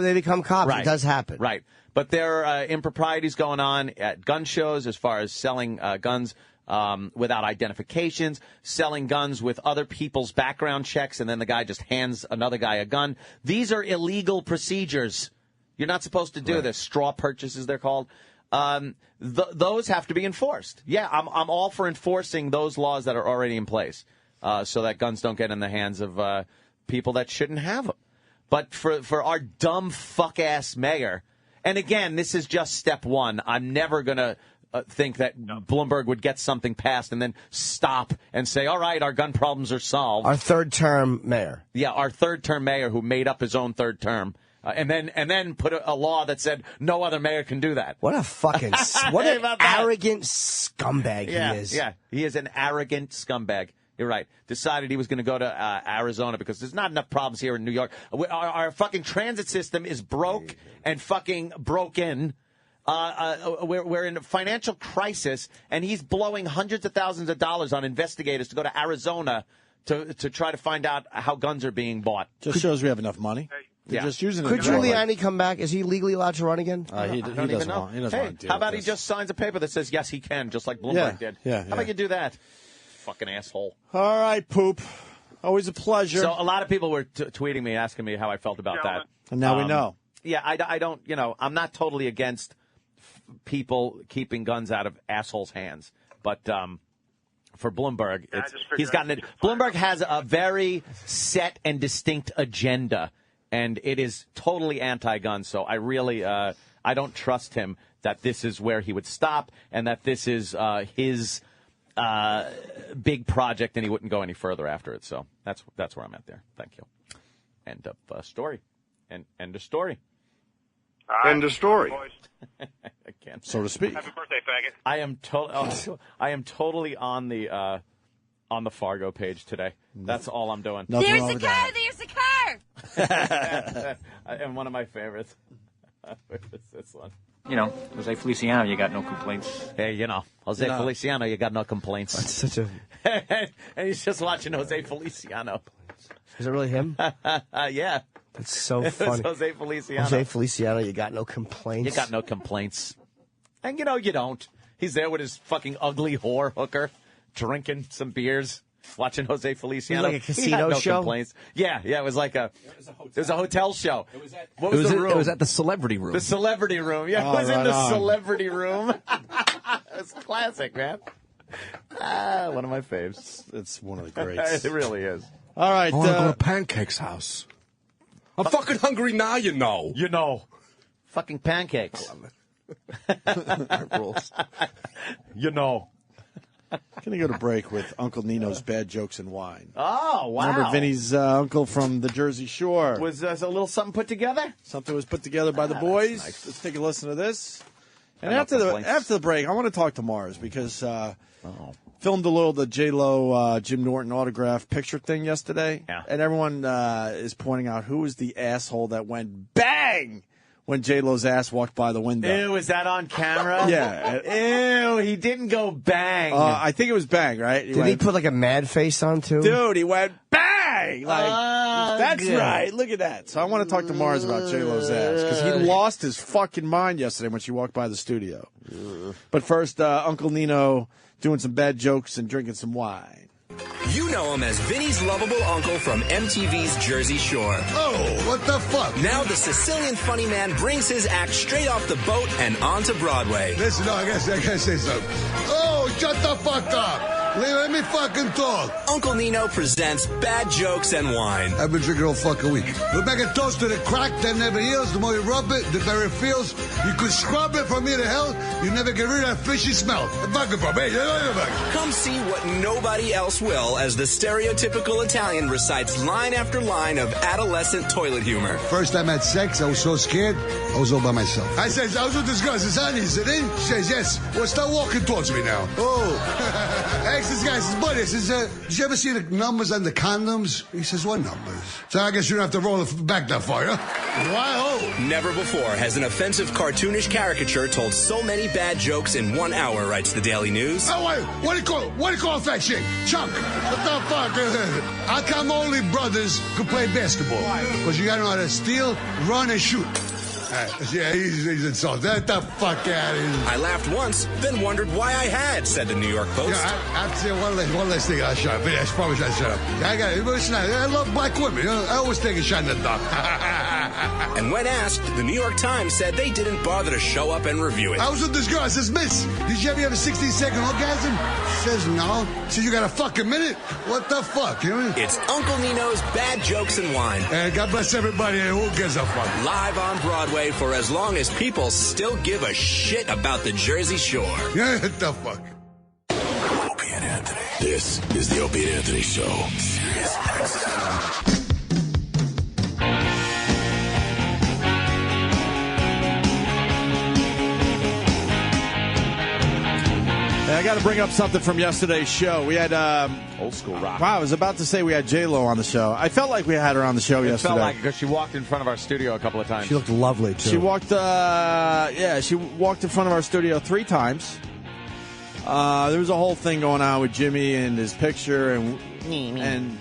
they become cops. Right. It does happen. Right. But there are improprieties going on at gun shows as far as selling guns without identifications, selling guns with other people's background checks, and then the guy just hands another guy a gun. These are illegal procedures. You're not supposed to do this. Straw purchases, they're called. Those have to be enforced. Yeah, I'm all for enforcing those laws that are already in place so that guns don't get in the hands of people that shouldn't have them. But for our dumb fuck-ass mayor, and again, this is just step one. I'm never going to think that Bloomberg would get something passed and then stop and say, all right, our gun problems are solved. Our third-term mayor. Yeah, our third-term mayor who made up his own third term. And then put a law that said no other mayor can do that. What a fucking what an arrogant scumbag he is. Yeah, he is an arrogant scumbag. You're right. Decided he was going to go to Arizona because there's not enough problems here in New York. Our fucking transit system is broke and fucking broken. We're in a financial crisis, and he's blowing hundreds of thousands of dollars on investigators to go to Arizona to try to find out how guns are being bought. Just shows we have enough money. They're just using it. Could Giuliani come back? Is he legally allowed to run again? He doesn't want to deal how about with he just signs a paper that says yes, he can, just like Bloomberg did? Yeah. How about you do that? Fucking asshole. All right, Poop. Always a pleasure. So a lot of people were tweeting me, asking me how I felt about that. And now we know. Yeah, I don't, I'm not totally against people keeping guns out of assholes' hands. But for Bloomberg. He's gotten it. Bloomberg has a very set and distinct agenda, and it is totally anti-gun. So I really, I don't trust him that this is where he would stop, and that this is his big project, and he wouldn't go any further after it. So that's where I'm at there. Thank you. End of story. End of story. End of story. I can't, so to speak. Happy birthday, faggot. I am totally on the Fargo page today. That's all I'm doing. There's a car. There's a car. And one of my favorites. This one. You know, Jose Feliciano, you got no complaints. Hey, Jose Feliciano, you got no complaints. That's such a... And he's just watching Jose Feliciano. Is it really him? Yeah. That's so funny. Jose Feliciano. Jose Feliciano, you got no complaints. You got no complaints. And you don't. He's there with his fucking ugly whore hooker, drinking some beers, watching Jose Feliciano. It was like a casino no show? Complaints. Yeah, it was like it was a hotel show. What was the it, room? It was at the celebrity room. The celebrity room. Yeah, it was in the celebrity room. It's classic, man. One of my faves. It's one of the greats. It really is. All right. I want to go to Pancake's house. I'm fucking hungry now, you know. You know. Fucking pancakes. Rules. You know. Going to go to break with Uncle Nino's Bad Jokes and Wine. Oh, wow. Remember Vinny's uncle from the Jersey Shore? Was a little something put together? Something was put together by the boys. Nice. Let's take a listen to this. And after the break, I want to talk to Mars because filmed a little the J-Lo Jim Norton autograph picture thing yesterday. Yeah. And everyone is pointing out who was the asshole that went bang when J-Lo's ass walked by the window. Ew, is that on camera? Yeah. Ew, he didn't go bang. I think it was bang, right? Did he put like a mad face on too? Dude, he went bang! That's good. right. Look at that. So I want to talk to Mars about J-Lo's ass because he lost his fucking mind yesterday when she walked by the studio. But first, Uncle Nino doing some bad jokes and drinking some wine. You know him as Vinny's lovable uncle from MTV's Jersey Shore. Oh, what the fuck? Now the Sicilian funny man brings his act straight off the boat and onto Broadway. Listen, no, I gotta say something. Oh, shut the fuck up. Let me fucking talk. Uncle Nino presents Bad Jokes and Wine. I've been drinking all fucking week. We make a toast to the crack that never heals. The more you rub it, the better it feels. You could scrub it from here to hell. You never get rid of that fishy smell. Come see what nobody else will as the stereotypical Italian recites line after line of adolescent toilet humor. First time I had sex, I was so scared, I was all by myself. I said, I was with this girl. I says, honey, is it in? She says, yes. Well, start walking towards me now. Oh. I asked this guy, I says, buddy, I says, did you ever see the numbers on the condoms? He says, what numbers? So I guess you don't have to roll it back that far, huh? Wow. Never before has an offensive cartoonish caricature told so many bad jokes in 1 hour, writes the Daily News. Oh, wait, what do you call that shit? Chunk. What the fuck? How come only brothers can play basketball? Because you gotta know how to steal, run, and shoot. Yeah, he's insulted. Get the fuck out of here. I laughed once, then wondered why I had, said the New York Post. Yeah, I have to say one last thing. I'll shut up. I probably should shut up. I got it. Listen, I love black women. You know, I always take a shot in the dark. And when asked, the New York Times said they didn't bother to show up and review it. I was with this girl. I says, Miss, did you ever have a 16-second orgasm? She says, no. She says, you got a fucking minute? What the fuck? You know what I mean? It's Uncle Nino's Bad Jokes and Wine. And God bless everybody. Who gives a fuck? Live on Broadway for as long as people still give a shit about the Jersey Shore. Yeah, what the fuck? Opie and Anthony. This is the Opie and Anthony Show. Sirius XM. I got to bring up something from yesterday's show. We had old school rock. Wow, I was about to say we had J-Lo on the show. I felt like we had her on the show yesterday. It felt like it because she walked in front of our studio a couple of times. She looked lovely too. She walked, she walked in front of our studio 3 times. There was a whole thing going on with Jimmy and his picture, and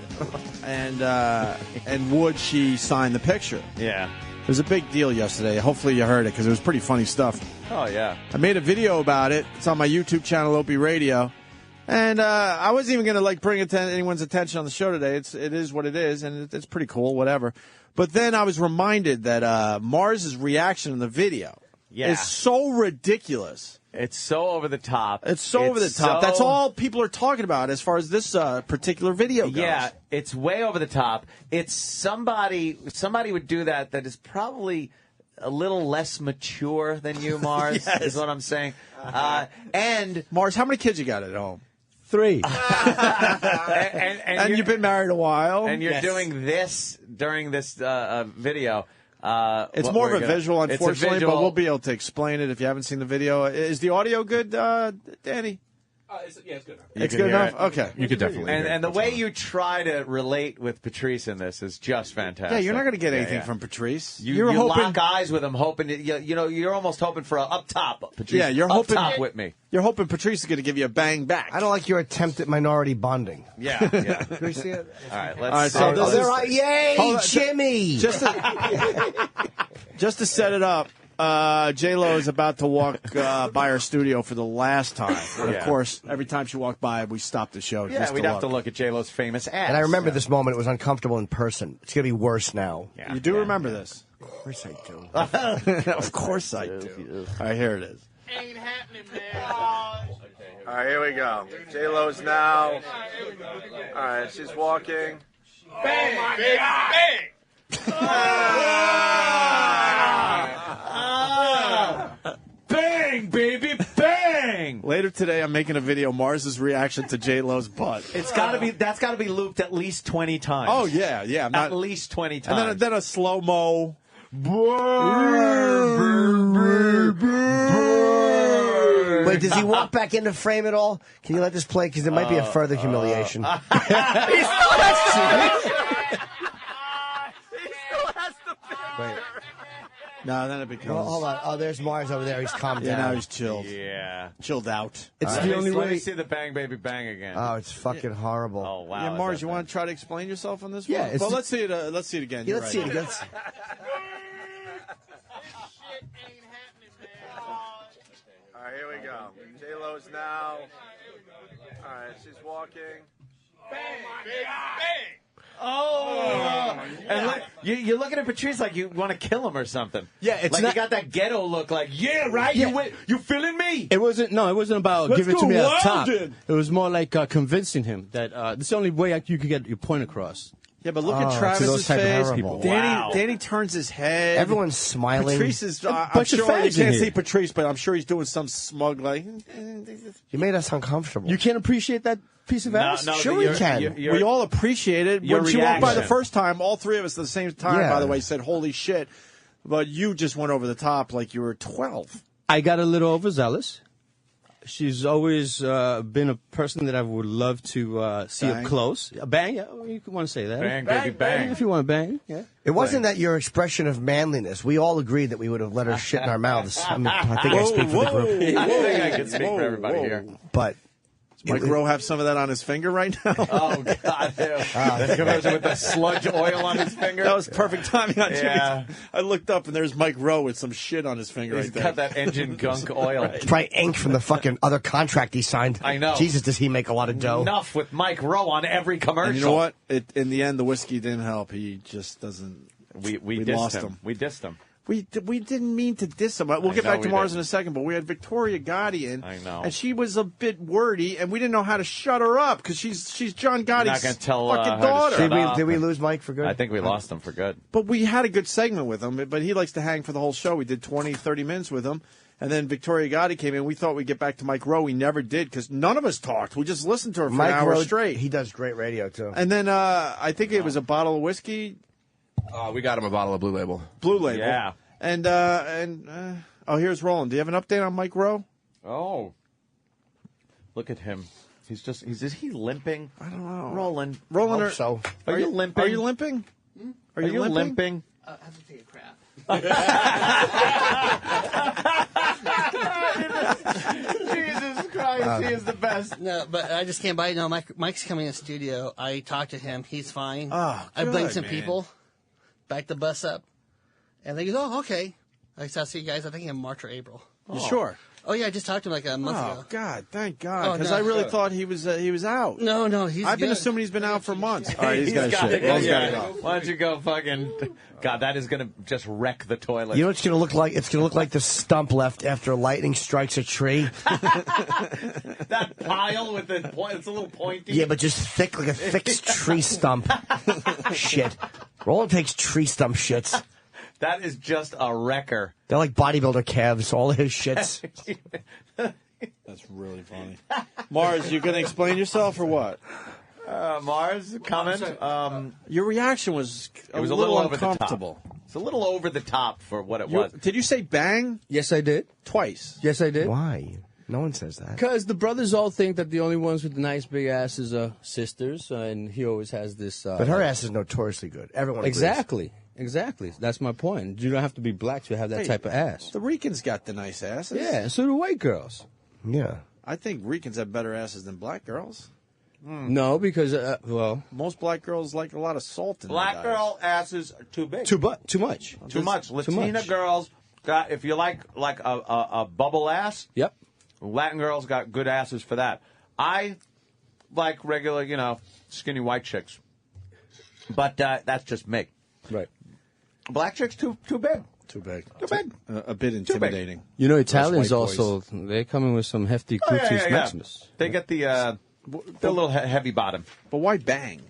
would she sign the picture? Yeah. It was a big deal yesterday. Hopefully you heard it because it was pretty funny stuff. Oh, yeah. I made a video about it. It's on my YouTube channel, Opie Radio. And I wasn't even going to bring it to anyone's attention on the show today. It is what it is, and it's pretty cool, whatever. But then I was reminded that Mars's reaction in the video is so ridiculous. It's so over the top. It's so over the top. That's all people are talking about as far as this particular video goes. Yeah, it's way over the top. It's somebody would do that is probably a little less mature than you, Mars, Yes. is what I'm saying. And Mars, how many kids you got at home? 3. and you've been married a while. And you're doing this during this video. It's more of a visual, unfortunately, but we'll be able to explain it if you haven't seen the video. Is the audio good, Danny? It's good enough. It's good enough? Okay. You could definitely hear it. And the way you try to relate with Patrice in this is just fantastic. Yeah, you're not going to get anything from Patrice. You're hoping, lock eyes with him, hoping you're almost hoping for up top. Patrice, yeah, you're hoping up top with me. You're hoping Patrice is going to give you a bang back. I don't like your attempt at minority bonding. Yeah. Can we see it? All right, let's see. so this is yay, Jimmy! Just to set it up. J-Lo is about to walk by our studio for the last time. And of course, every time she walked by, we stopped the show. Yeah, we'd have to look at J-Lo's famous ass. And I remember this moment. It was uncomfortable in person. It's going to be worse now. Yeah. You do remember this? Of course I do. Of course I do. All right, here it is. Ain't happening, man. All right, here we go. J-Lo's now. All right, she's walking. Bang, baby, bang. Bang, baby, bang! Later today, I'm making a video. Mars's reaction to J-Lo's butt. That's got to be looped at least 20 times. Oh yeah. I'm not, at least 20 times. And then a slow mo. Wait, does he walk back into frame at all? Can you let this play? Because there might be a further humiliation. He still has to. Wait. No, then it becomes. Well, hold on. Oh, there's Mars over there. He's calmed down. Now he's chilled. Yeah. Chilled out. It's the only way. Let me see the bang, baby, bang again. Oh, it's fucking horrible. Oh, wow. Yeah, Mars, you want to try to explain yourself on this Yeah, one? it's Well, let's see it. Let's see it again. Yeah, You're let's right. see it again. All right, here we go. J-Lo's now. All right, she's walking. Bang, baby, bang. Oh, and you're looking at Patrice like you want to kill him or something. Yeah, it's like not. You got that ghetto look. Like, yeah, right. Yeah. You feeling me? It wasn't. No, it wasn't about Let's giving it go to me up top. Weldon. It was more like convincing him that this is the only way you could get your point across. Yeah, but look at to Travis's those type of face. people. Danny turns his head. Everyone's smiling. Patrice is. I'm bunch of sure you fans in can't here. see Patrice, but I'm sure he's doing some smug like. You made us uncomfortable. You can't appreciate that piece of ass. No, Sure we can. We all appreciate it. your When she walked by the reaction. first time, all three of us at the same time, Yeah. by the way, said, holy shit. But you just went over the top like you were 12. I got a little overzealous. She's always been a person that I would love to see Bang. up close. Bang, yeah, you could want to say that. Bang, baby, bang. If you want to bang, yeah. It wasn't that your expression of manliness. We all agreed that we would have let her shit in our mouths. I mean, I think I speak for the group. I think I can speak for everybody here. But Mike Rowe have some of that on his finger right now? Oh, God. That commercial with the sludge oil on his finger. That was perfect timing on Jimmy's. Yeah. I looked up and there's Mike Rowe with some shit on his finger He's right there. got that engine gunk oil. it's probably ink from the fucking other contract he signed. I know. Jesus, does he make a lot of dough? Enough with Mike Rowe on every commercial. And you know what? In the end, the whiskey didn't help. He just doesn't. We We dissed lost him. him. We dissed him. We didn't mean to diss him. We'll get know back to we Mars didn't. in a second, but we had Victoria Gotti in. I know. And she was a bit wordy, and we didn't know how to shut her up because she's John Gotti's not gonna tell fucking her to daughter. shut up. Did we lose Mike for good? I think we lost him for good. But we had a good segment with him, but he likes to hang for the whole show. We did 20, 30 minutes with him. And then Victoria Gotti came in. We thought we'd get back to Mike Rowe. We never did because none of us talked. We just listened to her for Mike an hour Rowe, straight. He does great radio, too. And then I think it was a bottle of whiskey, We got him a bottle of Blue Label. Blue Label. Yeah. And here's Roland. Do you have an update on Mike Rowe? Oh. Look at him. Is he limping? I don't know. Roland. Roland, Hope so. Are you limping? Are you limping? Are you limping? I have to take a crap. Jesus Christ, he is the best. No, but I just can't buy it. No, Mike's coming in the studio. I talked to him. He's fine. Oh, I good, blamed some man. people. Backed the bus up. And they go, oh, okay. I said, I'll see you guys, I think in March or April. You sure? Oh yeah, I just talked to him like a month ago. Oh God, thank God, because no. I really thought he was out. No, he's. I've been good. assuming he's been out for months. All right, he's got got shit. it. Well, he's Yeah. got to go. Why don't you go fucking... God, that is going to just wreck the toilet. You know what it's going to look like? It's going to look like the stump left after lightning strikes a tree. That pile with the point, it's a little pointy. Yeah, but just thick, like a thick tree stump. Shit. Roland takes tree stump shits. That is just a wrecker. They're like bodybuilder calves, all his shits. That's really funny. Mars, you going to explain yourself or what? Mars, comment? Your reaction was It was a little over uncomfortable. the top. It's a little over the top for what it was. Did you say bang? Yes, I did. Twice. Yes, I did. Why? No one says that. Because the brothers all think that the only ones with the nice big asses are sisters, and he always has this. But her ass is notoriously good. Everyone agrees. Exactly. That's my point. You don't have to be black to have that type of ass. The Ricans got the nice asses. Yeah, and so do white girls. Yeah. I think Ricans have better asses than black girls. No, because most black girls like a lot of salt in Black their girl asses are too big. too much. Too much. Latina girls got, if you like a bubble ass. Yep. Latin girls got good asses for that. I like regular, skinny white chicks. But that's just me. Right. Black chicks too big. Too big. Too big. A bit intimidating. You know, Italians Those white also, they're coming with some hefty gluteus maximus. They get the little heavy bottom. But why bang?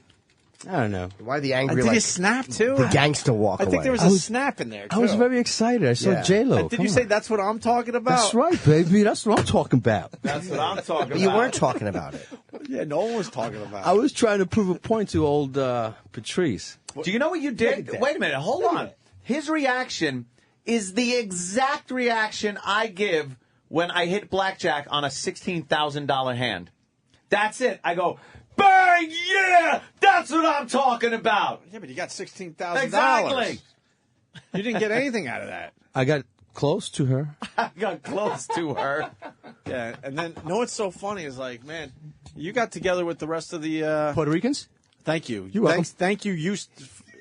I don't know. Why the angry, Did you snap too? the gangster walk I away? think there was a snap in there, too. I was very excited. I saw J-Lo. Did you say that's what I'm talking about? That's right, baby. That's what I'm talking about. That's what I'm talking about. You weren't talking about it. Yeah, no one was talking about it. I was trying to prove a point to old Patrice. Do you know what you did? Wait a minute. Hold on. His reaction is the exact reaction I give when I hit blackjack on a $16,000 hand. That's it. I go, bang, yeah, that's what I'm talking about. Yeah, but you got $16,000. Exactly. You didn't get anything out of that. I got close to her. I got close to her. Yeah, and then, what's so funny is like, man, you got together with the rest of the... Puerto Ricans? Thank you. You're welcome. Thank you.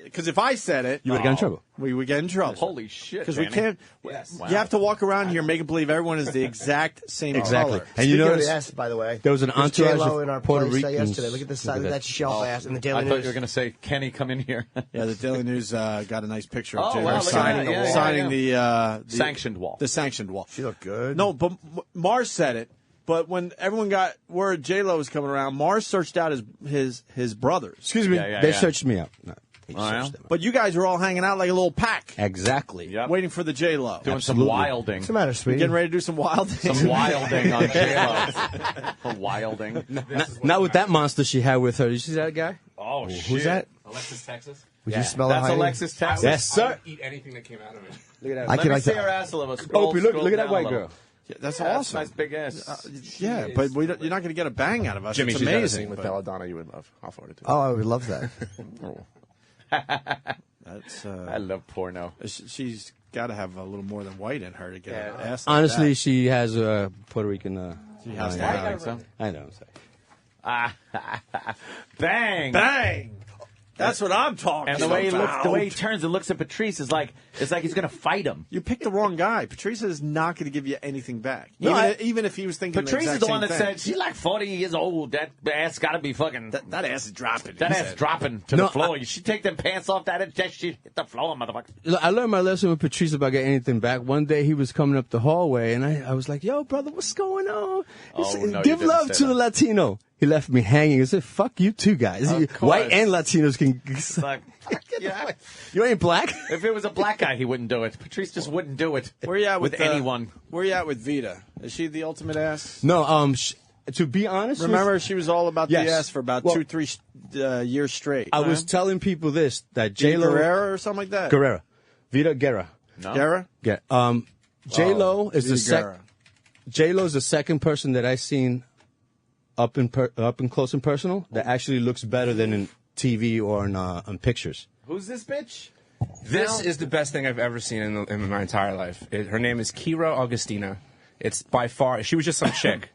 Because if I said it... You would get in trouble. We would get in trouble. Holy shit, Because we Danny. can't... Yes. You have to walk around here making believe everyone is the exact same color. And you Speaking of notice the ass, by the way, there was an there's entourage J-Lo of in our Puerto place Ricans. yesterday. Look at the side of that shelf ass in the I Daily thought News. you were going to say, Kenny, come in here. Yeah, the Daily News got a nice picture of Oh, J-Lo wow, look at signing, that. Yeah, signing the sanctioned wall. The sanctioned wall. She looked good. No, but Mars said it. But when everyone got word J-Lo was coming around, Mars searched out his brothers. Excuse me. They searched me out. No, they searched them. But you guys were all hanging out like a little pack. Exactly. Yep. Waiting for the J-Lo. Doing some wilding. What's the matter, sweetie? Getting ready to do some wilding. Some wilding on J-Lo. Wilding. Not with that monster she had with her. You see that guy? Oh, shit. Who's that? Alexis, Texas. Would you smell it? That's Heidi? Alexis Texas. Yes, sir. I would eat anything that came out of it. Look at that. I Let can me like see that. her ass a little. Scroll, Opie, look scroll at that down a white little. girl. Yeah, that's Yeah, awesome. Nice big ass. Yeah, but you're not going to get a bang out of us. Jimmy, It's she's got a amazing. scene with but Belladonna you would love. I'll forward it to you. Oh, I would love that. That's, I love porno. she's got to have a little more than white in her to get an ass like Honestly, that. she has a Puerto Rican. She has to I have know. it. I know. I'm sorry. Bang! Bang! That's what I'm talking And the about. way he looks, the way he turns and looks at Patrice is like it's like he's going to fight him. You picked the wrong guy. Patrice is not going to give you anything back. No, even if he was thinking Patrice the is exact the one that same thing. said she's like 40 years old. That ass got to be fucking. That ass is dropping. That he ass said. dropping to the floor. You should take them pants off. That she hit the floor, motherfucker. Look, I learned my lesson with Patrice about getting anything back. One day he was coming up the hallway, and I was like, "Yo, brother, what's going on? Oh, said, no, you give didn't love say to that. the Latino." He left me hanging. He said, "Fuck you too, guys. White and Latinos can." It's like, yeah. You ain't black. If it was a black guy, he wouldn't do it. Patrice just wouldn't do it. Where you at with anyone? Where you at with Vita? Is she the ultimate ass? No, to be honest, Remember, she was all about Yes. the ass for about Well, 2-3 years straight. I was right? telling people this that J-Lo J-Lo Guerrera or something like that. Guerrera, Vita Guerra. No. Guerra? Yeah. J-Lo is Vita Guerra. J-Lo is the second person that I've seen up in close and personal that actually looks better than in TV or on pictures. Who's this bitch? This is the best thing I've ever seen in my entire life. Her name is Kira Augustina. It's by far. She was just some chick.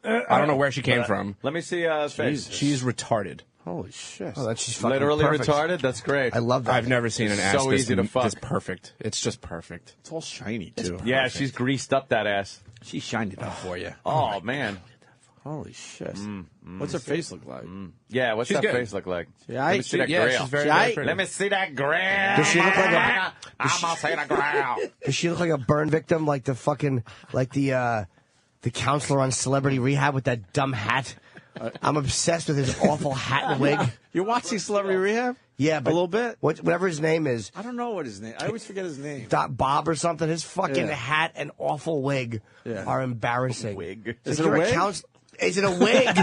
I don't know where she came from. Let me see face. She's retarded. Holy shit! Oh, that's just fucking Literally perfect. retarded? That's great. I love that. I've never seen an ass so easy to fuck. It's perfect. It's just perfect. It's all shiny too. Yeah, she's greased up that ass. She shined it up for you. Oh, man. Holy shit! What's her face look like? Yeah, what's She's that good. face look like? Yeah, Let me see that grill. she's very pretty. Let me see that grill. Does she look like a? I'm gonna see the grill. Does she look like a burn victim, like the fucking, like the counselor on Celebrity Rehab with that dumb hat? I'm obsessed with his awful hat and wig. You're watching Celebrity Rehab? Yeah, but a little bit. Whatever his name is, I don't know what his name. I always forget his name. Bob or something. His fucking Yeah. hat and awful wig are embarrassing. Wig. Is it a wig? Is it a wig?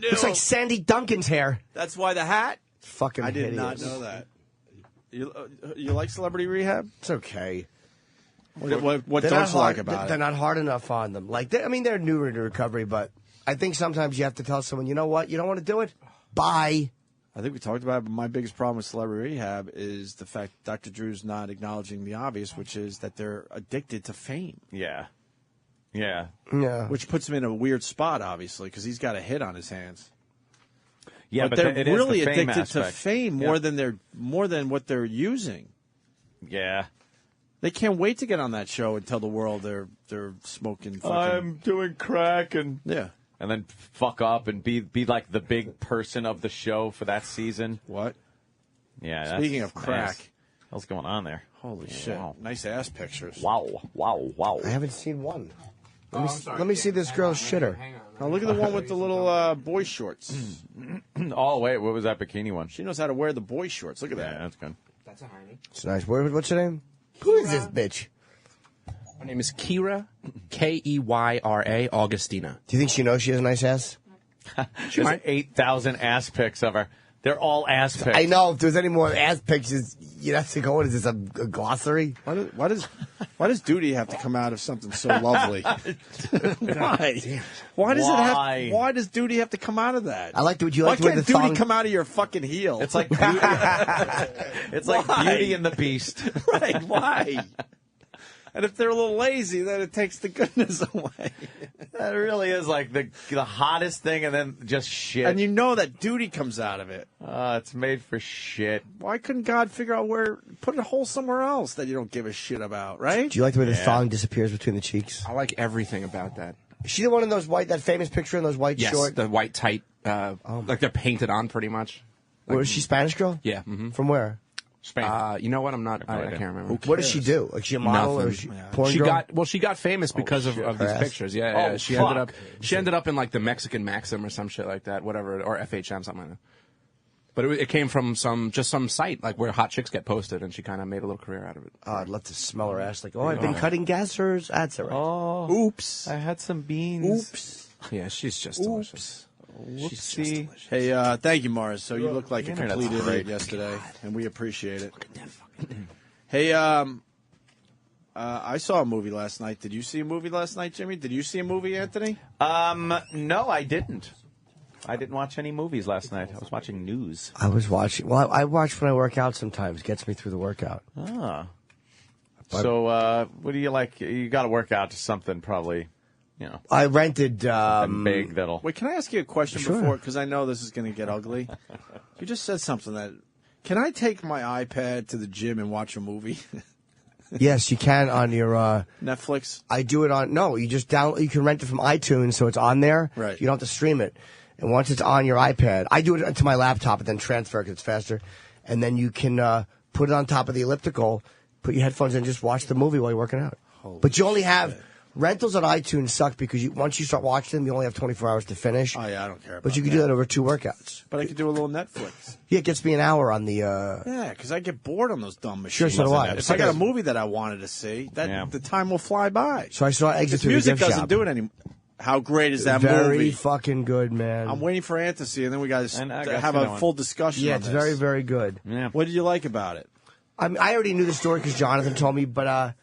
Looks like Sandy Duncan's hair. That's why the hat. Fucking I did hideous. not know that. You like Celebrity Rehab? It's okay. What They're don't not you like hard- about They're it? not hard enough on them. Like, I mean, they're newer to recovery, but I think sometimes you have to tell someone, you know what, you don't want to do it? Bye. I think we talked about it, but my biggest problem with Celebrity Rehab is the fact Dr. Drew's not acknowledging the obvious, which is that they're addicted to fame. Yeah. Yeah. Yeah. Which puts him in a weird spot, obviously, because he's got a hit on his hands. Yeah, but but they're it is the really fame addicted to aspect. fame more than what they're using. Yeah. They can't wait to get on that show and tell the world they're smoking. Fucking... I'm doing crack and then fuck up and be like the big person of the show for that season. What? Yeah. Speaking of crack, what's going on there? Holy shit! Wow. Nice ass pictures. Wow! I haven't seen one. Let me see this girl's shitter. Now look at the one with the little boy shorts. Oh wait, what was that bikini one? She knows how to wear the boy shorts. Look at that. Yeah, that's good. That's a hiney. It's nice. What's your name? Who is this bitch? Her name is Kira, Keyra Augustina. Do you think she knows she has a nice ass? She might 8,000 ass pics of her. They're all ass pics. I know. If there's any more ass pictures, you'd have to go in. Is this a glossary? Why does Duty have to come out of something so lovely? Why? Why does it have? Why does Duty have to come out of that? I like. Would you like to Why wear the can't Duty thong? come out of your fucking heel? It's like Beauty, it's like Beauty and the Beast. Right? Why? And if they're a little lazy, then it takes the goodness away. That really is like the hottest thing, and then just shit. And you know that Duty comes out of it. It's made for shit. Why couldn't God figure out put a hole somewhere else that you don't give a shit about, right? Do you like the way the thong disappears between the cheeks? I like everything about that. Is she the one in those white, that famous picture in those white Yes, shorts? the white tight, like they're painted on pretty much. Was she Spanish girl? Yeah. Mm-hmm. From where? Spain. You know what? I can't remember. What does she do? Like she a model or Nothing. porn girl? She got famous because of these Her ass? pictures. Yeah, Oh, she fuck. ended up in like the Mexican Maxim or some shit like that, whatever, or FHM, something like that. But it came from some site like where hot chicks get posted, and she kind of made a little career out of it. Oh, I'd love to smell her ass. Like, I've been cutting gassers. That's all right. Oh, oops! I had some beans. Oops! Yeah, she's just delicious. Whoopsie. Hey, thank you, Mars. So you look like a Internet's complete idiot great. yesterday, and we appreciate it. Hey, I saw a movie last night. Did you see a movie last night, Jimmy? Did you see a movie, Anthony? No, I didn't. I didn't watch any movies last night. I was watching news. I was watching. Well, I watch when I work out sometimes. Gets me through the workout. Ah. So, what do you like? You got to work out to something, probably. You know, I rented big that'll. Wait, can I ask you a question Sure. before? Because I know this is going to get ugly. You just said something that. Can I take my iPad to the gym and watch a movie? Yes, you can on your Netflix. I do it on. No, you just download. You can rent it from iTunes, so it's on there. Right. You don't have to stream it. And once it's on your iPad, I do it to my laptop and then transfer because it's faster. And then you can put it on top of the elliptical, put your headphones in, and just watch the movie while you're working out. But you only have rentals on iTunes suck because once you start watching them, you only have 24 hours to finish. Oh yeah, I don't care. About But you can do that over 2 workouts. But I could do a little Netflix. Yeah, it gets me an hour on the. Yeah, because I get bored on those dumb Sure, machines. so do I. If I got a movie that I wanted to see, the time will fly by. So I saw Exit This to the music Gift doesn't Shop. do it anymore. How great is that Very movie? fucking good, man. I'm waiting for Ant to see, and then we got to have a full discussion. Yeah, on it's this. very, very good. Yeah. What did you like about it? I mean, I already knew the story because Jonathan told me, but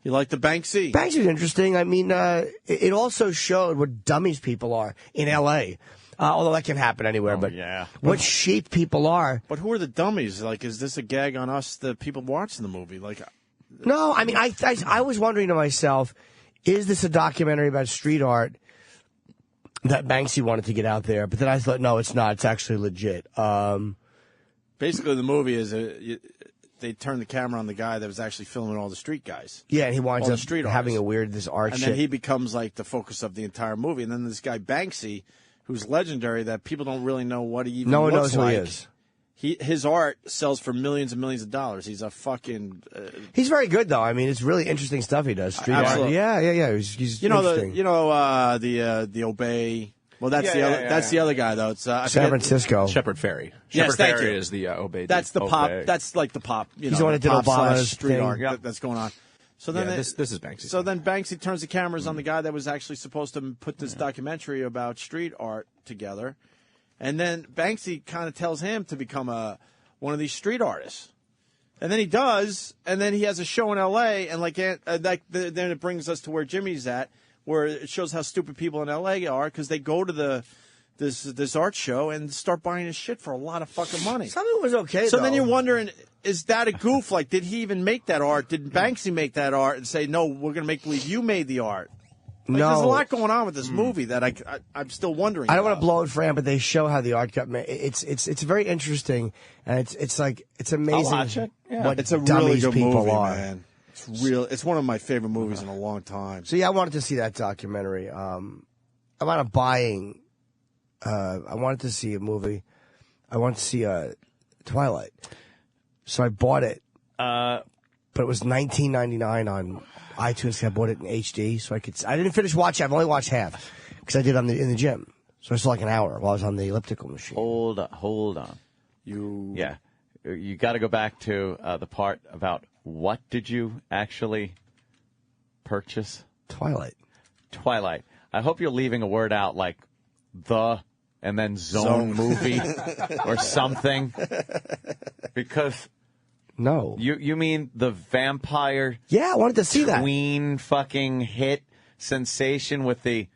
you like the Banksy? Banksy's interesting. I mean, it also showed what dummies people are in L.A. Although that can happen anywhere, but yeah. what sheep people are. But who are the dummies? Like, is this a gag on us, the people watching the movie? Like, No, I mean, I was wondering to myself, is this a documentary about street art? that Banksy wanted to get out there, but then I thought, no, it's not. It's actually legit. Basically, the movie is they turned the camera on the guy that was actually filming all the street guys. Yeah, and he winds all up the street having artists. this art and shit. then he becomes like the focus of the entire movie. And then this guy Banksy, who's legendary, that people don't really know what he even no one looks knows like. who he is. His art sells for millions and millions of dollars. He's a fucking. He's very good, though. I mean, it's really interesting stuff he does. Street art. Absolutely. Yeah. He's you know interesting. the Obey. Well, that's the other guy though. It's San Francisco. Shepard Fairey. Yes, Shepard Fairey is the Obey. That's the Obey. pop. That's like the pop. He's the one that did Obama's street thing. art that's going on. So then this is Banksy. So then Banksy turns the cameras on the guy that was actually supposed to put this documentary about street art together, and then Banksy kind of tells him to become one of these street artists. And then he does, and then he has a show in L.A., and then it brings us to where Jimmy's at, where it shows how stupid people in L.A. are, because they go to this art show and start buying his shit for a lot of fucking money. Some of it was okay, So though. then you're wondering, is that a goof? Like, did he even make that art? Did Banksy make that art and say, no, we're going to make believe you made the art? Like, No. There's a lot going on with this movie that I'm still wondering I don't want about. to blow it for him, but they show how the art got made. It's very interesting, and it's amazing. I'll watch it. Yeah. What It's a really dummies good people movie, are. man. It's real. It's one of my favorite movies in a long time. So yeah, I wanted to see that documentary. I wound up buying. I wanted to see a movie. I wanted to see Twilight. So I bought it. But it was $19.99 on iTunes. I bought it in HD, so I could. I didn't finish watching. I've only watched half because I did in the gym. So I saw like an hour while I was on the elliptical machine. Hold on. You got to go back to the part about what did you actually purchase? Twilight. I hope you're leaving a word out like the and then zone movie or something, because. No. You mean the vampire? Yeah, I wanted to see that. Queen fucking hit sensation with the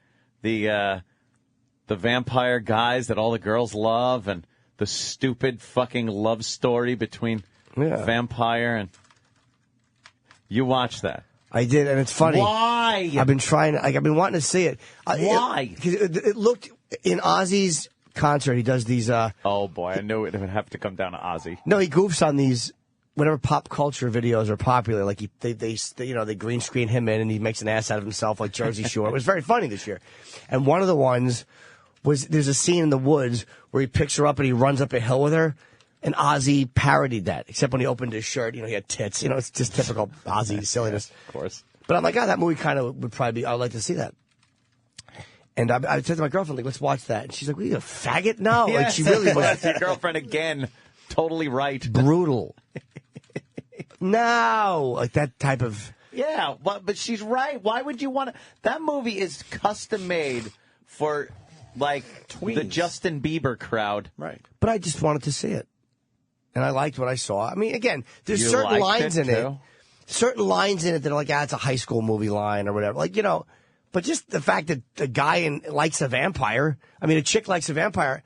vampire guys that all the girls love, and the stupid fucking love story between vampire and. You watched that. I did, and it's funny. Why? I've been wanting to see it. Why? It looked in Ozzy's concert. He does these. Oh boy, I knew it would have to come down to Ozzy. No, he goofs on these. Whatever pop culture videos are popular, like they green screen him in and he makes an ass out of himself like Jersey Shore. It was very funny this year. And one of the ones was there's a scene in the woods where he picks her up and he runs up a hill with her, and Ozzy parodied that, except when he opened his shirt, he had tits. It's just typical Ozzy silliness. Of course. But I'm like, that movie kind of would probably be, I'd like to see that. And I said to my girlfriend, like, let's watch that. And she's like, what are you, a faggot? No. Yes, like, she really was. that's your girlfriend again. Totally right. Brutal. No. Like that type of. Yeah, but she's right. Why would you want to? That movie is custom made for, like, tweens. The Justin Bieber crowd. Right. But I just wanted to see it. And I liked what I saw. I mean, again, there's You certain liked lines it, in it. too? Certain lines in it that are like, it's a high school movie line or whatever. Like, but just the fact that the guy likes a vampire. I mean, a chick likes a vampire.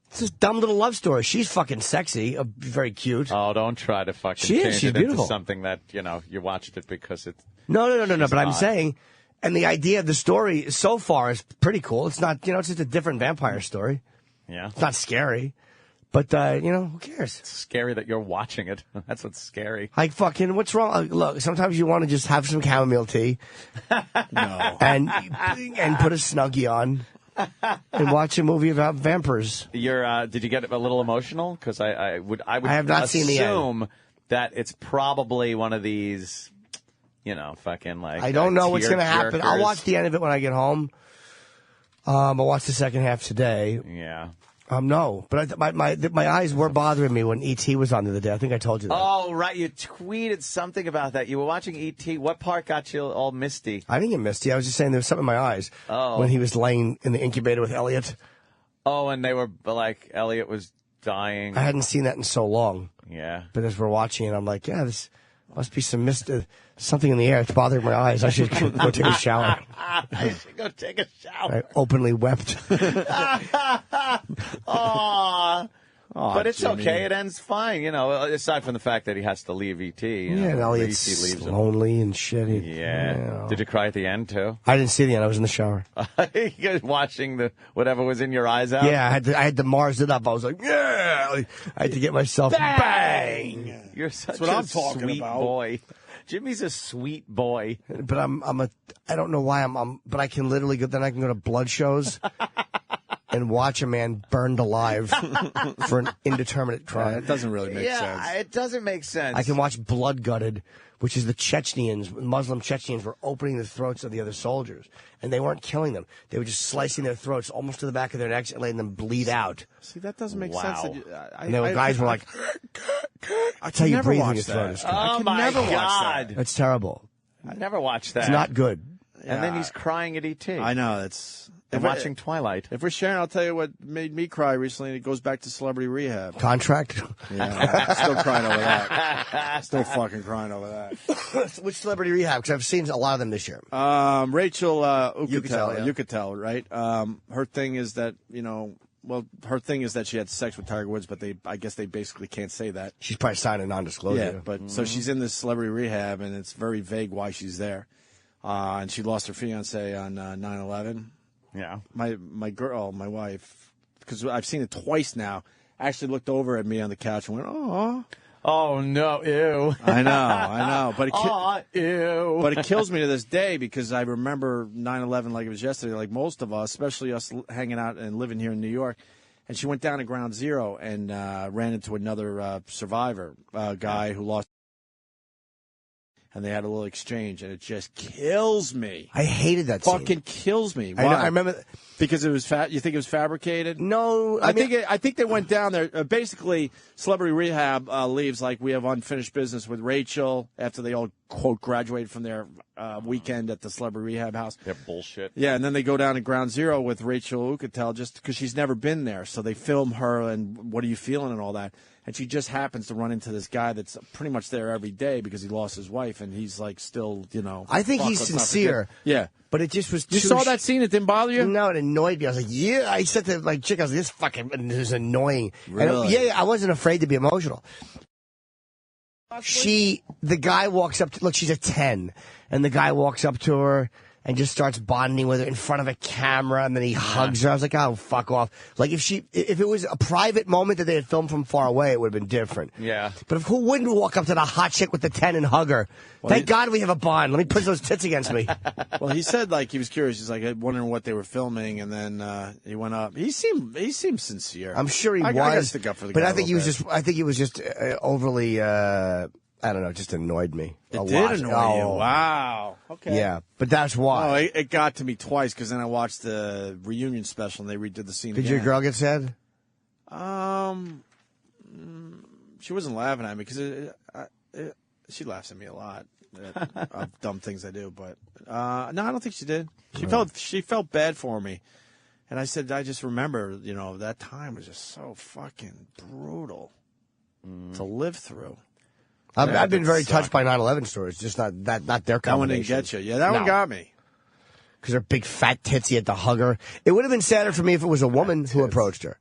It's this dumb little love story. She's fucking sexy, very cute. Oh, don't try to fucking She is. change She's it beautiful. into something that, you watched it because it's... No. But I'm not. saying, and the idea of the story so far is pretty cool. It's not, it's just a different vampire story. Yeah. It's not scary. But, who cares? It's scary that you're watching it. That's what's scary. Like, fucking, what's wrong? Look, sometimes you want to just have some chamomile tea. No. And put a Snuggie on. And watch a movie about vampires. Did you get a little emotional? Because I would have not seen the end. assume that it's probably one of these, fucking like. I don't know what's going to happen. I'll tearjerkers. watch the end of it when I get home. I'll watch the second half today. Yeah. No, but my eyes were bothering me when E.T. was on the other day. I think I told you that. Oh, right. You tweeted something about that. You were watching E.T. What part got you all misty? I didn't get misty. I was just saying there was something in my eyes when he was laying in the incubator with Elliot. Oh, and they were like, Elliot was dying. I hadn't seen that in so long. Yeah. But as we're watching it, I'm like, yeah, this must be some something in the air. It's bothering my eyes. I should go take a shower. I should go take a shower. I openly wept. Aw. Oh, but it's Jimmy. okay. It ends fine, you know. Aside from the fact that he has to leave ET. And Elliot's leaves him. lonely and shit. Yeah. Did you cry at the end too? I didn't see the end. I was in the shower. You guys watching the whatever was in your eyes out? Yeah, I had to Mars it up. I was like, yeah. I had to get myself bang. You're such what a I'm talking sweet about. boy. Jimmy's a sweet boy. But I don't know why but I can literally go. Then I can go to blood shows. And watch a man burned alive for an indeterminate crime. It doesn't really make sense. Yeah, it doesn't make sense. I can watch Blood Gutted, which is the Chechens, Muslim Chechens were opening the throats of the other soldiers. And they weren't killing them. They were just slicing their throats almost to the back of their necks and letting them bleed out. See, that doesn't make sense. And the guys were like, that's how you breathe when your throat is cut. Oh, my God. That's terrible. I never watched that. It's not good. And then he's crying at ET. I know. It's... And watching Twilight. If we're sharing, I'll tell you what made me cry recently, and it goes back to Celebrity Rehab. Contract? Yeah, I'm still crying over that. Still fucking crying over that. Which Celebrity Rehab? Because I've seen a lot of them this year. Rachel Uchitel, Uchitel, right? Her thing is that, her thing is that she had sex with Tiger Woods, but I guess they basically can't say that. She's probably signed a non-disclosure. Yeah, but so she's in this Celebrity Rehab, and it's very vague why she's there. And she lost her fiance on 9/11. Yeah. My girl, my wife, because I've seen it twice now, actually looked over at me on the couch and went, "Oh, oh no, ew." I know, but ew. But it kills me to this day because I remember 9/11 like it was yesterday, like most of us, especially us hanging out and living here in New York. And she went down to Ground Zero and ran into another survivor, guy who lost. And they had a little exchange, and it just kills me. I hated that scene. Fucking kills me. I know, I remember because it was you think it was fabricated? No, I think they went down there. Basically, Celebrity Rehab leaves like we have unfinished business with Rachel after they all quote graduated from their weekend at the Celebrity Rehab house. They're bullshit. Yeah, and then they go down to Ground Zero with Rachel Uchitel just because she's never been there. So they film her and what are you feeling and all that. And she just happens to run into this guy that's pretty much there every day because he lost his wife, and he's like still, I think he's sincere. Yeah. But it just was You saw that scene? It didn't bother you? No, it annoyed me. I was like, yeah. I said to my chick, I was like, this fucking this is annoying. Really? And I wasn't afraid to be emotional. The guy walks up to, look, she's a 10, and the guy walks up to her and just starts bonding with her in front of a camera, and then he hugs her. I was like, oh, fuck off. Like, if it was a private moment that they had filmed from far away, it would have been different. Yeah. But who wouldn't walk up to the hot chick with the 10 and hug her? Well, Thank God we have a bond. Let me push those tits against me. Well, he said like he was curious. He's like wondering what they were filming, and then he went up. He seemed sincere. I'm sure he was. I gotta stick up for the but guy I think he was bit. just. I think he was just overly. I don't know. Just annoyed me. It did annoy you. Wow. Okay. Yeah, but that's why. Oh, it got to me twice because then I watched the reunion special and they redid the scene. Did again. your girl get sad? She wasn't laughing at me because she laughs at me a lot of dumb things I do. But no, I don't think she did. She felt bad for me, and I said I just remember that time was just so fucking brutal to live through. I've been very touched by 9/11 stories, just not their combination. That one didn't get you. Yeah, that one got me. Because her big fat tits, he had to hug her. It would have been sadder for me if it was a woman who approached her.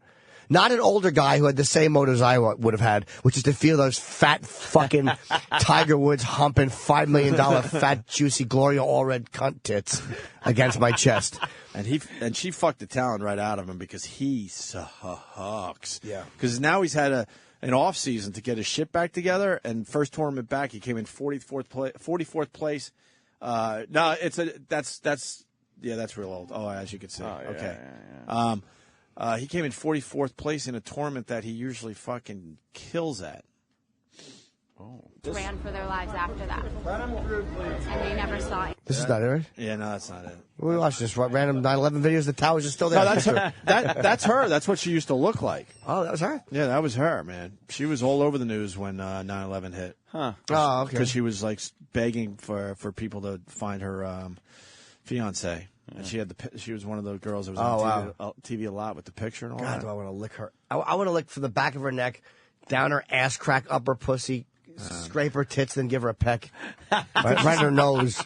Not an older guy who had the same motives I would have had, which is to feel those fat fucking Tiger Woods humping $5 million fat, juicy Gloria Allred cunt tits against my chest. And she fucked the talent right out of him because he sucks. Yeah. Because now he's had an off season to get his shit back together, and first tournament back he came in 44th place. No, that's real old. Oh, as you can see. Oh, yeah, okay. Yeah. He came in 44th place in a tournament that he usually fucking kills at. Oh. Ran for their lives after that. And they never saw it. This is not it, right? Yeah, no, that's not it. We watched this random 9/11 videos. The towers are still there. No, that's her. That's her. That's what she used to look like. Oh, that was her? Yeah, that was her, man. She was all over the news when 9/11 hit. Huh. Oh, okay. Because she was like begging for people to find her fiance. Yeah. And she was one of the girls that was on TV a lot with the picture and all that. God, do I want to lick her. I want to lick from the back of her neck, down her ass crack, up her pussy, Scrape her tits, then give her a peck. right in her nose.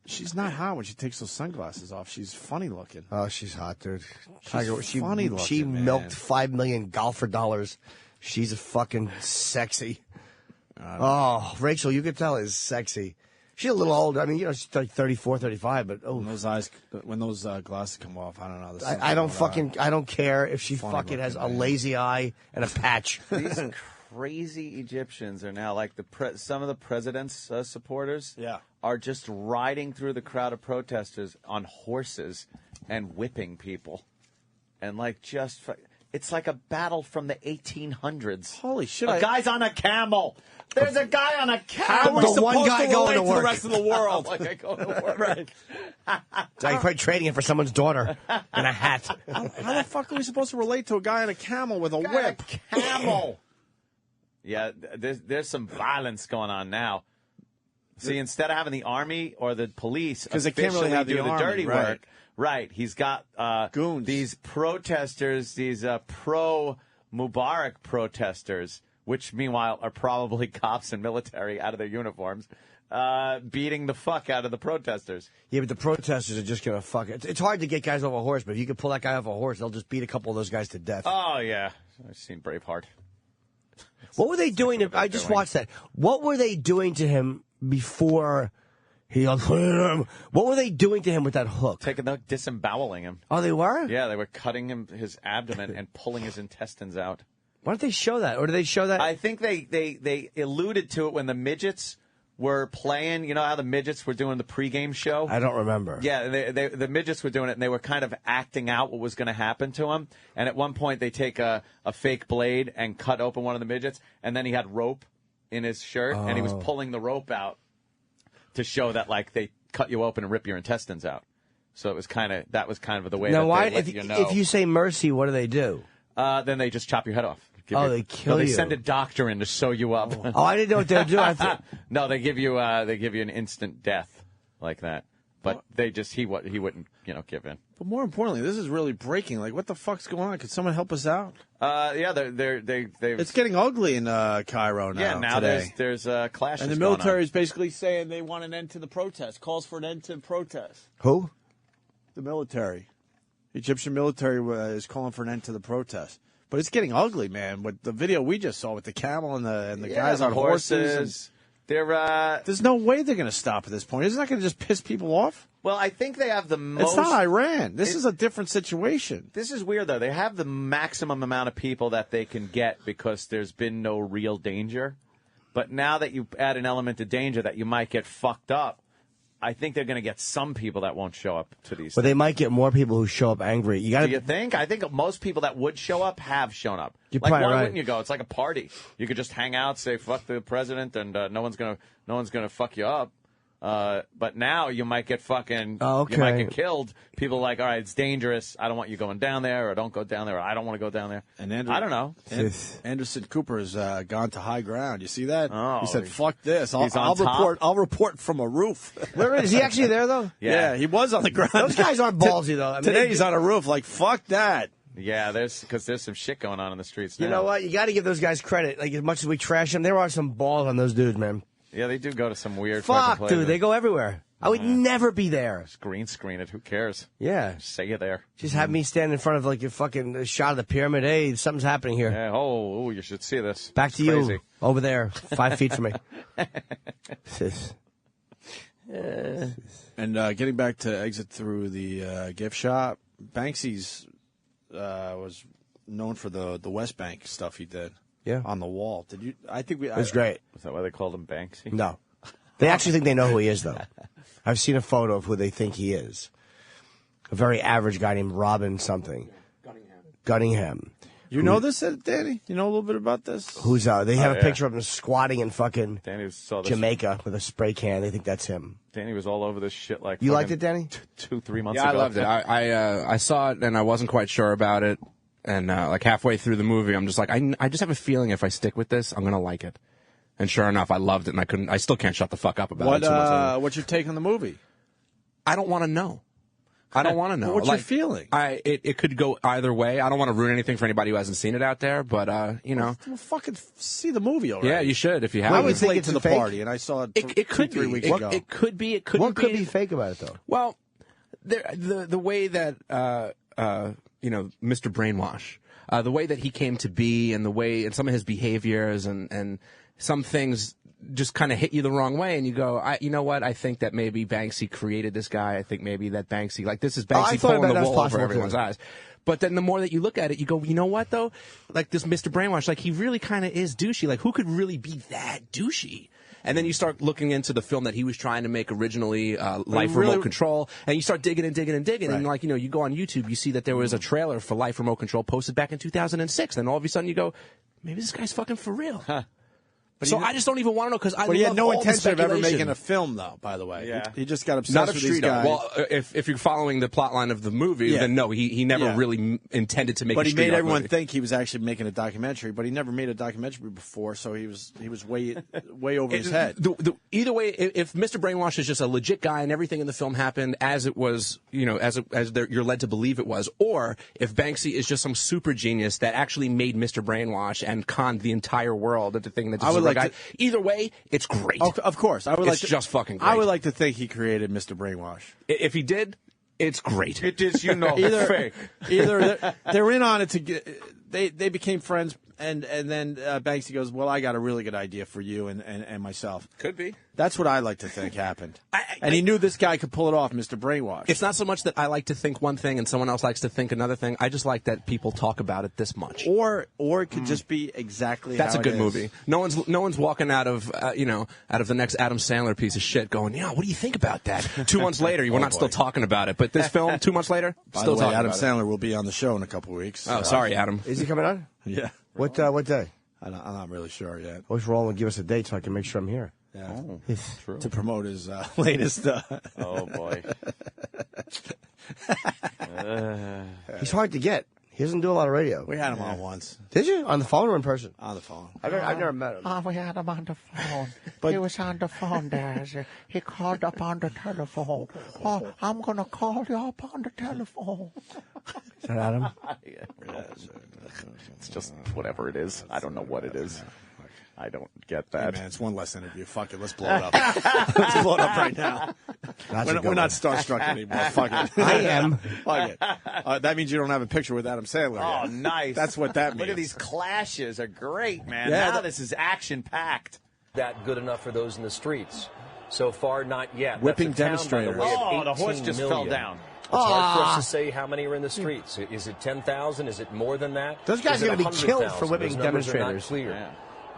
She's not hot when she takes those sunglasses off. She's funny looking. Oh, she's hot, dude. She's funny looking. She man. milked $5 million golfer dollars. She's a fucking sexy. Oh, Rachel, you could tell is sexy. She's a little older. I mean, she's like 34, 35, but when those glasses come off, I don't know. I don't care if she fucking has a lazy eye and a patch. These crazy Egyptians are now like some of the president's supporters. Yeah. Are just riding through the crowd of protesters on horses and whipping people, and it's like a battle from the 1800s. Holy shit! A guy's on a camel. There's a guy on a camel. How are we supposed to relate to work? the rest of the world? Like I go to work. Right. So you're probably trading it for someone's daughter in a hat. How the fuck are we supposed to relate to a guy on a camel with a whip? Camel. Yeah, there's some violence going on now. See, instead of having the army or the police because they can't really have do the army, dirty work, right? He's got goons. These protesters, these pro-Mubarak protesters, which meanwhile are probably cops and military out of their uniforms, beating the fuck out of the protesters. Yeah, but the protesters are just gonna fuck it. It's hard to get guys off a horse, but if you can pull that guy off a horse, they'll just beat a couple of those guys to death. Oh yeah, I've seen Braveheart. What were they doing? I just watched that. What were they doing to him before he? What were they doing to him with that hook? Disemboweling him. Oh, they were? Yeah, they were cutting his abdomen and pulling his intestines out. Why don't they show that? Or do they show that? I think they alluded to it when the midgets were playing. You know how the midgets were doing the pregame show? I don't remember. Yeah, the midgets were doing it, and they were kind of acting out what was going to happen to him. And at one point, they take a fake blade and cut open one of the midgets, and then he had rope in his shirt, and he was pulling the rope out to show that, like, they cut you open and rip your intestines out. So it was kind of the way now, that they let you know. If you say mercy, what do? Then they just chop your head off. They kill you. They send a doctor in to sew you up. Oh, I didn't know what they would do. No, they give you an instant death like that. But he wouldn't give in. But more importantly, this is really breaking. Like, what the fuck's going on? Could someone help us out? Yeah, they've. It's getting ugly in Cairo now. Yeah, now today. there's clashes. And the military is basically saying they want an end to the protest. Calls for an end to the protest. Who? The military. The Egyptian military is calling for an end to the protest. But it's getting ugly, man. With the video we just saw with the camel and the guys on horses. There's no way they're going to stop at this point. Isn't that going to just piss people off? Well, I think they have the most... It's not Iran. This is a different situation. This is weird, though. They have the maximum amount of people that they can get because there's been no real danger. But now that you add an element of danger that you might get fucked up, I think they're going to get some people that won't show up to these. But they might get more people who show up angry. Do you think? I think most people that would show up have shown up. You're like, probably why right. wouldn't you go? It's like a party. You could just hang out, say fuck the president, and no one's gonna fuck you up. But now you might get fucking. Oh, okay. You might get killed. People are like, all right, it's dangerous. I don't want you going down there, or don't go down there, or I don't want to go down there. And I don't know. Anderson Cooper has gone to high ground. You see that? Oh, he said, "Fuck this! He's on top? report. I'll report from a roof." Where is he actually there though? Yeah, he was on the ground. Those guys aren't ballsy though. I mean, Today he's on a roof. Like, fuck that. Yeah, there's some shit going on in the streets now. You know what? You got to give those guys credit. Like, as much as we trash them, there are some balls on those dudes, man. Yeah, they do go to some weird Fuck, fucking places. dude, they go everywhere. I would never be there. Just green screen it. Who cares? Yeah. Just say you're there. Just have me stand in front of, like, your fucking shot of the pyramid. Hey, something's happening here. Yeah, oh, you should see this. Back to Crazy. you. Over there. 5 feet from me. And getting back to exit through the gift shop, Banksy's was known for the West Bank stuff he did. Yeah. On the wall. Did you? I think It was great. Is that why they called him Banksy? No. They actually think they know who he is, though. I've seen a photo of who they think he is. A very average guy named Robin something. Gunningham. You know this, Danny? You know a little bit about this? Who's they have a picture of him squatting in fucking Danny saw this Jamaica with a spray can. They think that's him. Danny was all over this shit like You liked it, Danny? 2-3 months Yeah, ago. I loved it. I saw it and I wasn't quite sure about it. And like halfway through the movie, I'm just like, I just have a feeling if I stick with this, I'm gonna like it. And sure enough, I loved it, and I still can't shut the fuck up about it. What's your take on the movie? I don't want to know. I don't want to know. What's your feeling? It could go either way. I don't want to ruin anything for anybody who hasn't seen it out there, but you know. Well, fucking see the movie already. Yeah, you should if you haven't. I was late to the party, and I saw it. It could 3 be. weeks ago. It could be. It could. What could be fake about it, though? Well, the way that Mr. Brainwash, the way that he came to be, and the way and some of his behaviors and some things just kind of hit you the wrong way, and you go, you know what? I think that maybe Banksy created this guy. I think maybe that Banksy, like this is Banksy pulling the wool over everyone's eyes. But then the more that you look at it, you go, you know what though? Like this Mr. Brainwash, like he really kind of is douchey. Like who could really be that douchey? And then you start looking into the film that he was trying to make originally, Life Remote Control, and you start digging and digging and digging, and like, you know, you go on YouTube, you see that there was a trailer for Life Remote Control posted back in 2006, and all of a sudden you go, maybe this guy's fucking for real. Huh. So I just don't even want to know because I love all the he had no intention of ever speculation. making a film, though. By the way, Yeah. he just got obsessed Not of with these Street Art. guys. Well, if you're following the plot line of the movie, then no, he never really intended to make. But a he Street made Art everyone movie. think he was actually making a documentary. But he never made a documentary before, so he was way over his head. Either way, if Mr. Brainwash is just a legit guy and everything in the film happened as it was, you know, as you're led to believe it was, or if Banksy is just some super genius that actually made Mr. Brainwash and conned the entire world into thinking that this is a real guy. Either way, it's great. Of course, I would it's just fucking great. I would like to think he created Mr. Brainwash. If he did, it's great. It is, you know, fake. Either they're in on it to get. They became friends, and then Banksy goes, "Well, I got a really good idea for you and myself." Could be. That's what I like to think happened. And he knew this guy could pull it off, Mr. Brainwash. It's not so much that I like to think one thing and someone else likes to think another thing. I just like that people talk about it this much. Or it could just be exactly. That's how a good it movie. is. No one's walking out of the next Adam Sandler piece of shit going, yeah, what do you think about that? 2 months later, we're not still talking about it. But this film, 2 months later, By still the way, talking Adam about Sandler will be on the show in a couple of weeks. Oh, sorry, Adam. Is he coming on? Yeah. What day? I'm not really sure yet. What's wrong with give us a date so I can make sure I'm here? Yeah. To promote his latest. Oh boy. He's hard to get. He doesn't do a lot of radio. We had him on once. Did you? On the phone or in person? On the phone. I've never met him. We had him on the phone. But he was on the phone there. He called up on the telephone. Oh, I'm going to call you up on the telephone. Is that Adam? It's just whatever it is. I don't know what it is. I don't get that. Hey man, it's one less interview. Fuck it, let's blow it up. Let's blow it up right now. We're not starstruck anymore. Fuck it. I am. Fuck it. That means you don't have a picture with Adam Sandler. Oh, yet. nice. That's what that means. Look at these clashes. Are great, man. Yeah, now this is action packed. That good enough for those in the streets? So far, not yet. Whipping That's a town, by the demonstrators. way, of Oh, the horse 18 just million. fell down. It's hard for us to say how many are in the streets. Is it 10,000? Is it more than that? Those guys Is it are gonna be killed 100,000? for whipping Those numbers are not demonstrators. clear. Yeah.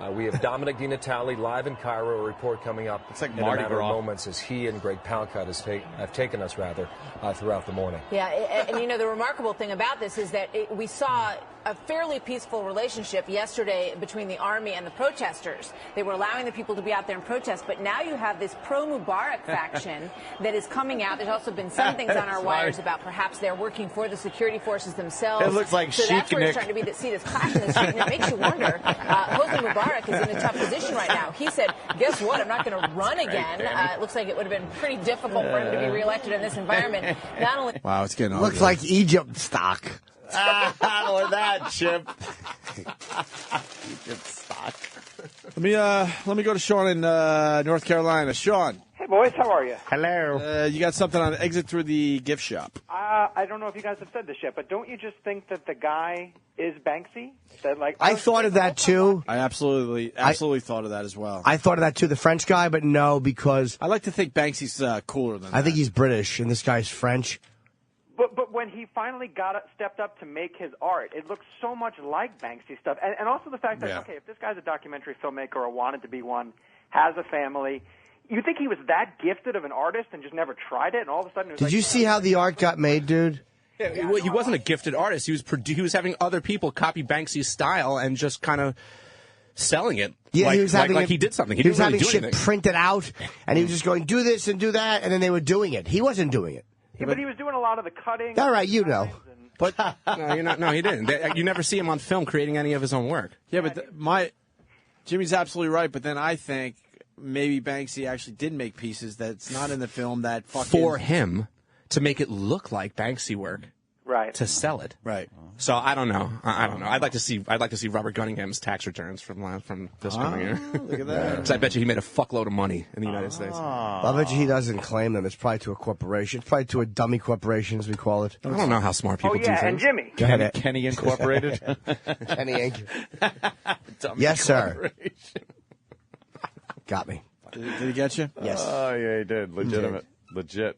We have Dominic DiNatale live in Cairo, a report coming up It's like in Mardi a matter Gras. of moments as he and Greg Palcott have taken us throughout the morning. Yeah, and you know, the remarkable thing about this is that we saw a fairly peaceful relationship yesterday between the army and the protesters. They were allowing the people to be out there and protest, but now you have this pro-Mubarak faction that is coming out. There's also been some things on our wires about perhaps they're working for the security forces themselves. It looks like so that's where Sheiknik. it's starting to see this clash in the street, and it makes you wonder. Hosni Mubarak is in a tough position right now. He said, guess what, I'm not going to run again. It looks like it would have been pretty difficult for him to be reelected in this environment. Not only Wow, it's getting Looks ugly. like Egypt stock. Or that, Chip. Egypt stock. Let me go to Sean in North Carolina. Sean, Hey, boys, how are you? hello. You got something on exit through the gift shop? I don't know if you guys have said this yet, but don't you just think that the guy is Banksy? That I thought of that too. I absolutely thought of that as well. I thought of that too, the French guy, but no, because I like to think Banksy's cooler than I think he's British and this guy's French. But when he finally stepped up to make his art, it looks so much like Banksy stuff. And also the fact that, okay, if this guy's a documentary filmmaker or wanted to be one, has a family, you think he was that gifted of an artist and just never tried it, and all of a sudden it was Did like, you see how the art got made, dude? Yeah, he wasn't a gifted artist. He was having other people copy Banksy's style and just kind of selling it. Yeah, like, he was having like he did something. He was didn't really having do shit anything. printed out, and he was just going, do this and do that, and then they were doing it. He wasn't doing it. Yeah, but he was doing a lot of the cutting. All right, you know. But no, you're not. No, he didn't. You never see him on film creating any of his own work. Yeah, but Jimmy's absolutely right. But then I think maybe Banksy actually did make pieces that's not in the film that fucking For him to make it look like Banksy work. Right. To sell it. Right. So I don't know. I don't know. I'd like to see Robert Gunningham's tax returns from this coming year. Look at that. Because I bet you he made a fuckload of money in the United States. I bet you he doesn't claim them. It's probably to a corporation. It's probably to a dummy corporation, as we call it. I don't know how smart people do things. And Jimmy. Go ahead. Kenny Incorporated. Kenny Inc. Yes, sir. Got me. Did he get you? Yes. Oh, yeah, he did. Legitimate. Legit.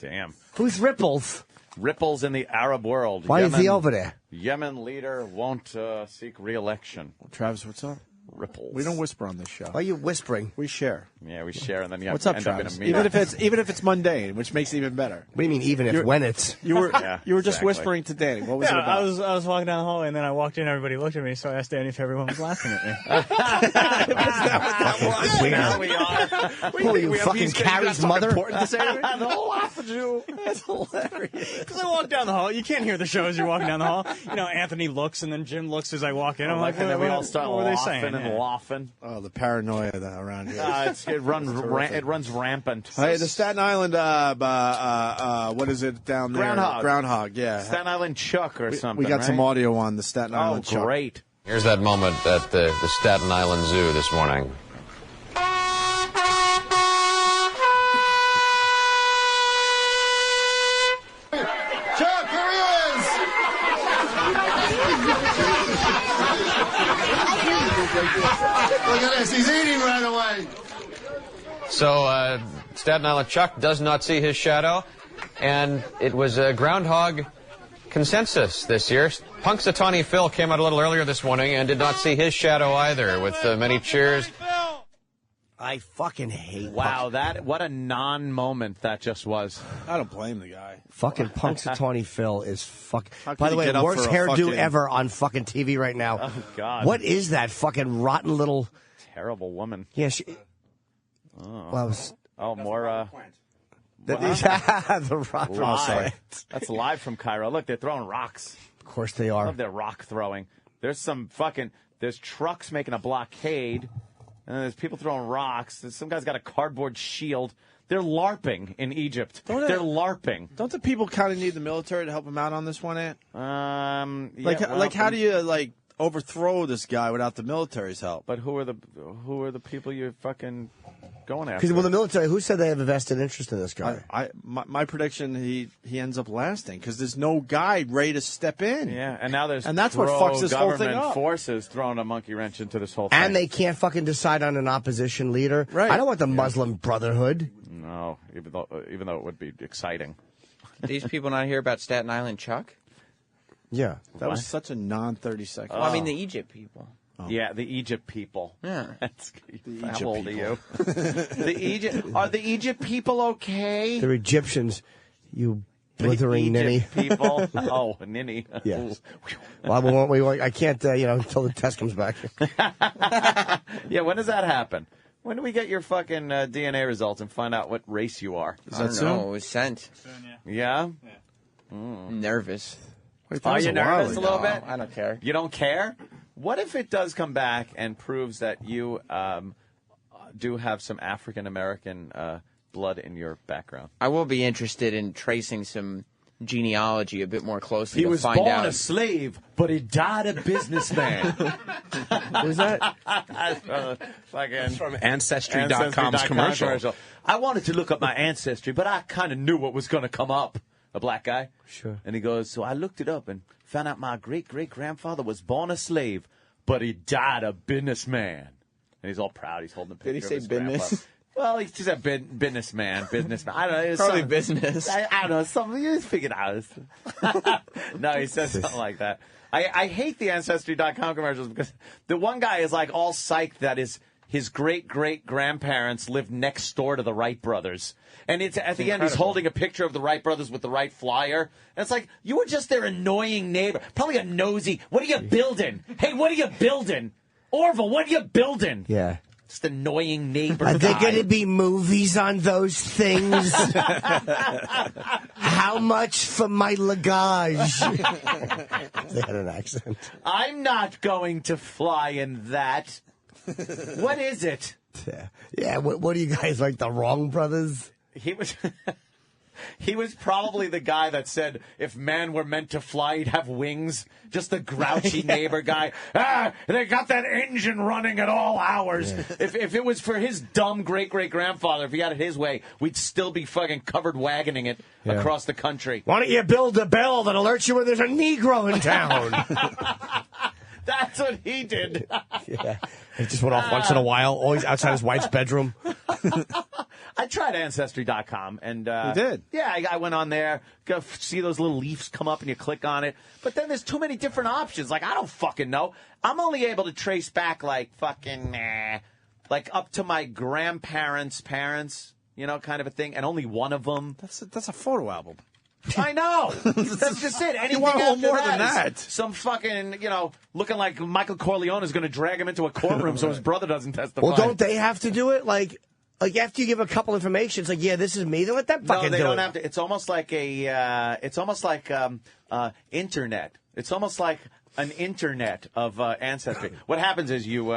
Damn. Who's Ripples? Ripples in the Arab world. Why is he over there? Yemen leader won't seek re-election. Travis, what's up? Ripples. We don't whisper on this show. Why are you whispering? We share. Yeah, we share, and then you What's have up, to end Travis? up in a meeting. Even if it's mundane, which makes it even better. What do you mean, even if, when it's? You were Yeah, you were just exactly. whispering to Danny. What was it about? I was walking down the hallway, and then I walked in, everybody looked at me, so I asked Danny if everyone was laughing at me. Now we are. Who are you, fucking Carrie's mother? Important to say to me? They'll laugh at you. That's hilarious. Because I walk down the hall. You can't hear the show as you're walking down the hall. You know, Anthony looks, and then Jim looks as I walk in. I'm like, and then we what all start what are they laughing saying? and laughing. Oh, the paranoia around here. It runs rampant. Hey, the Staten Island, what is it down there? Groundhog, yeah. Staten Island Chuck or something. We got right? some audio on the Staten Island Chuck. Great. Here's that moment at the Staten Island Zoo this morning. Chuck, here he is! Look at this, he's eating right away. So, Staten Island Chuck does not see his shadow, and it was a groundhog consensus this year. Punxsutawney Phil came out a little earlier this morning and did not see his shadow either, with many cheers. I fucking hate Wow, what a non-moment that just was. I don't blame the guy. Fucking Punxsutawney Phil is fucking. How By can the you way, get up worst for a hairdo fucking- ever on fucking TV right now. Oh, God. What is that fucking rotten little? Terrible woman. Yeah, she. Oh, Well, I was. more. The rock Live. That's live from Cairo. Look, they're throwing rocks. Of course they I are. love their rock throwing. There's there's trucks making a blockade, and there's people throwing rocks. Some guy's got a cardboard shield. They're LARPing in Egypt. They're LARPing. Don't the people kind of need the military to help them out on this one, Ant? Yeah, how do you overthrow this guy without the military's help? But who are the people you're fucking going after? Because the military, who said they have a vested interest in this guy? My prediction, he ends up lasting because there's no guy ready to step in. Yeah, and now there's that's what fucks this whole thing government up. forces throwing a monkey wrench into this whole thing. And they can't fucking decide on an opposition leader. Right. I don't want the Muslim Brotherhood. No, even though it would be exciting. These people not hear about Staten Island Chuck? Yeah. That was such a non-30 second. Well, I mean, the Egypt people. Oh. Yeah, the Egypt people. Yeah. How old are you? Are the Egypt people okay? They're Egyptians, you blithering ninny. Egypt people. Oh, ninny. Yes. Well, I can't, until the test comes back. Yeah, when does that happen? When do we get your fucking DNA results and find out what race you are? I don't know. It was sent. Yeah? Nervous. Are you nervous a little bit? I don't care. You don't care? What if it does come back and proves that you do have some African American blood in your background? I will be interested in tracing some genealogy a bit more closely He to was find born out. a slave, but he died a businessman. Who's that? Fucking From Ancestry.com's commercial. I wanted to look up my ancestry, but I kind of knew what was going to come up. A black guy. Sure. And he goes, so I looked it up and found out my great-great-grandfather was born a slave, but he died a businessman. And he's all proud. He's holding a picture Did he of say his business? grandpa. Well, he just said businessman. I don't know. It was Probably something- business. I don't know. Something you figured out. No, he said something like that. I hate the Ancestry.com commercials because the one guy is like all psyched that his great-great-grandparents lived next door to the Wright brothers. And it's at the end, he's holding a picture of the Wright brothers with the Wright flyer. And it's like, you were just their annoying neighbor. Probably a nosy. What are you building? Hey, what are you building? Orville, what are you building? Yeah. Just annoying neighbor Are there guy. going to be movies on those things? How much for my luggage? They had an accent. I'm not going to fly in that. What is it? Yeah. What are you guys, like the Wrong Brothers? He was... He was probably the guy that said if man were meant to fly, he'd have wings. Just the grouchy neighbor guy. They got that engine running at all hours. Yeah. If it was for his dumb great-great-grandfather, if he had it his way, we'd still be fucking covered wagoning it across the country. Why don't you build a bell that alerts you when there's a Negro in town? That's what he did. Yeah. He just went off once in a while, always outside his wife's bedroom. I tried Ancestry.com, and you did? Yeah, I went on there, go see those little leaves come up, and you click on it. But then there's too many different options. Like, I don't fucking know. I'm only able to trace back, like, fucking, like, up to my grandparents' parents, you know, kind of a thing, and only one of them. That's a photo album. I know. That's just it. Anything you want a little more after than that. Some fucking, you know, looking like Michael Corleone is going to drag him into a courtroom so his brother doesn't testify. Well, don't they have to do it? Like after you give a couple information, it's like, yeah, this is me. Then let that fucking do it. No, they don't have to. It's almost like internet. It's almost like an internet of ancestry. What happens is you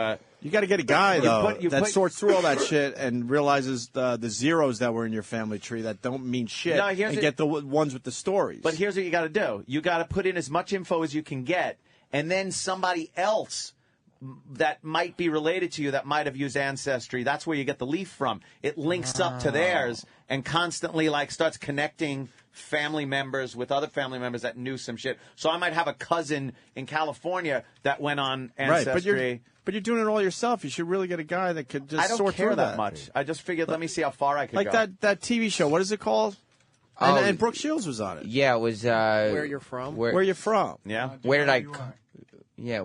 got to get a guy that sorts through all that shit and realizes the zeros that were in your family tree that don't mean shit, and get the ones with the stories. But here's what you got to do: you got to put in as much info as you can get, and then somebody else that might be related to you that might have used Ancestry. That's where you get the leaf from. It links up to theirs and constantly like starts connecting family members with other family members that knew some shit. So I might have a cousin in California that went on Ancestry. Right, but you're doing it all yourself. You should really get a guy that could just sort through that much. I just figured, let me see how far I could go. Like that TV show. What is it called? And Brooke Shields was on it. Yeah, it was. Where You're From? Where You From? Yeah. Where did I? Yeah.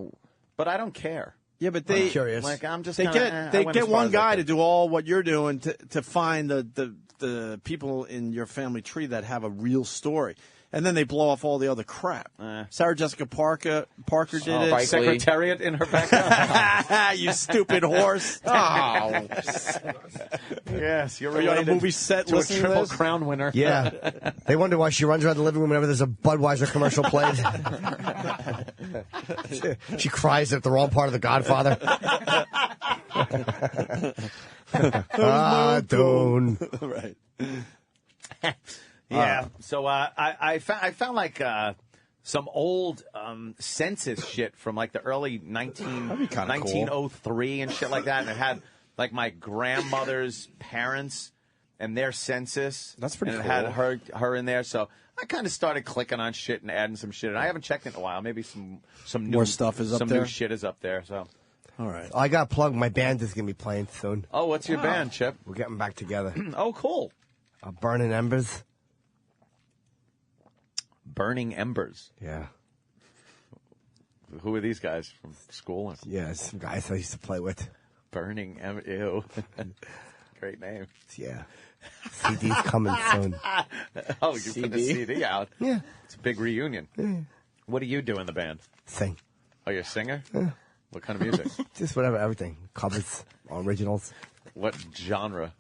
But I don't care. Yeah, but I'm curious. Like I'm just. They get one guy to do all what you're doing to find the people in your family tree that have a real story. And then they blow off all the other crap. Sarah Jessica Parker did it. Secretariat in her background. You stupid horse. Oh. Yes, you're on a movie set to a listening Triple to this? Crown winner. Yeah. They wonder why she runs around the living room whenever there's a Budweiser commercial played. She cries at the wrong part of The Godfather. Don't. Right. Yeah. So I found like some old census shit from like the early 1903 and shit like that, and it had like my grandmother's parents and their census. That's pretty and cool. It had her in there, so I kind of started clicking on shit and adding some shit, and I haven't checked it in a while. Maybe some more stuff is up some there. new shit is up there. So. All right. I got plugged. My band is going to be playing soon. Oh, what's your band, Chip? We're getting back together. Oh, cool. Burning Embers. Burning Embers. Yeah. Who are these guys from school? Yeah, some guys I used to play with. Burning Embers. Ew. Great name. Yeah. CD's coming soon. Oh, you put the CD out. Yeah. It's a big reunion. Yeah. What do you do in the band? Sing. Oh, you're a singer? Yeah. What kind of music? Just whatever, everything. Covers, originals. What genre?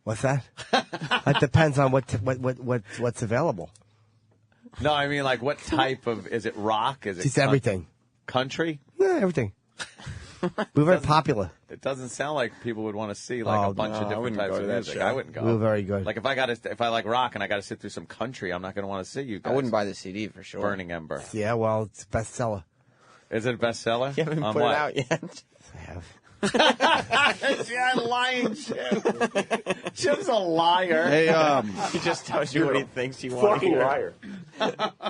What's that? It depends on what's available. No, I mean, like, what type of, is it rock? Is it Just everything. Country? Yeah, everything. We're very popular. It doesn't sound like people would want to see like a bunch of different types of music. I wouldn't go. We're very good. Like if I like rock and I got to sit through some country, I'm not going to want to see you guys. I wouldn't buy the CD for sure. Burning Ember. Yeah, well, it's a bestseller. Is it a bestseller? You haven't put it out yet. I have. See, I'm lying, Chip. Chip's a liar. Hey, He just tells you what he thinks you want to hear. Liar.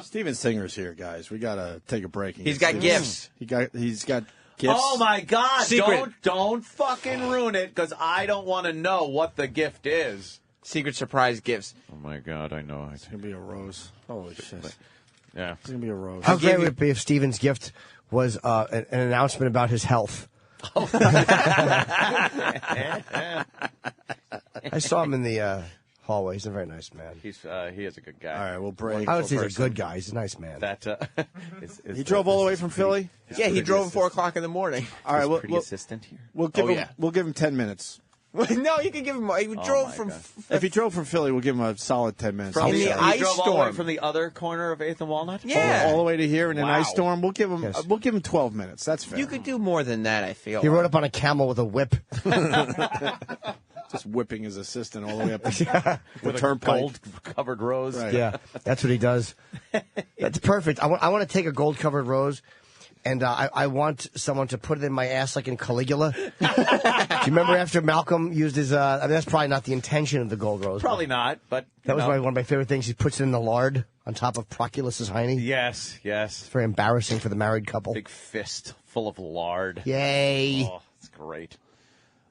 Steven Singer's here, guys. We gotta take a break. He's got gifts. He's got gifts. Oh my God! Secret. Don't fucking ruin it, because I don't want to know what the gift is. Secret surprise gifts. Oh my God! I know. It's gonna be a rose. Holy shit! Yeah, it's gonna be a rose. How great would it be if Steven's gift was an announcement about his health? I saw him in the hallway. He's a very nice man. He is a good guy. All right, we'll break. I would say he's a good guy. He's a nice man. He drove all the way from Philly. Yeah, he drove at 4 o'clock in the morning. All right, pretty assistant here. We'll give him 10 minutes. No, you can give him. He drove from. If he drove from Philly, we'll give him a solid 10 minutes. In the ice drove all the way storm. from the other corner of 8th and Walnut. Yeah, all the way to here in an Wow. ice storm. We'll give him 12 minutes. That's fair. you could do more than that. I feel. He rode up on a camel with a whip. Just whipping his assistant all the way up the turnpike. Gold-covered rose. Right. Yeah, that's what he does. That's perfect. I want to take a gold-covered rose, and I want someone to put it in my ass like in Caligula. Do you remember after Malcolm used his... I mean, that's probably not the intention of the gold rose. Probably not, but... That was one of my favorite things. He puts it in the lard on top of Proculus's hiney. Yes. It's very embarrassing for the married couple. Big fist full of lard. Yay. Oh, it's great.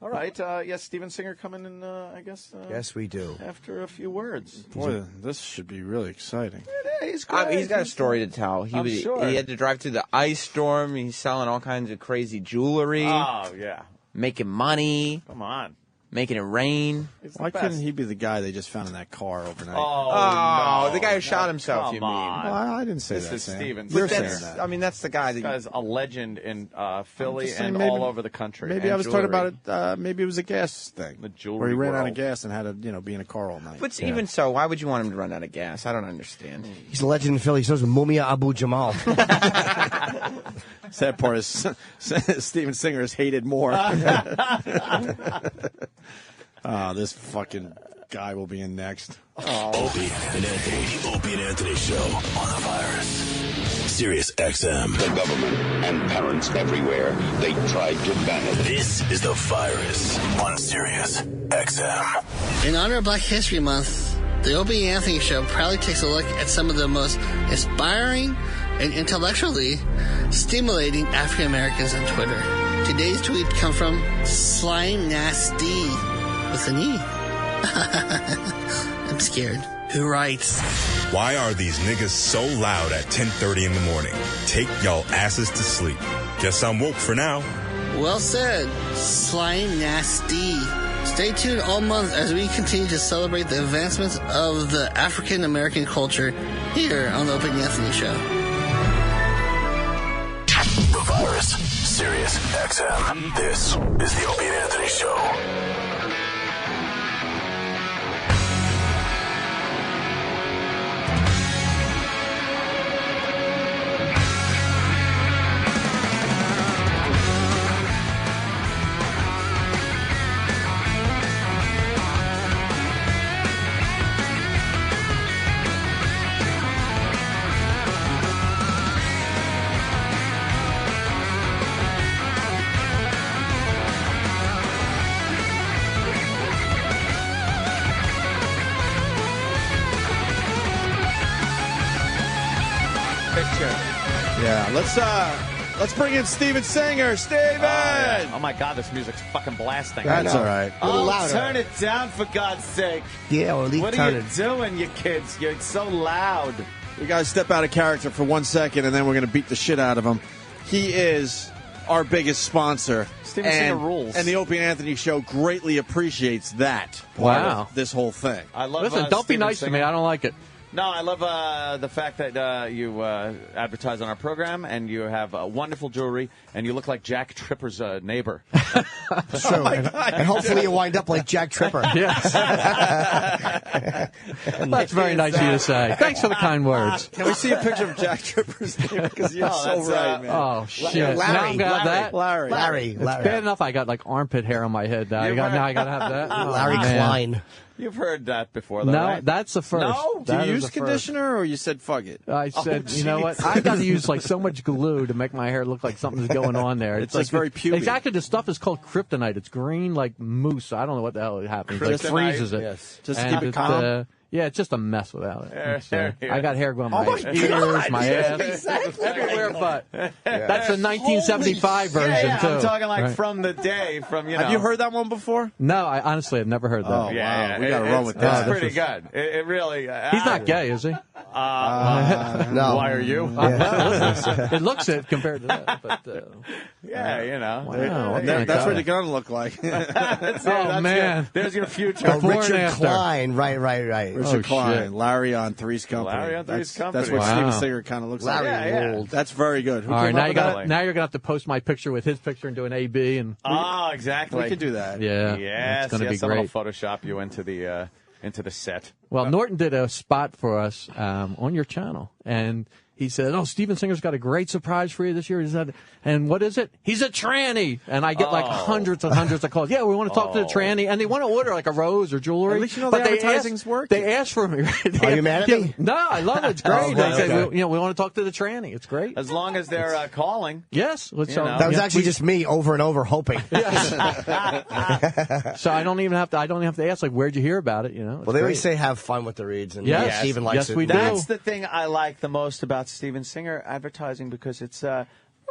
All right. Yes, Steven Singer coming in, I guess. Yes, we do. After a few words. Boy, this should be really exciting. He's He's got a story to tell. He had to drive through the ice storm. He's selling all kinds of crazy jewelry. Oh, yeah. Making money. Come on. Making it rain. Why couldn't he be the guy they just found in that car overnight? No. The guy who shot himself, you mean? On. Well, I didn't say This that, is Sam. Steven. You're But saying that. I mean, that's the guy This that... guy's a legend in Philly saying and maybe- all over the country. Maybe and I was jewelry. talking about it. Maybe it was a gas thing. The jewelry where he ran out world. of gas and had to, be in a car all night. But even so, why would you want him to run out of gas? I don't understand. He's a legend in Philly. So is Mumia Abu Jamal. Sad part is Steven Singer is hated more. This fucking guy will be in next. Opie and Anthony. The Opie and Anthony Show on the virus. Sirius XM. The government and parents everywhere, they tried to ban it. This is the virus on Sirius XM. In honor of Black History Month, the Opie and Anthony Show proudly takes a look at some of the most inspiring and intellectually stimulating African Americans on Twitter. Today's tweet comes from Slime Nasty with an E. I'm scared. Who writes? Why are these niggas so loud at 10:30 in the morning? Take y'all asses to sleep. Guess I'm woke for now. Well said, Slime Nasty. Stay tuned all month as we continue to celebrate the advancements of the African American culture here on the Opie and Anthony Show. The virus. Sirius XM. This is the Opie and Anthony Show. Yeah, let's bring in Steven Singer. Steven! Oh my God, this music's fucking blasting. That's all right. A little Oh, louder. turn it down for God's sake. Yeah, or at least What turn are you it. doing, you kids? You're so loud. We got to step out of character for 1 second, and then we're going to beat the shit out of him. He is our biggest sponsor. Steven Singer rules. And the Opie and Anthony Show greatly appreciates that part Wow. of this whole thing. I love. Listen, don't be Steven nice to Singer. me. I don't like it. No, I love the fact that you advertise on our program, and you have wonderful jewelry, and you look like Jack Tripper's neighbor. So, and hopefully you wind up like Jack Tripper. Yes. That's very nice of you to say. Thanks for the kind words. Can we see a picture of Jack Tripper's neighbor? Because you're so right, man. Oh, shit. Now I'm gonna have that. Larry. It's bad enough I got like armpit hair on my head. Now I got to have that. Oh, Larry man. Klein. You've heard that before, though, No, right? that's the first. No? Do That you is use the first. conditioner, or you said fuck it? I said, Oh, you know what? I got to use like so much glue to make my hair look like something's going on there. It's like just very pubic. Exactly. The stuff is called kryptonite. It's green like mousse. I don't know what the hell happens. Like Kryptonite? freezes it. Yes. Just to And keep it calm? yeah, it's just a mess without it. There. I got hair going Oh my my ears, God, my yes, ass, everywhere but. That's the 1975 version Yeah, too. I'm talking like Right. from the day, from, you know. Have you heard that one before? No, I honestly have never heard that. Oh, Yeah, wow. We got to run with It's that. pretty good. It really. He's not gay, is he? No. Why are you? It looks it compared to that, but Yeah, you know. wow, what That's kind what of the gun look like. Oh man, There's your future. Oh, Before and Richard after. Klein. Right. Richard Klein, shit. Larry on Three's Company. Larry on Three's Company. That's what Wow. Steven Singer kind of looks Larry like. Yeah. ruled. That's very good. Who All right, came now up you with that? got now you're gonna have to post my picture with his picture and do an AB and Exactly. We could do that. yeah, Yes, it's gonna be someone will great. Photoshop you into the set. Well, Norton did a spot for us on your channel, and he said, "Oh, Steven Singer's got a great surprise for you this year." He said, "And what is it?" He's a tranny, and I get like hundreds and hundreds of calls. Yeah, we want to talk to the tranny, and they want to order like a rose or jewelry. At least you know but the advertising's working. They ask for me. Are you mad at me? No, I love it. It's great. They say, okay. we want to talk to the tranny. It's great. As long as they're calling. Yes. That was actually just me over and over hoping. So I don't even have to. I don't have to ask like, where'd you hear about it? Well, they always say have fun with the reads, and Yes. Steven likes Yes, it. we do. That's the thing I like the most about Steven Singer advertising, because it's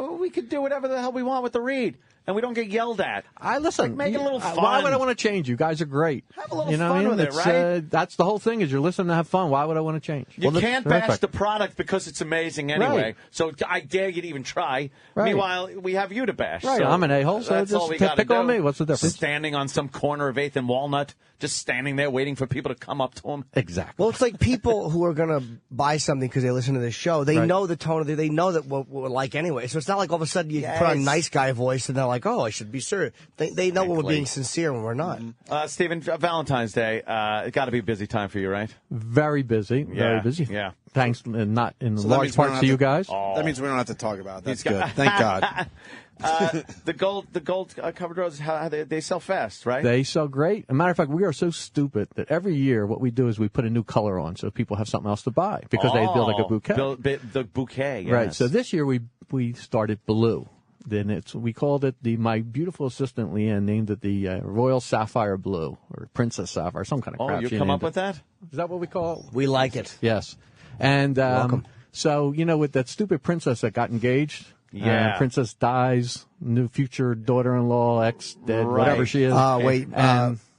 we could do whatever the hell we want with the read, and we don't get yelled at. I listen. Make it a little fun. Why would I want to change? You guys are great. Have a little you know fun what I mean? with it, right? That's the whole thing. Is you're listening to have fun. Why would I want to change? You can't bash the product because it's amazing anyway. Right. So I dare you to even try. Right. Meanwhile, we have you to bash. Right. So I'm an a-hole, so that's just all we gotta pick on do. me. What's the difference? Standing on some corner of 8th and Walnut, just standing there waiting for people to come up to him. Exactly. Well, it's like people who are going to buy something because they listen to this show. They know the tone of it. They know that what we're like anyway. So it's not like all of a sudden you put on nice guy voice and they're like, oh, I should be serious. They know when we're being sincere when we're not. Stephen, Valentine's Day, it got to be a busy time for you, right? Very busy. Very busy. Yeah. Thanks, and not in So that large means we don't part have to you to- guys. That means we don't have to talk about it. That's He's good. got- Thank God. The gold covered roses, how they sell fast, right? They sell great. As a matter of fact, we are so stupid that every year what we do is we put a new color on so people have something else to buy because they build like a bouquet. The bouquet, yes. Right. So this year we started blue. Then we called it my beautiful assistant Leanne named it the Royal Sapphire Blue or Princess Sapphire, some kind of crap. You she come named up with that? Is that what we call it? We like it. Yes. And so with that stupid princess that got engaged. Yeah. Princess dies, new future daughter-in-law, ex-dead, Right. whatever she is.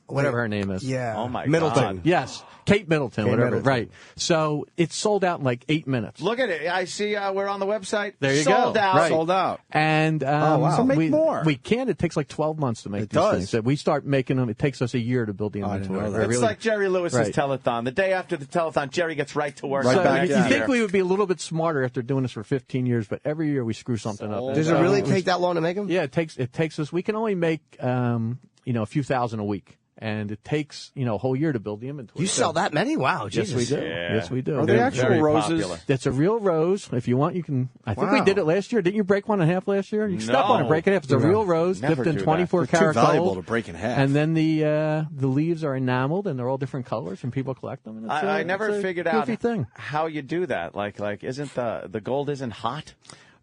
Whatever her name is. Yeah. Oh, my Middleton. God. Yes. Kate Middleton, Kate whatever. Middleton. Right. So it's sold out in like 8 minutes. Look at it. I see we're on the website. There you Sold go. out. Right. Sold out. And wow. So make more. We can. It takes like 12 months to make It these does. things. So we start making them. It takes us a year to build the I didn't inventory. know that. It's like Jerry Lewis's Right. telethon. The day after the telethon, Jerry gets right to work. Right So back you at it. think we would be a little bit smarter after doing this for 15 years, but every year we screw something up. Does it really take that long to make them? Yeah, it takes us. We can only make a few thousand a week. And it takes, a whole year to build the inventory. You sell that many? Wow, Yes, Jesus. we do. Yeah. Yes, we do. Are they They're actual very roses? popular. That's a real rose. If you want, you can. I think we Wow. did it last year. Didn't you break one in half last year? You can step No. on it, break it in half. It's a real rose Never dipped in do that. 24 They're too karat valuable gold. to break in half. And then the leaves are enameled and they're all different colors, and people collect them. And it's I never it's a figured out goofy thing. how you do that. Like isn't the gold isn't hot?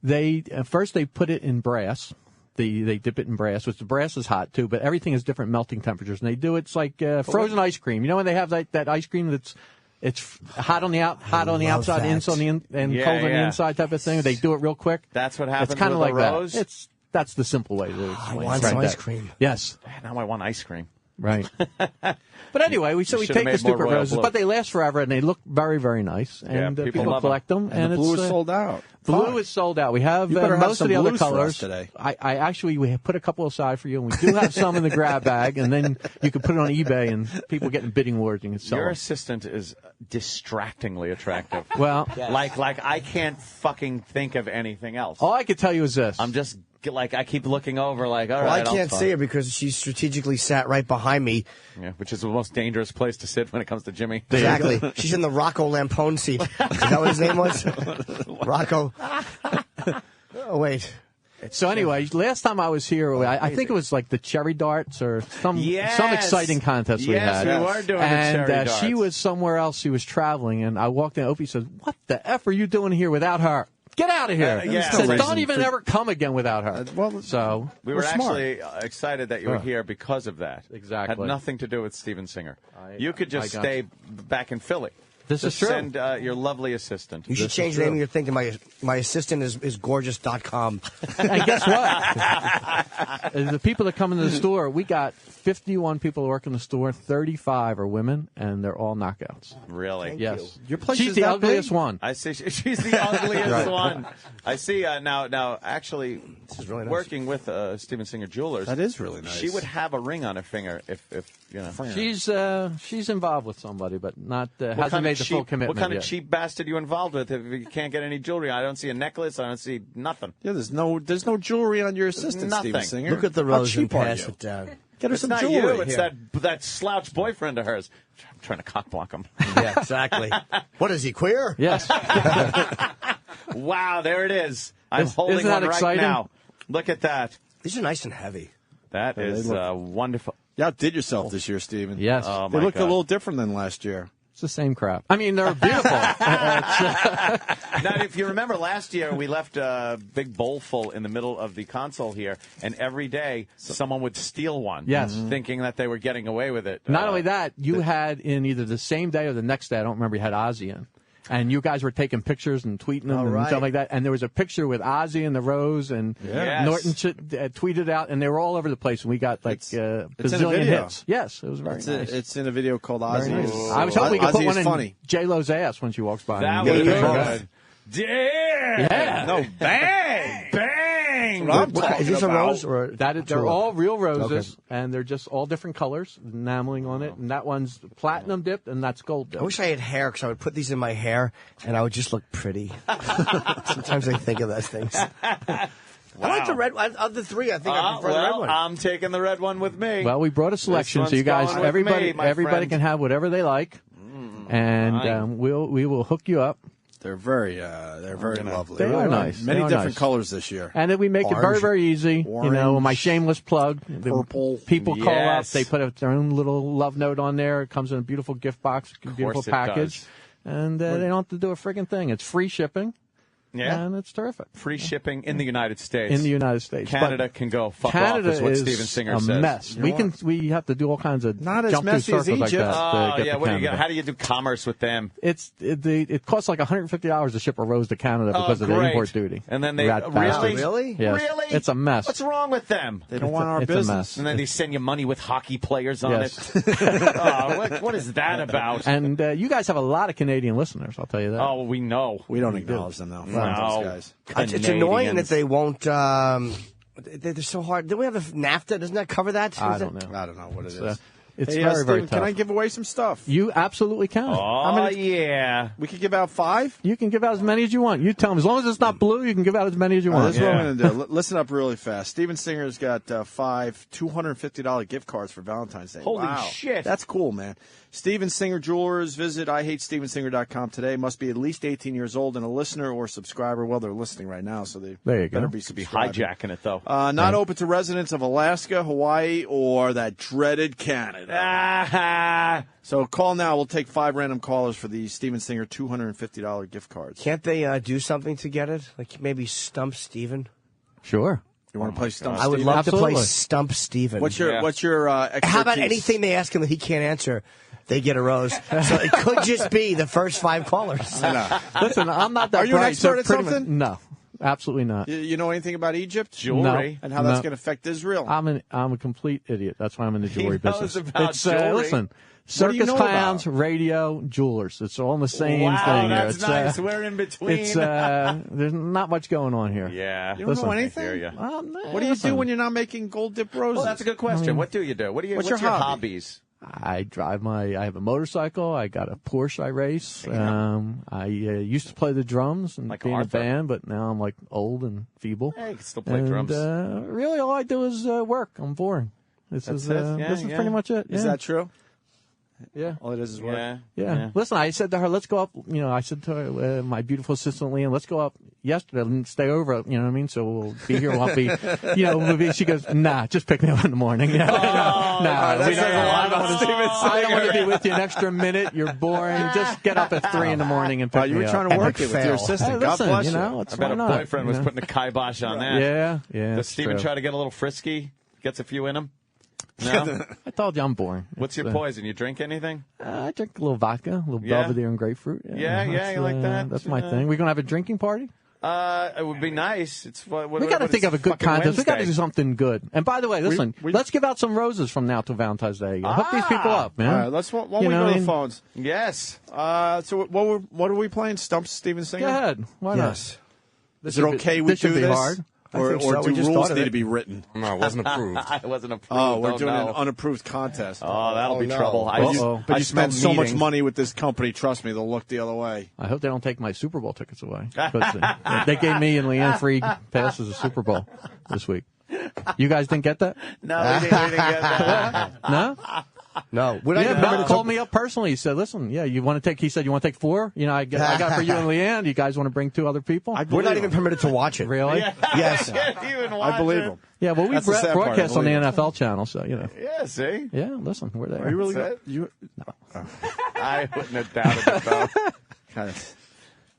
They first they put it in brass. They dip it in brass, which the brass is hot too, but everything has different melting temperatures. And they do it's like frozen ice cream. You know when they have that ice cream it's hot on the outside, that. inside and Yeah, cold on the yeah. inside type of thing. They do it real quick. That's what happens It's kind of with like the rose? that. That's the simple way to explain. I want it. some Right ice there. cream. Yes. Now I want ice cream. Right. But anyway, we Should've take made the stupid more Royal roses, Blue. but they last forever and they look very, very nice. And people people love collect them. And the blue it's, is sold out. Blue Fine. is sold out. We have You better have most some of the other blues for us colors today. I actually we have put a couple aside for you, and we do have some in the grab bag, and then you can put it on eBay, and people get in bidding wars and sell Your them. assistant is distractingly attractive. Well, like I can't fucking think of anything else. all I can tell you is this. I'm just like I keep looking over like all Well, right. I can't I'll see her because she's strategically sat right behind me. Yeah, which is the most dangerous place to sit when it comes to Jimmy. Exactly. She's in the Rocco Lampone seat. Is that what his name was? Rocco. Oh, wait. So anyway, last time I was here, I think it was like the cherry darts or some exciting contest we had. Yes, we were doing and the cherry darts. she was somewhere else. She was traveling, and I walked in. Opie says, "What the f are you doing here without her? Get out of here!" Yeah. Said, No "Don't reason even ever come again without her." So We we're were smart. actually excited that you were here because of that. Exactly. Had nothing to do with Steven Singer. You could just I got stay back in Philly. This Just is true. Send your lovely assistant. You should change the name of your thing to my assistant is gorgeous.com. And guess what? The people that come into the store, we got 51 people who work in the store. 35 are women, and they're all knockouts. Really? Yes. Your place She's is the that ugliest big? one. I see. She's the ugliest Right. one. I see. Now, actually, This is really nice. working with Steven Singer Jewelers. That is really nice. She would have a ring on her finger if you know. She's involved with somebody, but not What hasn't kind made of the cheap, full commitment What kind yet. of cheap bastard you involved with if you can't get any jewelry? I don't see a necklace. I don't see nothing. Yeah, there's no jewelry on your assistant, Nothing. Steven Singer. Look at the How rose and cheap are pass you? it down. Get her it's some not jewelry. you. It's that slouch boyfriend of hers. I'm trying to cock block him. Yeah, exactly. What is he, queer? Yes. Wow, there it is. I'm holding isn't that one right exciting? now. Look at that. These are nice and heavy. That is wonderful. You outdid yourself this year, Steven. Yes. Oh, They my looked God. a little different than last year. It's the same crap. I mean, they're beautiful. Now, if you remember last year, we left a big bowl full in the middle of the console here, and every day someone would steal one. Yes. Thinking that they were getting away with it. Not only that, you had in either the same day or the next day, I don't remember, you had Ozzy in. And you guys were taking pictures and tweeting them and stuff like that. And there was a picture with Ozzy and the Rose, and Norton tweeted out, and they were all over the place. And we got like bazillion hits. Yes, it was very nice. It's in a video called Ozzy. Nice. I was hoping we could put one funny. in J-Lo's ass when she walks by. That would be good. Yeah. No, bang! Bang! Is this a rose? Or They're all real roses, and they're just all different colors, enameling on it. And that one's platinum dipped, and that's gold dipped. I wish I had hair because I would put these in my hair and I would just look pretty. Sometimes I think of those things. I like the red one. Of the three, I think I prefer the red one. I'm taking the red one with me. Well, we brought a selection, This so you guys, one's going with everybody me, my can have whatever they like, and we will hook you up. They're very lovely. They are nice. Many They are different nice. colors this year. And then we make it very, very easy. Orange, you know, my shameless plug. purple. People call up. Yes. They put their own little love note on there. It comes in a beautiful gift box, beautiful it package. does. And they don't have to do a friggin' thing. It's free shipping. Yeah. And it's terrific. Free shipping in the United States. In the United States. Canada But can go fuck Canada off, is what is Steven Singer a says. mess. We have to do all kinds of Not as jump through messy as circles like Egypt. that. to Oh, get yeah. to What do you Canada. got? How do you do commerce with them? It costs like $150 to ship a rose to Canada because of the great. import duty. And then they Rat really, bastards. Yes. really, It's a mess. What's wrong with them? They don't want our it's a business. mess. And then they send you money with hockey players on Yes. it. What is that about? And you guys have a lot of Canadian listeners, I'll tell you that. Oh, we know. We don't acknowledge them, though. No. Those guys. It's annoying that they won't. They're so hard. Do we have the NAFTA? Doesn't that cover that? I don't know. I don't know what it is. It's Hey, very, very Steven, tough. Can I give away some stuff? You absolutely can. Oh, yeah. We could give out 5? You can give out as many as you want. You tell them. As long as it's not blue, you can give out as many as you want. This is what I'm going to do. Listen up really fast. Steven Singer's got 5 $250 gift cards for Valentine's Day. Holy Wow. shit. That's cool, man. Steven Singer Jewelers. Visit IHateStevenSinger.com today. Must be at least 18 years old and a listener or subscriber. Well, they're listening right now, so they There you better go. be Be subscribing. hijacking it, though. Not open to residents of Alaska, Hawaii, or that dreaded Canada. So call now. We'll take 5 random callers for the Steven Singer $250 gift cards. Can't they do something to get it? Like maybe Stump Steven? Sure. You want to play Stump I would Steven? love to play Absolutely. Stump Steven. What's your expertise? How about anything they ask him that he can't answer? They get a rose. So it could just be the first 5 callers. Listen, I'm not that Are you an bright, expert so at pretty something? No, absolutely not. You know anything about Egypt? Jewelry. And how that's No. going to affect Israel? I'm a complete idiot. That's why I'm in the jewelry knows business. about It's jewelry. listen, What do you circus know clowns, about? radio, jewelers. It's all in the same Wow, thing. that's It's, nice. We're in between. It's there's not much going on here. Yeah. You don't know anything? I hear ya. What do you do when you're not making gold dip roses? Well, that's a good question. What do you do? What's your hobby? hobbies? I have a motorcycle. I got a Porsche I race. I used to play the drums and Like be in a Arthur. band, but now I'm like old and feeble. Hey, you can still play and, drums. Really, all I do is work. I'm boring. This is pretty much it. Is yeah. that true? Yeah. All it is work. Yeah. Listen, I said to her, let's go up. You know, I said to her, my beautiful assistant, Leanne, let's go up yesterday and stay over. You know what I mean? So we'll be here. We'll be, she goes, nah, just pick me up in the morning. Oh, nah, that says a lot about Steven I don't want to Singer. be with you an extra minute. You're boring. Just get up at 3 in the morning and pick me up. You were trying to work it with your assistant. Hey, God listen, bless you you. know, it's I bet why a not, boyfriend you was know? putting a kibosh on that. Yeah. Does that's Steven true. try to get a little frisky? Gets a few in him? No? I told you I'm boring. What's your poison? You drink anything? I drink a little vodka, a little Yeah? Belvedere and grapefruit. Yeah, you like that? That's my thing. We're going to have a drinking party? It would be nice. It's what We got to think of a good contest. We got to do something good. And by the way, listen, let's give out some roses from now to Valentine's Day. Hook these people up, man. All right, let's why don't You we know go what I to the mean? phones. Yes. So what are we playing? Stump Steven Singer? Go ahead. Why Yes. not? Is it okay we this should do be this? hard. Or so. do We just rules thought of need it. to be written? No, it wasn't approved. It wasn't approved. Oh, we're doing no. an unapproved contest. Oh, that'll be no. trouble. But you I spend so smell much meetings. money with this company. Trust me, they'll look the other way. I hope they don't take my Super Bowl tickets away. 'Cause, they gave me and Leanne free passes to Super Bowl this week. You guys didn't get that? No, we didn't get that. No? No. Bill called me up personally. He said, listen, you want to take, he said, you want to take 4? I got for you and Leanne. You guys want to bring 2 other people? We're not even permitted to watch it. Really? Yeah. Yes. I believe him. Yeah, well, we That's the sad part. broadcast I on the believe him. NFL channel, so, Yeah, see? Yeah, listen, we're there. Are you really That's good? I wouldn't have doubted it, though. Kind of.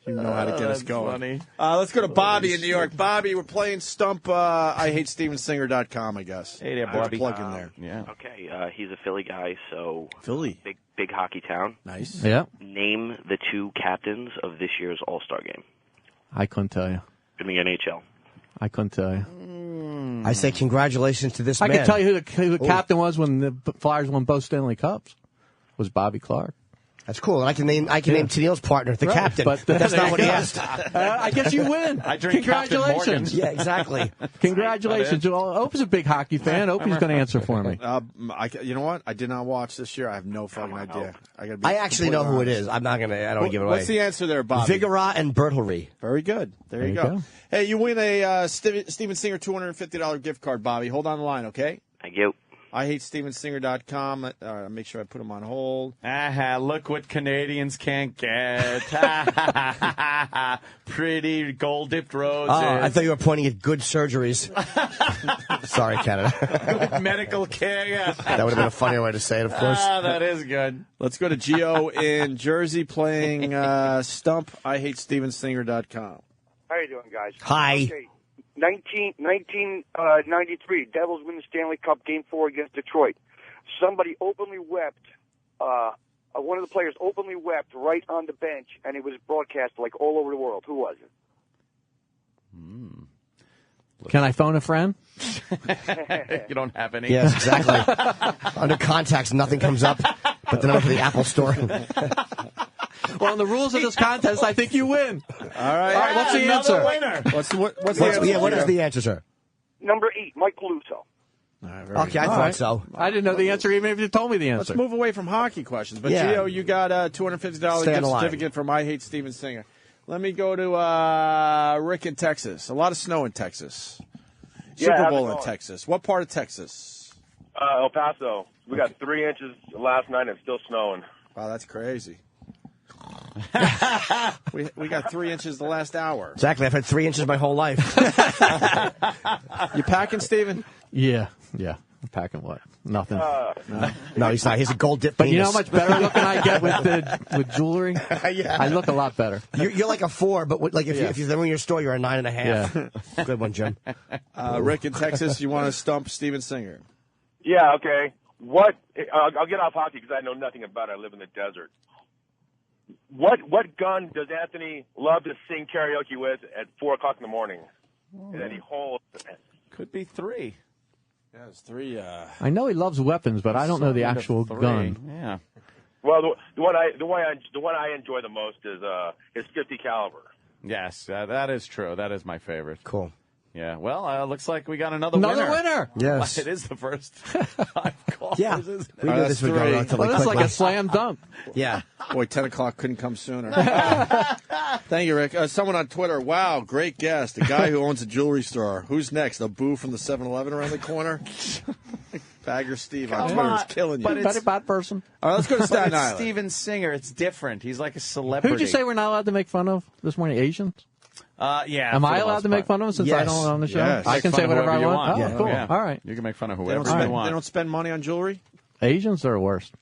You know how to get us That's going. funny. Let's go to Bobby in New York. Bobby, we're playing Stump IHateStevenSinger.com, I guess. Hey there, Bobby. Plug in there. Yeah. Okay, he's a Philly guy, so Philly. Big hockey town. Nice. Yeah. Name the 2 captains of this year's All-Star game I couldn't tell you. in the NHL. I couldn't tell you. I say congratulations to this I man. can tell you who the captain was when the Flyers won both Stanley Cups. Was Bobby Clark. That's cool. And I can name Tennille's partner, the captain. But that's not what he asked. I guess you win. I drink Congratulations. Yeah, exactly. Congratulations. Opie's a big hockey fan. Opie's going to answer for me. You know what? I did not watch this year. I have no fucking idea. I actually know who it is. I'm not going to. I don't give it away. What's the answer there, Bobby? Vigora and Bertelry. Very good. There you go. Hey, you win a Steven Singer $250 gift card, Bobby. Hold on the line, okay? Thank you. IHateStevenSinger.com. Make sure I put them on hold. Look what Canadians can't get. Pretty gold-dipped roses. I thought you were pointing at good surgeries. Sorry, Canada. Good medical care. Yeah. That would have been a funnier way to say it, of course. That is good. Let's go to Gio in Jersey playing Stump IHateStevenSinger.com. How you doing, guys? Hi. Okay. 1993, Devils win the Stanley Cup Game 4 against Detroit. Somebody openly wept. One of the players openly wept right on the bench, and it was broadcast like all over the world. Who was it? Can I phone a friend? You don't have any. Yes, exactly. Under contacts, nothing comes up but the number for the Apple Store. Well, in the rules of this contest, I think you win. All right. What's the answer? Winner. What's the answer? Yeah, what is the answer, sir? Number 8, Mike Peluso. Okay, I thought so. I didn't know the answer even if you told me the answer. Let's move away from hockey questions. But, Yeah. Gio, you got a $250 gift certificate from I Hate Steven Singer. Let me go to Rick in Texas. A lot of snow in Texas. Super Bowl in Texas. What part of Texas? El Paso. We got 3 inches last night and it's still snowing. Wow, that's crazy. we got 3 inches the last hour. Exactly. I've had 3 inches my whole life. You packing, Steven? Yeah. I'm packing what? Nothing. No, he's not. He's a gold dip. But you know how much better looking I get with jewelry? Yeah. I look a lot better. You're like a 4, but if you're in your store, you're a 9.5. Yeah. Good one, Jim. Rick in Texas, you want to stump Steven Singer? Yeah, okay. I'll get off hockey because I know nothing about it. I live in the desert. What gun does Anthony love to sing karaoke with at 4 o'clock in the morning? And then he holds. Could be 3. Yeah, it's 3. I know he loves weapons, but I don't know the actual gun. Yeah. Well, the one I enjoy the most is his 50 caliber. Yes, that is true. That is my favorite. Cool. Yeah. Well, looks like we got another winner. Yes. It is the first 5 calls. Yeah. Isn't it? We knew this would go relatively Well, that's quickly. like a slam dunk. Yeah. Boy, 10 o'clock couldn't come sooner. Thank you, Rick. Someone on Twitter, wow, great guest. A guy who owns a jewelry store. Who's next? A boo from the 7-Eleven around the corner? Bagger Steve on Twitter is killing you. But Very bad person. All right, let's go to Staten It's Island. Steven Singer. It's different. He's like a celebrity. Who'd you say we're not allowed to make fun of this morning? Asians? Yeah. Am for I the allowed most to make part. fun of them since Yes. I don't own the show? Yes. I Make can fun say of whatever I whoever you want. want. Oh, Yeah. cool. Yeah. All right. You can make fun of They whoever don't, you want. they don't spend money on jewelry? Asians are worst.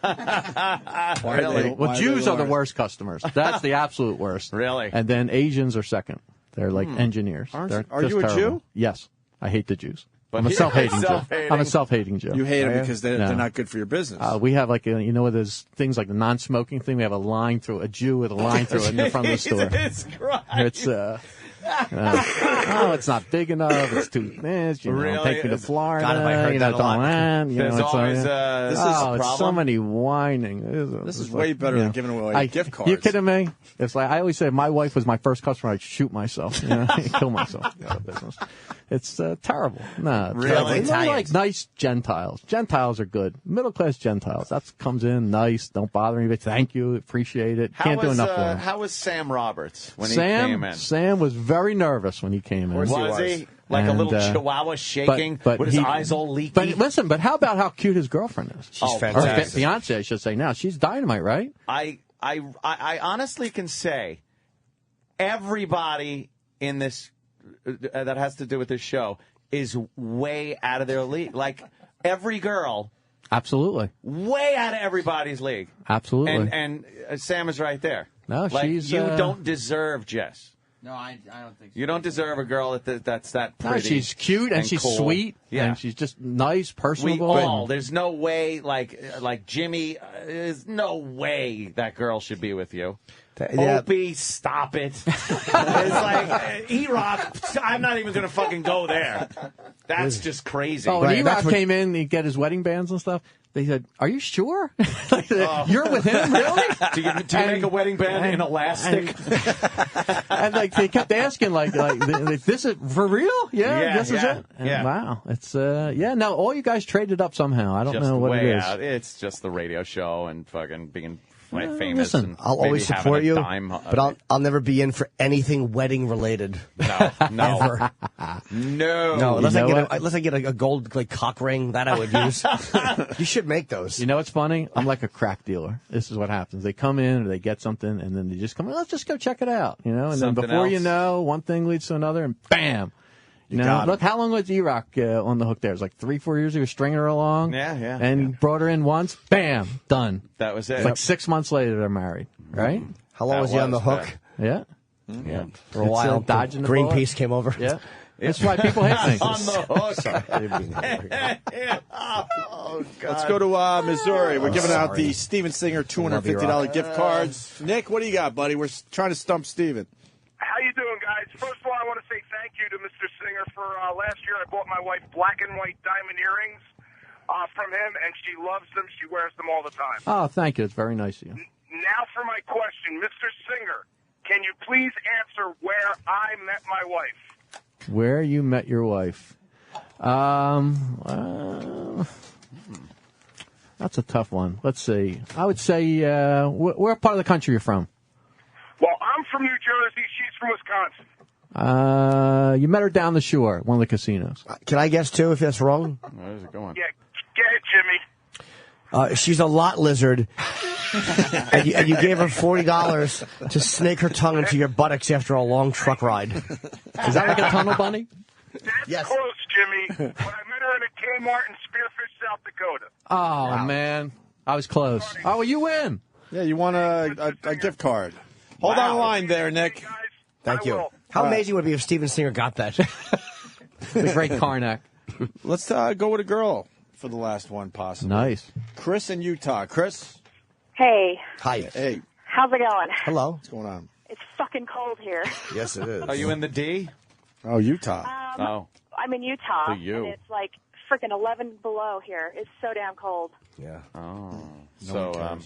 Really? Well, Jews are the worst customers. That's the absolute worst. Really? And then Asians are second. They're like engineers. They're Are just you a terrible. Jew? Yes. I hate the Jews. But I'm a you're self-hating Jew. self-hating. I'm a self-hating Jew. You hate them Oh, yeah? because they're not good for your business. We have like there's things like the non-smoking thing. We have a line through a Jew with a line through it in the front of the store. Jesus Christ. It's it's not big enough. It's too this. Really? Take me to Florida. God, have I heard that a lot. There's always it's so problem. many whining. This is way better than giving away gift cards. You kidding me? It's like I always say, if my wife was my first customer, I'd shoot myself. Kill myself. Out of business. It's terrible. Nah, Really? They're like nice Gentiles. Gentiles are good. Middle class Gentiles. That comes in nice. Don't bother me. But thank you. Appreciate it. Can't do enough for them. How was Sam Roberts when he came in? Sam was very nervous when he came in. Was he? Like a And, little chihuahua shaking but with his eyes all leaky. But listen, but how about how cute his girlfriend is? She's fantastic. Or fiance, I should say now. She's dynamite, right? I honestly can say everybody in this that has to do with this show is way out of their league. Like every girl, Absolutely. way out of everybody's league. Absolutely. And Sam is right there. No, like, she's you don't deserve Jess. No, I don't think so. You don't deserve a girl that's that pretty. No, she's cute and she's cool. sweet. Yeah. And she's just nice, We personable. all. There's no way, like Jimmy, there's no way that girl should be with you. Yeah. Opie, stop it. It's like, E-Rock, I'm not even going to fucking go there. That's just crazy. Oh, when E-Rock came in, he'd get his wedding bands and stuff. They said, "Are you sure? You're with him, really? Do you make a wedding band in elastic?" And like they kept asking, like this is for real? Yeah, this is it. And yeah. Wow, it's Now all you guys traded up somehow. I don't Just know what way it is. out. It's just the radio show and fucking being famous. Listen, and I'll maybe always having support a you, dime. but I'll never be in for anything wedding related. No. Ever. No. Unless I get a gold cock ring that I would use. You should make those. You know what's funny? I'm like a crack dealer. This is what happens. They come in or they get something, and then they just come in. Let's just go check it out, And Something then before you else. know, one thing leads to another, and bam. Look, how long was E-Rock on the hook there? It was like 3-4 years ago, stringing her along. Yeah. And brought her in once, bam, done. That was it. It's like 6 months later, they're married, right? How long was he on the hook? Yeah. Yeah. For a while. Dodging the Greenpeace bullet. came over. Yeah. That's why people hate me. On the hook. Oh, God. Let's go to Missouri. We're giving out the Steven Singer $250 gift cards. Nick, what do you got, buddy? We're trying to stump Steven. How you doing, guys? First of all, I want to say thank you to Mr. Singer for last year. I bought my wife black and white diamond earrings from him, and she loves them. She wears them all the time. Oh, thank you. It's very nice of you. Now for my question. Mr. Singer, can you please answer where I met my wife? Where you met your wife? That's a tough one. Let's see. I would say, where part of the country you're from? Well, I'm from New Jersey. She's from Wisconsin. You met her down the shore at one of the casinos. Can I guess, too, if that's wrong? Where's it going? Yeah, get it, Jimmy. She's a lot lizard, and you gave her $40 to snake her tongue into your buttocks after a long truck ride. Is that like a tunnel bunny? That's close, Jimmy. But I met her in a Kmart in Spearfish, South Dakota. Oh, man. I was close. Oh, well, you win. Yeah, you won a gift card. Hold on the line there, Nick. Thank you. How amazing would it be if Steven Singer got that? The great Karnak. Let's go with a girl for the last one, possibly. Nice. Chris in Utah. Chris? Hey, Hi. Hey. how's it going? Hello. What's going on? It's fucking cold here. Yes, it is. Are you in the D? Oh, Utah. I'm in Utah, For you. and it's like freaking 11 below here. It's so damn cold. Yeah. Oh. So,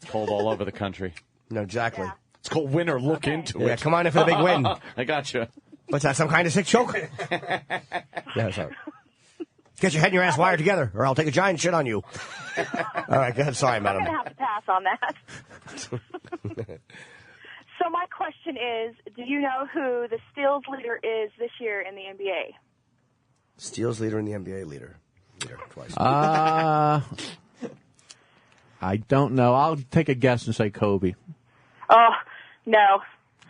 Cold all over the country. No, exactly. Yeah. It's called win or look into it. Yeah, come on in for the big win. I got you. What's that, some kind of sick joke? Yeah, sorry. Get your head and your ass wired together, or I'll take a giant shit on you. All right, go ahead. Sorry, madam. I'm going to have to pass on that. So my question is, do you know who the steals leader is this year in the NBA? Steals leader in the NBA leader. Twice. I don't know. I'll take a guess and say Kobe. Oh, no.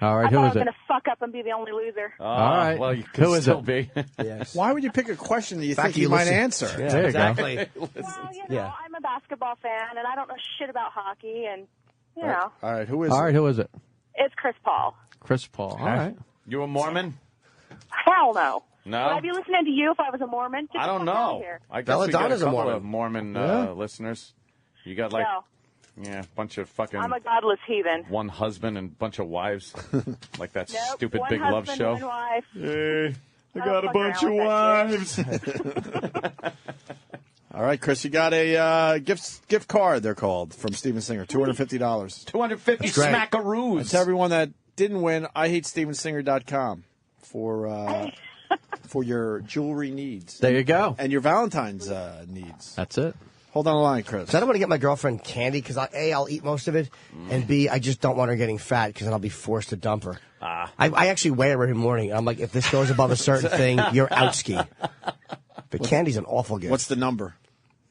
All right, I who thought I is was it? going to fuck up and be the only loser. All right. Well, you could Who is still it? be. Yes. Why would you pick a question that you Fact think you you might listen- answer? Yeah, There you exactly. Well, you know, I'm a basketball fan, and I don't know shit about hockey, and, you know, All right, who is All it? right, who is it? it's Chris Paul. Chris Paul. All right. You a Mormon? Hell no. No? Would I be listening to you if I was a Mormon? Get I the don't fuck out of know. here. I guess we got a Belladonna's a couple Mormon. of Mormon listeners. You got No. a bunch of fucking I'm a godless heathen. one husband and bunch of wives, like that Nope, stupid one Big Love husband, show. One wife. Hey, I I got don't a fuck bunch of around wives. All right, Chris, you got a gift card, they're called, from Steven Singer, $250. 250 smackaroos. That's everyone that didn't win. IHateStevenSinger.com for your jewelry needs. There you go. And your Valentine's needs. That's it. Hold on the line, Chris. 'Cause I don't want to get my girlfriend candy because A, I'll eat most of it, and B, I just don't want her getting fat because then I'll be forced to dump her. I actually weigh her every morning. I'm like, if this goes above a certain thing, you're out ski. But candy's an awful gift. What's the number?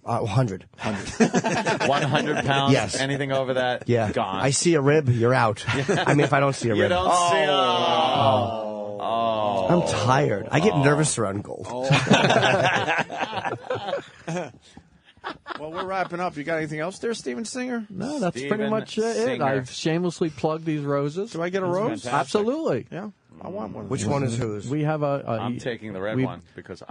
100. 100 pounds? Yes. Anything over that? Yeah. Gone. I see a rib, you're out. I mean, if I don't see a rib. You don't see I'm tired. I get nervous around gold. Well, we're wrapping up. You got anything else there, Steven Singer? No, that's pretty much it. I've shamelessly plugged these roses. Do I get a rose? Absolutely. Yeah, I want one. Which one is whose? We have I'm taking the red one because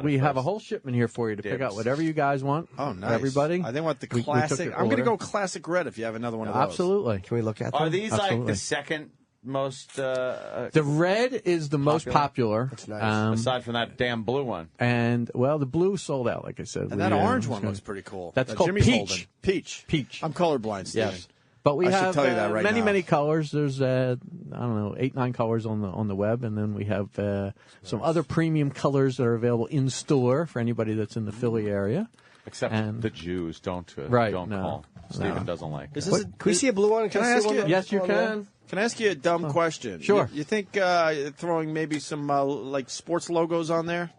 we have a whole shipment here for you to pick out whatever you guys want. Oh, nice. Everybody. I think want the classic. I'm going to go classic red if you have another one of those. Absolutely. Can we look at them? Are these like the second most? The red is the most popular. That's nice. Aside from that damn blue one. And, well, the blue sold out, like I said. And that orange one looks pretty cool. That's that called Jimmy's peach. holding. Peach. Peach. I'm colorblind, Steven. Yes. But we I should have tell you that right many, now. many colors. There's, I don't know, 8-9 colors on the web. And then we have some other premium colors that are available in store for anybody that's in the Philly area. Except the Jews don't call. Steven doesn't like it. Can we see a blue one? Can I ask you? Yes, you can. Can I ask you a dumb question? Sure. You think throwing maybe some like sports logos on there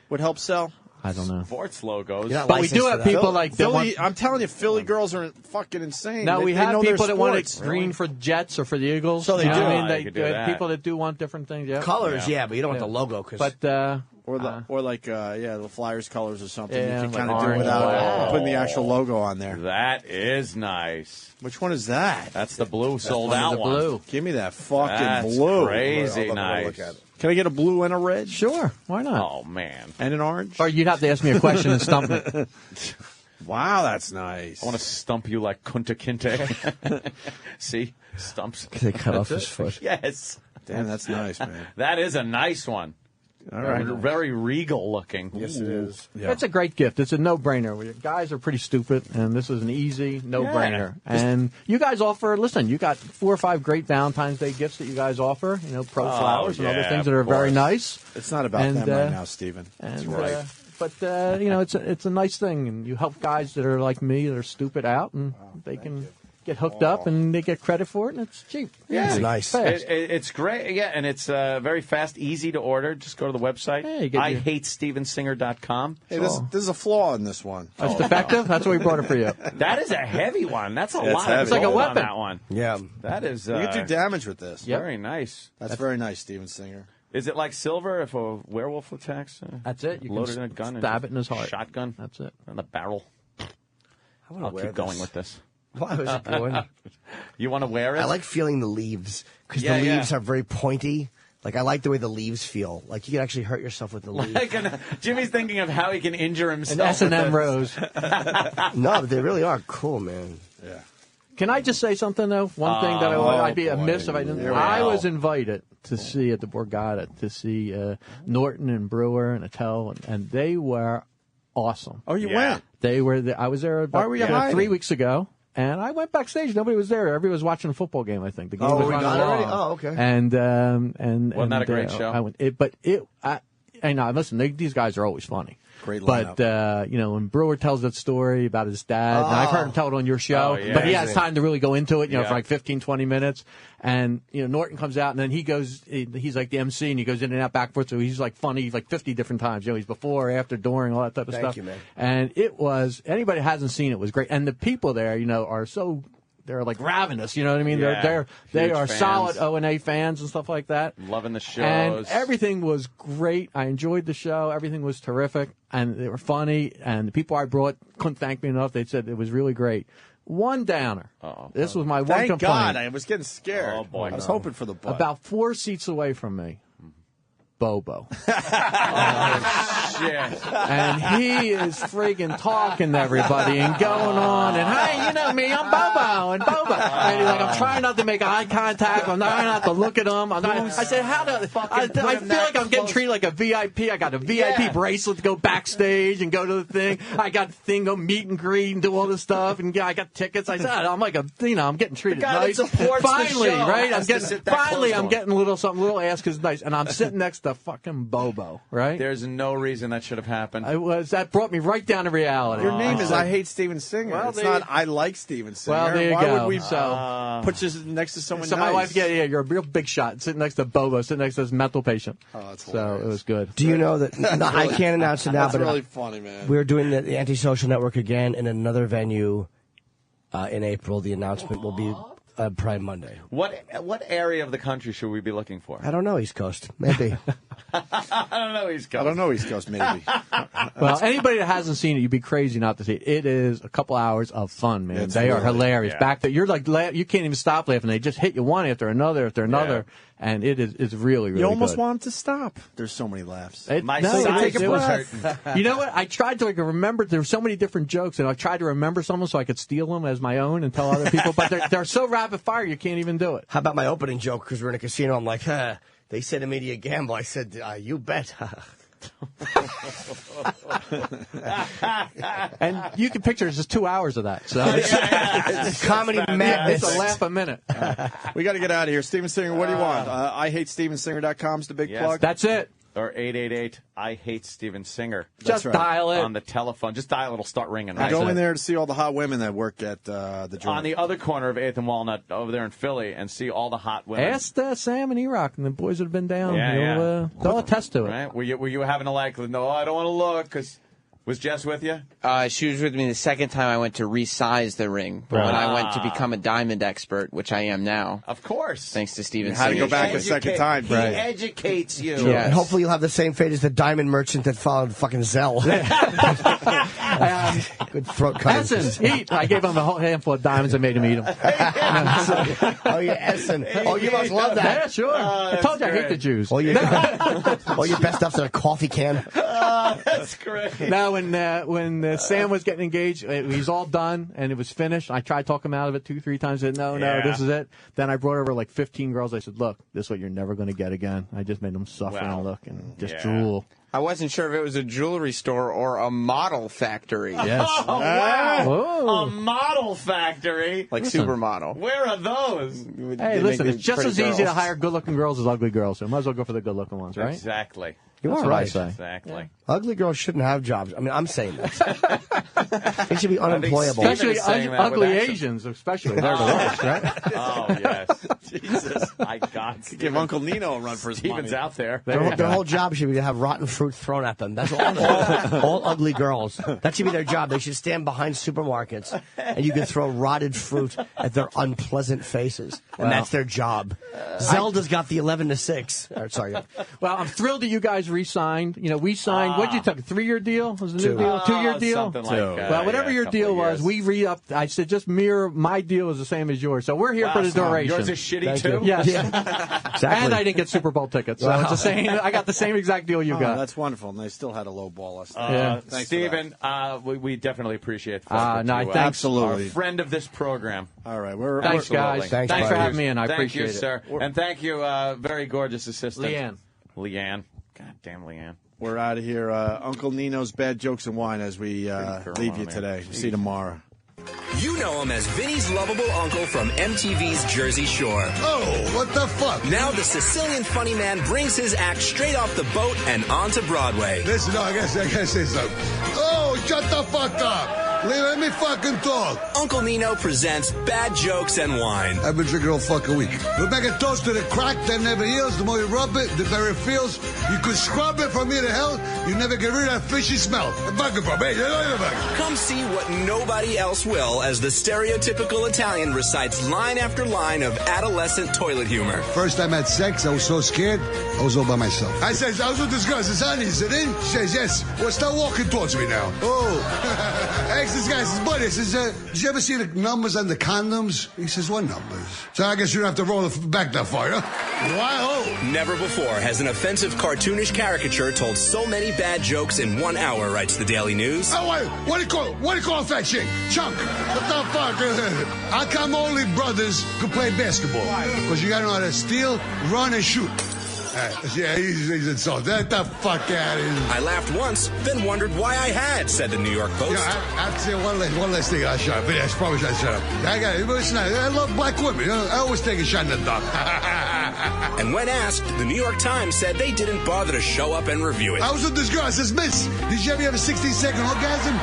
would help sell? I don't know. Sports logos. But we do have people like Philly. I'm telling you, Philly girls are fucking insane. No, we they have know their people that want it sports. green for Jets or for the Eagles. So they You know do. what I mean, They could do that. people that do want different things. Yeah. Colors, yeah, but you don't want the logo. But the Flyers colors or something. Yeah, you can like kind of do orange. without putting the actual logo on there. That is nice. Which one is that? That's the blue sold one out is the one. blue. Give me that fucking That's blue. crazy Hold on, nice. look at it. Can I get a blue and a red? Sure, why not? Oh man. And an orange? Or you'd have to ask me a question and stump me. Wow, that's nice. I want to stump you like Kunta Kinte. See? Stumps. They cut off his foot. Yes. Damn, that's nice, man. That is a nice one. All right. Very regal looking. Yes, it is. Yeah. It's a great gift. It's a no-brainer. Guys are pretty stupid, and this is an easy no-brainer. Yeah. And you guys offer, listen, you got 4 or 5 great Valentine's Day gifts that you guys offer, flowers and other things that are very nice. It's not about them right now, Steven. That's right. But it's a nice thing, and you help guys that are like me that are stupid out, and they can get hooked up, and they get credit for it, and it's cheap. Yeah, It's nice. Fast. It's great. Yeah, and it's very fast, easy to order. Just go to the website. Yeah, you get your- IHateStevenSinger.com. Hey, there's a flaw in this one. That's defective. That's why we brought it for you. That is a heavy one. That's a It's lot. heavy. It's like a on weapon. that one. Yeah. That is. You can do damage with this. Very nice. That's very nice, Steven Singer. Is it like silver if a werewolf attacks? That's it. You can load it in a gun. stab it in his heart. Shotgun. That's it. And the barrel. wanna I'll wear keep going this. with this. Why was it born? You want to wear it? I like feeling the leaves because Yeah, the yeah. leaves are very pointy. Like I like the way the leaves feel. Like you can actually hurt yourself with the leaves. Jimmy's thinking of how he can injure himself. An S&M with rose. No, but they really are cool, man. Yeah. Can I just say something, though? One thing that I'd be amiss if I didn't. I was invited to see at the Borgata to see Norton and Brewer and Attell, and they were awesome. Oh, you went? They were. I was there about Why were you hiding? 3 weeks ago, and I went backstage. Nobody was there. Everybody was watching a football game. I think the game Oh, was we running got it already? long. Oh, okay. And Wasn't that a great show? I went. I know. Listen, these guys are always funny. Great But, when Brewer tells that story about his dad, and I've heard him tell it on your show, Oh, yeah. but he has time to really go into it, Yeah. for like 15, 20 minutes. And, Norton comes out, and then he's like the MC, and he goes in and out, back and forth, so he's like funny like 50 different times. He's before, after, during, all that type of Thank stuff. you, man. And it was, anybody that hasn't seen it was great. And the people there, are so... They're like ravenous, you know what I mean? Yeah, they huge are fans. solid O&A fans and stuff like that. Loving the shows. And everything was great. I enjoyed the show. Everything was terrific. And they were funny. And the people I brought couldn't thank me enough. They said it was really great. One downer. This was my one Thank complaint. God. I was getting scared. Oh, boy. I was hoping for the butt. About 4 seats away from me. Bobo. Shit. And he is friggin' talking to everybody and going on and, hey, you know me, I'm Bobo and Bobo. And he's like, I'm trying not to make eye contact. I'm trying not to look at him. I said, I feel like I'm getting treated like a VIP. I got a VIP bracelet to go backstage and go to the thing. I got the thing, go meet and greet and do all this stuff. And I got tickets. I said, I'm like I'm getting treated The guy nice. that supports the Finally, show right? has to sit that close to him. I'm getting a little ass because it's nice. And I'm sitting next to a fucking bobo, right? There's no reason that should have happened. That brought me right down to reality. Your name is I Hate Steven Singer. Well, it's not I Like Steven Singer. Well, there you Why go. would we put you next to someone So nice? my wife, yeah, you're a real big shot. Sitting next to Bobo, sitting next to this mental patient. Oh, that's so it was good. Do you know that? No, I can't announce it now, That's but really funny, man. We're doing the Antisocial Network again in another venue in April. The announcement will be Prime Monday. What area of the country should we be looking for? I don't know, East Coast. Maybe. I don't know East Coast. Maybe. Well, anybody that hasn't seen it, you'd be crazy not to see it. It is a couple hours of fun, man. They are hilarious. Yeah. Back there, you're like, you can't even stop laughing. They just hit you one after another, and it's really, really You almost good. want them to stop. There's so many laughs. Take a breath. You know what? I tried to remember. There were so many different jokes, and I tried to remember some so I could steal them as my own and tell other people. But they're so rapid fire, you can't even do it. How about my opening joke? Because we're in a casino. I'm like, they said to me, "Do you gamble?" I said, "You bet." And you can picture it's just 2 hours of that. So it's comedy madness. It's a laugh a minute. We got to get out of here. Steven Singer, what do you want? IHateStevenSinger.com is the big plug. That's it. Or 888 I Hate Steven Singer. Just dial it on the telephone. Just dial it. It'll start ringing. I go in there to see all the hot women that work at the joint. On the other corner of 8th and Walnut over there in Philly and see all the hot women. Ask Sam and E-Rock and the boys that have been down. Yeah, They'll attest to it. Right? Were you having a no, I don't want to look because... Was Jess with you? She was with me the second time I went to resize the ring. But when I went to become a diamond expert, which I am now. Of course. Thanks to Steven Singer. Had to go back Singer. a second time. He educates you. Yes. And hopefully you'll have the same fate as the diamond merchant that followed fucking Zell. Good throat cutting. Essen, eat. I gave him a whole handful of diamonds and made him eat them. Oh, yeah, Essen. Oh, you must love that. Yeah, sure. I told you I hate the Jews. All your best stuff's in a coffee can. That's great. Now, when Sam was getting engaged, he's all done, and it was finished. I tried talking him out of it 2-3 times. I said, no, this is it. Then I brought over like 15 girls. I said, look, this is what you're never going to get again. I just made them suffer and look and just drool. I wasn't sure if it was a jewelry store or a model factory. Yes. Oh, wow. A model factory? Like supermodel. Where are those? Hey, listen, it's just as easy to hire good-looking girls as ugly girls, so might as well go for the good-looking ones, right? Exactly. You That's are what I right. say. Exactly. Yeah. Ugly girls shouldn't have jobs. I mean, I'm saying that. They should be unemployable. Especially ugly Asians, especially. They're the worst, right? Oh, yes. Jesus. My God. Give Uncle Nino a run for his Steven's money. out there. Their whole job should be to have rotten fruit thrown at them. That's all ugly girls. That should be their job. They should stand behind supermarkets, and you can throw rotted fruit at their unpleasant faces. And that's their job. Zelda's got the 11-6. Sorry. Well, I'm thrilled that you guys re-signed. You know, we signed. What did you take? A 3-year deal? Was it a new deal? 2-year deal? Something like that. Well, whatever your deal was, we re-upped. I said just mirror my deal is the same as yours. So we're here for the duration. Yours is shitty, too? Yes. Yeah. Exactly. And I didn't get Super Bowl tickets. So it's the same. I got the same exact deal you got. That's wonderful. And they still had a low ball us. Thanks, Steven, we definitely appreciate the absolutely. Our friend of this program. All right. Thanks, guys. Thanks for having me in. I appreciate it. Thank you, sir. And thank you, very gorgeous assistant. Leanne. God damn, Leanne. We're out of here. Uncle Nino's Bad Jokes and Wine as we leave you today. See you tomorrow. You know him as Vinny's lovable uncle from MTV's Jersey Shore. Oh, what the fuck? Now the Sicilian funny man brings his act straight off the boat and onto Broadway. Listen, I gotta say something. Oh, shut the fuck up. Let me fucking talk. Uncle Nino presents Bad Jokes and Wine. I've been drinking all fucking week. We make a toast to the crack that never heals. The more you rub it, the better it feels. You could scrub it from here to hell. You never get rid of that fishy smell. Come see what nobody else will as the stereotypical Italian recites line after line of adolescent toilet humor. First time I had sex, I was so scared, I was all by myself. I said, I was with this girl. I says, honey, is it in? She says, yes. Well, start walking towards me now. Oh. I asked this guy, I says, buddy, I says, did you ever see the numbers on the condoms? He says, what numbers? So I guess you don't have to roll it back that far, huh? Wow. Never before has an offensive cartoonish caricature told so many bad jokes in 1 hour, writes the Daily News. Oh, what do you call a fat chick? Chunk. What the fuck? How come only brothers can play basketball? Because you gotta know how to steal, run, and shoot. Yeah, he's insulted. Get the fuck out of here. I laughed once, then wondered why I had, said the New York Post. Yeah, I have to say one last thing. I'll shut up. I probably should shut up. I love black women. I always take a shot in the dark. And when asked, the New York Times said they didn't bother to show up and review it. I was with this girl. I says, Miss, did you ever have a 16-second orgasm?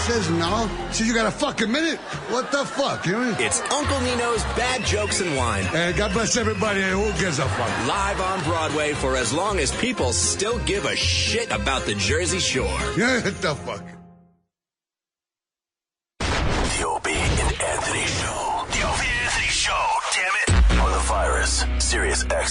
She says, no. She says, you got a fucking minute? What the fuck? You know? It's Uncle Nino's Bad Jokes and Wine. And God bless everybody. Who gives a fuck? Live on Broadway for as long as people still give a shit about the Jersey Shore. Yeah, what the fuck? The Opie and Anthony Show. The Opie and Anthony Show, damn it. On the virus, Sirius XM.